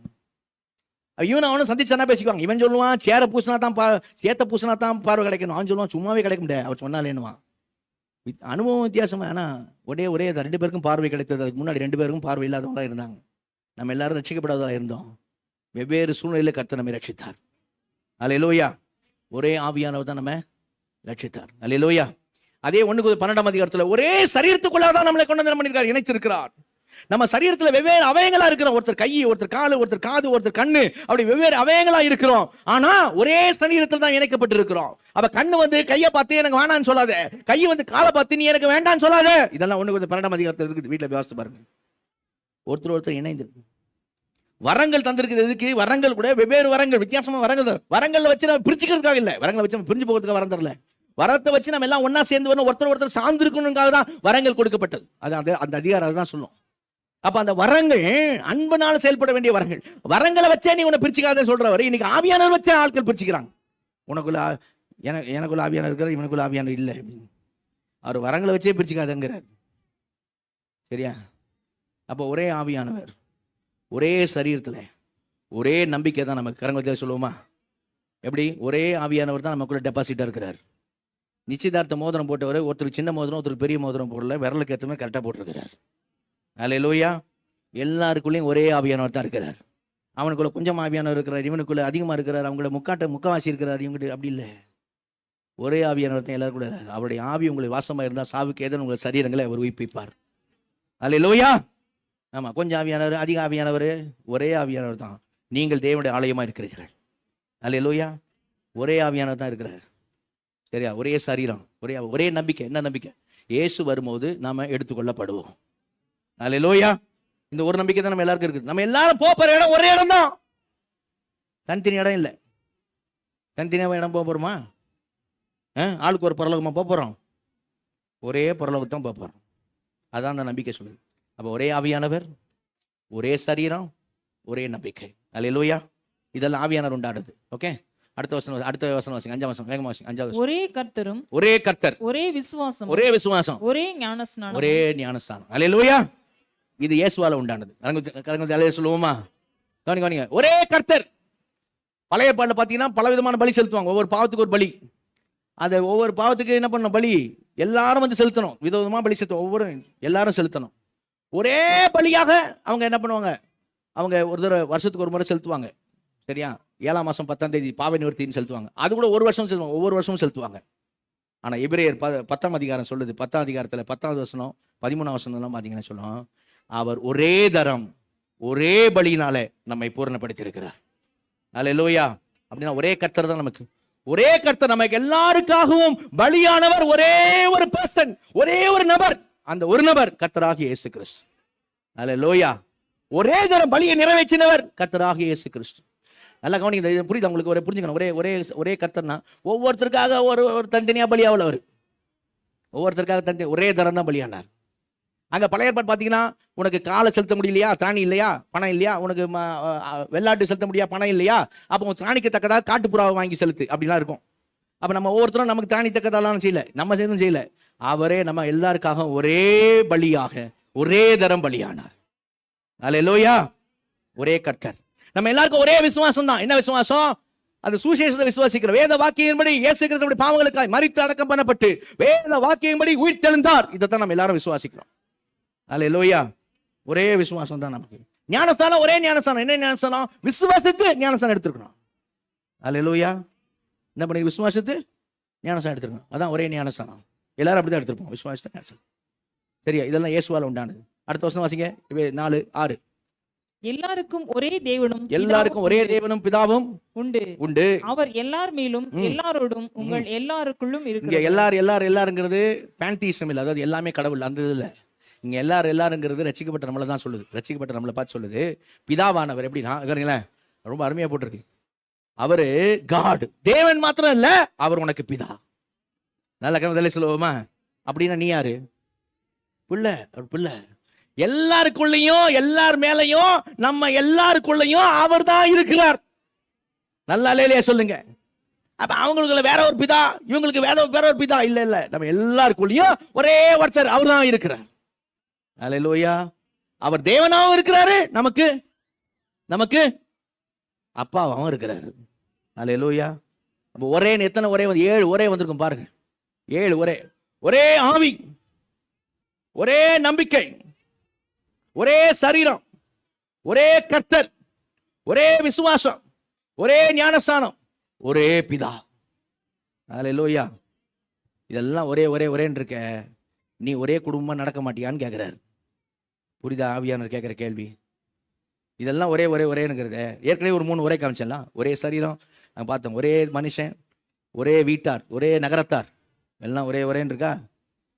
இவன் அவனும் சந்திச்சானா பேசிக்குவாங்க. இவன் சொல்லுவான் சேர பூசினா தான் சேத்த பூசினா தான் பார்வை கிடைக்கணும். அவன் சொல்லுவான் சும்மாவே கிடைக்க முடியாது, அவர் சொன்னாலேன்னுவான். அனுபவம் வித்தியாசமா. ஆனா ஒரே 2 பேருக்கும் பார்வை கிடைத்தது. அதுக்கு முன்னாடி 2 பேருக்கும் பார்வை இல்லாதவங்க தான் இருந்தாங்க. நம்ம எல்லாரும் ரட்சிக்கப்படாதா இருந்தோம். வெவ்வேறு சூழ்நிலையில கர்த்தர் நம்மை ரட்சித்தார். அல்லேலூயா. ஒரே ஆவியானவர் தான் நம்ம ரட்சித்தார். அல்லேலூயா. அதே 1-12ஆம் அதிகாரத்துல ஒரே சரீரத்துக்குள்ளதான் நம்மளை கொண்டு வந்து பண்ணிருக்கார், இணைச்சிருக்கிறார். நம்ம சரீரத்துல வெவ்வேறு அவயங்களா இருக்கிறோம். ஒருத்தர் கை, ஒருத்தர் காலு, ஒருத்தர் காது, ஒருத்தர் கண்ணு, அப்படி வெவ்வேறு அவயங்களா இருக்கிறோம். ஆனா ஒரே சரீரத்தில் தான் இணைக்கப்பட்டு இருக்கிறோம். அப்ப கண்ணு வந்து கையை பார்த்து எனக்கு வேண்டான்னு சொல்லாத, கை வந்து காலை பார்த்து நீ எனக்கு வேண்டான்னு சொல்லாத. இதெல்லாம் 1-12ஆம் அதிகாரத்தில் இருக்குது. வீட்டுல விவாசித்து பாருங்க. ஒருத்தர் இணைந்திருக்கு. வரங்கள் தந்திருக்குது. எதுக்கு? வரங்கள் கூட வெவ்வேறு வரங்கள், வித்தியாசமா வரங்கள் வச்சு நம்ம பிரிச்சுக்கிறதுக்காக இல்ல, வரங்களை வச்சு நம்ம பிரிஞ்சு போகிறதுக்காக வரம் தரல. வரத்தை வச்சு நம்ம எல்லாம் ஒன்னா சேர்ந்து வரணும், ஒருத்தர் சார்ந்து இருக்கணும்காக தான் வரங்கள் கொடுக்கப்பட்டது. அந்த அதிகாரம் அதுதான் சொல்லும். அப்ப அந்த வரங்கள் அன்புனால செயல்பட வேண்டிய வரங்கள். வரங்களை வச்சே நீ உன்னை பிரிச்சுக்காதுன்னு சொல்றவர் இன்னைக்கு ஆவியானவர் வச்சே ஆட்கள் பிரிச்சுக்கிறாங்க. உனக்குள்ள எனக்குள்ள ஆவியானவர் இருக்கிறார், இவனுக்குள்ள ஆவியானவர் இல்லை அப்படின்னு. அவர் வரங்களை வச்சே பிரிச்சுக்காதுங்கிறார். சரியா? அப்போ ஒரே ஆவியானவர், ஒரே சரீரத்தில், ஒரே நம்பிக்கை தான் நமக்கு. கரங்கத்தில் சொல்லுவோமா? எப்படி? ஒரே ஆவியானவர் தான் நமக்குள்ள டெபாசிட்டா இருக்கிறார். நிச்சயதார்த்த மோதிரம் போட்டவர் ஒருத்தருக்கு சின்ன மோதிரம், ஒருத்தருக்கு பெரிய மோதிரம் போடல, விரலுக்கு ஏற்றமே கரெக்டாக போட்டிருக்கிறார். அல்லேலூயா. எல்லாருக்குள்ளேயும் ஒரே ஆவியானவர் தான் இருக்கிறார். அவனுக்குள்ள கொஞ்சம் ஆவியானவர் இருக்கிறார், இவனுக்குள்ள அதிகமாக இருக்கிறார், அவங்கள முக்காவாசி இருக்கிறார், இவங்க அப்படி இல்லை. ஒரே ஆவியானவர் தான் எல்லாருக்குள்ள. அவருடைய ஆவி உங்களுக்கு வாசமாக இருந்தால் சாவுக்கு ஏதோ உங்கள் சரீரங்களை அவர் உயிர்ப்பிப்பார். அல்லேலூயா. ஆமாம், கொஞ்சம் ஆவியானவர், அதிக ஆவியானவர், ஒரே ஆவியானவர் தான். நீங்கள் தேவனுடைய ஆலயமாக இருக்கிறீர்கள். அல்லேலூயா. ஒரே ஆவியானவர் தான் இருக்கிறார். சரியா? ஒரே சரீரம், ஒரே நம்பிக்கை. என்ன நம்பிக்கை? இயேசு வரும்போது நாம எடுத்துக்கொள்ளப்படுவோம். அல்லேலூயா. இந்த ஒரு நம்பிக்கை தான் நம்ம எல்லாருக்கும் இருக்குது. நம்ம எல்லாரும் போகிற இடம் ஒரே இடம் தான், தனித்தனி இடம் இல்லை. தனித்தனியாக இடம் போக போகிறோமா? ஆளுக்கு ஒரு பரலோகமாக போக போகிறோம்? ஒரே பரலோகத்தான் போக போகிறோம். அதான் அந்த நம்பிக்கை சொல்லுது. அப்போ ஒரே ஆவியானவர், ஒரே சரீரம், ஒரே நம்பிக்கை. அல்லேலூயா. இதெல்லாம் ஆவியானவர் உண்டாடுது. ஓகே, அடுத்த வசனம் வாசிங்க. 5ஆம் வசனம் வேகமாக வாசிங்க. 5வது. ஒரே கர்த்தரும், ஒரே கர்த்தர், ஒரே விசுவாசம், ஒரே விசுவாசம், ஒரே ஞானஸ்நானம், ஒரே ஞானஸ்தானம். அல்லேலூயா. இது இயேசுவால உண்டானது. கரங்க சொல்லுவோமா? கவனிங்க. ஒரே கர்த்தர். பழைய ஏற்பாட்டில் பார்த்தீங்கன்னா பல விதமான பலி செலுத்துவாங்க. ஒவ்வொரு பாவத்துக்கு ஒரு பலி. அதை ஒவ்வொரு பாவத்துக்கு என்ன பண்ணணும்? பலி எல்லாரும் வந்து செலுத்தணும். விதவிதமாக பலி செலுத்தணும். எல்லாரும் செலுத்தணும். ஒரே பலியாக அவங்க என்ன பண்ணுவாங்க? அவங்க ஒரு தடவை வருஷத்துக்கு ஒரு முறை செலுத்துவாங்க. சரியா? 7ஆம் மாதம் 10ஆம் தேதி பாவ நிவர்த்தின்னு செலுத்துவாங்க. அது கூட ஒரு வருஷம் செலுத்துவாங்க, ஒவ்வொரு வருஷமும் செலுத்துவாங்க. ஆனால் எபிரேயர் 10ஆம் அதிகாரம் சொல்லுது. 10ஆம் அதிகாரத்தில் 10வது வசனம் 13ஆம் வசனம்லாம் பார்த்தீங்கன்னா சொல்லும், அவர் ஒரே தரம் ஒரே பலியினாலே நம்மை பூரணப்படுத்தியிருக்கிறார். அல்லேலூயா. அப்படின்னா ஒரே கர்த்தர் தான் நமக்கு. ஒரே கர்த்தர் நமக்கு எல்லாருக்காகவும் பலியானவர். ஒரே ஒரு பர்சன், ஒரே ஒரு நபர். அந்த ஒரு நபர் கர்த்தராகிய இயேசு கிறிஸ்து. அல்லேலூயா. ஒரே தரம் பலியை நிறைவேற்றினவர் கர்த்தராகிய இயேசு கிறிஸ்து. நல்லா கவனிங்க. இது புரியுது உங்களுக்கு? புரிஞ்சுக்கணும். ஒரே கர்த்தர்னா ஒவ்வொருத்தருக்காக ஒரு தனித்தனியாக பலியாவில் அவர் ஒவ்வொருத்தருக்காக தனி ஒரே தரம் தான் பலியானார். அங்கே பழைய ஏற்பாடு பார்த்தீங்கன்னா, உனக்கு காலை செலுத்த முடியலையா? திராணி இல்லையா? பணம் இல்லையா? உனக்கு வெள்ளாட்டு செலுத்த முடியா? பணம் இல்லையா? அப்போ உங்க திராணிக்கு தக்கதாக காட்டுப்புறாவை வாங்கி செலுத்து அப்படிலாம் இருக்கும். அப்போ நம்ம ஒவ்வொருத்தரும் நமக்கு திராணி தக்கதாலாம் செய்யல, நம்ம சேர்ந்தும் செய்யல. அவரே நம்ம எல்லாருக்காக ஒரே பலியாக ஒரே தரம் பலியானார். அல்லேலூயா. ஒரே கர்த்தர். நம்ம எல்லாருக்கும் ஒரே விசுவாசம் தான். என்ன விசுவாசம்? அது சுவிசேஷத்தை விசுவாசிக்கிற வேத வாக்கியின்படி இயேசு கிறிஸ்து பாவங்களுக்காய் மரித்து அடக்கம் பண்ணப்பட்டு வேத வாக்கியின்படி உயிர் தெழுந்தார். இதைத்தான் நம்ம எல்லாரும் விசுவாசிக்கிறோம். அல்லேலூயா. ஒரே விசுவாசம் தான் நமக்கு. ஞானஸ்தானம், ஒரே ஞானஸ்தானம். என்ன ஞானஸ்தானம்? விசுவாசித்து ஞானஸ்தானம் எடுத்துக்கணும். அல்லேலூயா. என்ன பண்ணி? விசுவாசித்து ஞானஸ்தானம் எடுத்துக்கணும். அதான் ஒரே ஞானஸ்தானம். எல்லாரும் அப்படிதான் எடுத்திருப்போம், விசுவாசித்து ஞானஸ்தானம். சரியா? இதெல்லாம் இயேசுவால உண்டானது. அடுத்த வசனம் வாசிங்க. 4:6. எல்லாருக்கும் ஒரே தேவனும் பிதாவும் உண்டு. அவர் எல்லார் மேலும் எல்லாரோடும் உங்கள் எல்லாருக்குள்ளும் இங்க இருக்கிறார். எல்லாருங்கிறது பேன்தீசம் இல்லை, அதாவது எல்லாமே கடவுள் அந்த இதுல. இங்க எல்லாருங்கிறது ரட்சிக்கப்பட்ட நம்மளை தான் சொல்லுது. ரட்சிக்கப்பட்ட நம்மளை பார்த்து சொல்லுது. பிதாவானவர் எப்படின்னா, ரொம்ப அருமையா போட்டிருக்கு. அவரு காட், தேவன் மாத்திரம் இல்ல, அவர் உனக்கு பிதா. நல்ல கணவன் சொல்லுவோமா? அப்படின்னா நீ யாரு? பிள்ளை. எல்லாருக்குள்ளயும் எல்லார் மேலையும் நம்ம எல்லாருக்குள்ளயும் அவர் தான் இருக்கிறார். நல்லா இல்லையா சொல்லுங்க. அப்ப அவங்களுக்கு வேற ஒரு பிதா, இவங்களுக்கு வேற ஒரு பிதா இல்ல. நம்ம எல்லாருக்குள்ளயும் ஒரே ஒருத்தர் அவர் தான் இருக்கிறார். அல்லேலூயா. அவர் தேவனாவும் இருக்கிறாரு, நமக்கு அப்பாவாவும் இருக்கிறாரு. அல்லேலூயா. அப்ப ஒரே எத்தனை ஒரே 7 ஒரே வந்திருக்கும் பாருங்க. 7 ஒரே ஆவி, ஒரே நம்பிக்கை, ஒரே சரீரம், ஒரே கர்த்தர், ஒரே விசுவாசம், ஒரே ஞானஸ்தானம், ஒரே பிதா. அல்லேலூயா. இதெல்லாம் ஒரேன்னு இருக்க. நீ ஒரே குடும்பமா நடக்க மாட்டியான்னு கேட்கிறாரு. புரியுதா? ஆவியானவர் கேட்கிற கேள்வி. இதெல்லாம் ஒரேங்கிறது. ஏற்கனவே ஒரு 3 ஒரே காமிச்சலாம். ஒரே சரீரம் நாங்கள் பார்த்தோம், ஒரே மனுஷன், ஒரே வீட்டார், ஒரே நகரத்தார், எல்லாம் ஒரேன்னு இருக்கா?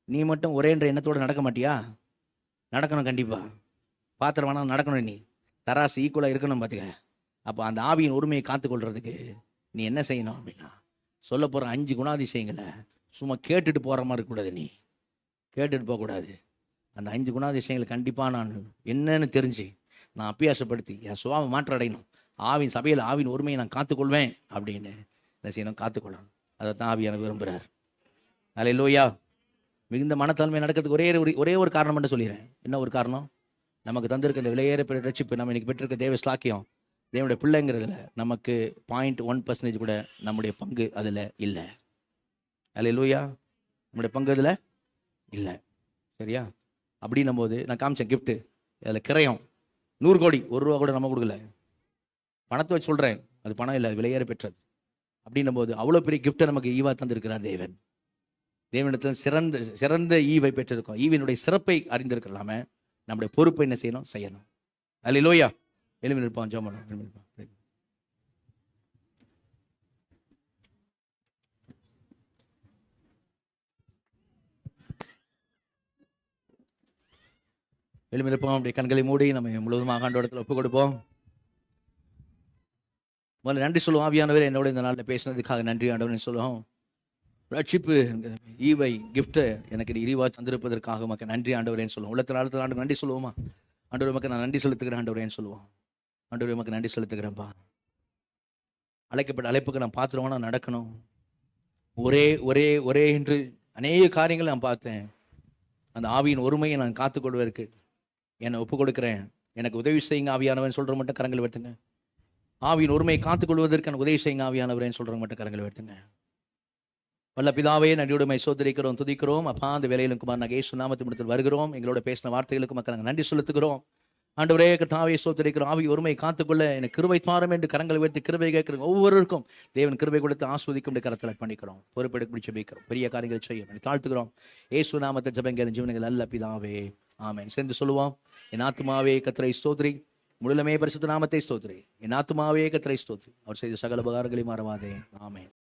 நீ மட்டும் ஒரேன்ற எண்ணத்தோடு நடக்க மாட்டியா? நடக்கணும் கண்டிப்பா. பாத்திரம் வேணாம், நடக்கணும். நீ தராசு ஈக்குவலாக இருக்கணும் பார்த்துக்க. அப்போ அந்த ஆவியின் உரிமையை காத்துக்கொள்றதுக்கு நீ என்ன செய்யணும் அப்படின்னா, சொல்ல போகிற 5 குணாதிசயங்களை சும்மா கேட்டுட்டு போகிற மாதிரி இருக்கக்கூடாது. நீ கேட்டுட்டு போகக்கூடாது. அந்த 5 குணாதிசயங்களை கண்டிப்பாக நான் என்னன்னு தெரிஞ்சு நான் அபியாசப்படுத்தி என் சுபாவம் மாற்றம் அடையணும். ஆவின் சபையில் ஆவின் உரிமையை நான் காத்துக்கொள்வேன் அப்படின்னு என்ன செய்யணும்? காத்துக்கொள்ளணும். அதை தான் ஆவியான விரும்புகிறார். அல்லேலூயா. மிகுந்த மனத்தன்மை நடக்கிறதுக்கு ஒரே ஒரு காரணம் மட்டும் சொல்லிடுறேன். என்ன ஒரு காரணம்? நமக்கு தந்திருக்க இந்த விலையேற ரட்சிப்பு, நம்ம இன்னைக்கு பெற்றிருக்க தேவ ஸ்லாக்கியம், தேவனுடைய பிள்ளைங்கிறதுல நமக்கு 0.1% கூட நம்முடைய பங்கு அதில் இல்லை. அல்லேலூயா. நம்முடைய பங்கு அதில் இல்லை. சரியா? அப்படின்னும் போது நான் காமிச்சேன் கிஃப்ட்டு. அதில் கிரயம் 100 கோடி, ₹1 கூட நம்ம கொடுக்கல. பணத்தை வச்சு சொல்கிறேன், அது பணம் இல்லை, விலையேற பெற்றது. அப்படின்னும் போது அவ்வளோ பெரிய கிஃப்டை நமக்கு ஈவா தந்திருக்கிறார் தேவன். தேவனிடத்தில் சிறந்த சிறந்த ஈவை பெற்றிருக்கோம். ஈவினுடைய சிறப்பை அறிந்திருக்கலாம நம்முடைய பொறுப்பை என்ன செய்யணும், செய்யணும். அல்லேலூயா. எழுப்பி நிற்போம், ஜெபம் பண்ணுவோம். எழுப்பி நிற்போம். எழுப்பி நிற்போம். அப்படியே கண்களை மூடி நம்ம முழுவதுமாக ஆண்டவரிடத்தில் ஒப்பு கொடுப்போம். முதல்ல நன்றி சொல்லுவோம். ஆவியானவர் என்னோட இந்த நாளில் பேசினதுக்காக நன்றி ஆண்டவர்னு சொல்லுவோம். ரட்சிப்பு ஈவை கிஃப்ட்டை எனக்கு இழிவாக தந்திருப்பதற்காக மக்கள் நன்றி ஆண்டவரேன்னு சொல்லுவோம். உள்ளத்தில் ஆழத்தில் ஆண்டு நன்றி சொல்லுவோமா? ஆண்டவர் மக்கள் நான் நன்றி செலுத்துகிறேன் ஆண்டவரேன்னு சொல்லுவோம். ஆண்டவர் மக்கள் நன்றி செலுத்துகிறேன்ப்பா. அழைக்கப்பட்ட அழைப்புக்கு நான் பாத்திரமான நடக்கணும். ஒரே ஒரே ஒரே என்று அநேக காரியங்களை நான் பார்த்தேன். அந்த ஆவியின் ஒருமையை நான் காத்துக்கொள்வதற்கு என்னை ஒப்பு கொடுக்குறேன். எனக்கு உதவி செய்யுங்க ஆவியானவன் சொல்கிற மட்டும் கரங்களை வெட்டுங்க. ஆவியின் ஒருமையை காத்துக்கொள்வதற்கு எனக்கு உதவி செய்யுங்க ஆவியானவரேன்னு சொல்கிற மட்டும் கரங்களை வெட்டுங்க. வல்ல பிதாவே நன்றியுடைமை சோதரிக்கிறோம், துதிக்கிறோம். அப்பா அந்த வேலையிலும் குமார் நாங்கள் இயேசு நாமத்தின் வருகிறோம். எங்களோட பேசின வார்த்தைகளுக்கு மக்கள் நாங்கள் நன்றி செலுத்துகிறோம். ஆண்டவரே கர்த்தாவே சோதரிக்கிறோம். ஆவி ஒருமை காத்துக்கொள்ள எனக்கு கிருபை தாரும் என்று கரங்களை உயர்த்தி கிருபை கேட்கிறோம். ஒவ்வொருவருக்கும் தேவன் கிருபை கொடுத்து ஆஸ்வதிக்கும் கரத்தில் பண்ணிக்கிறோம். பொறுப்பெடுக்க ஜெபிக்கிறோம். பெரிய காரியங்களை செய்யும் தாழ்த்துக்கிறோம். இயேசு நாமத்தை ஜெபங்கள் ஜீவனங்கள் அல்ல பிதாவே, ஆமென். சேர்ந்து சொல்லுவோம். என் ஆத்துமாவே கர்த்தரை ஸ்தோத்திரி, முழுமே பரிசுத்த நாமத்தை ஸ்தோத்திரி. என் ஆத்துமாவே கர்த்தரை ஸ்தோத்திரி, அவர் செய்த சகல உபகாரங்களை மறவாதே. ஆமென்.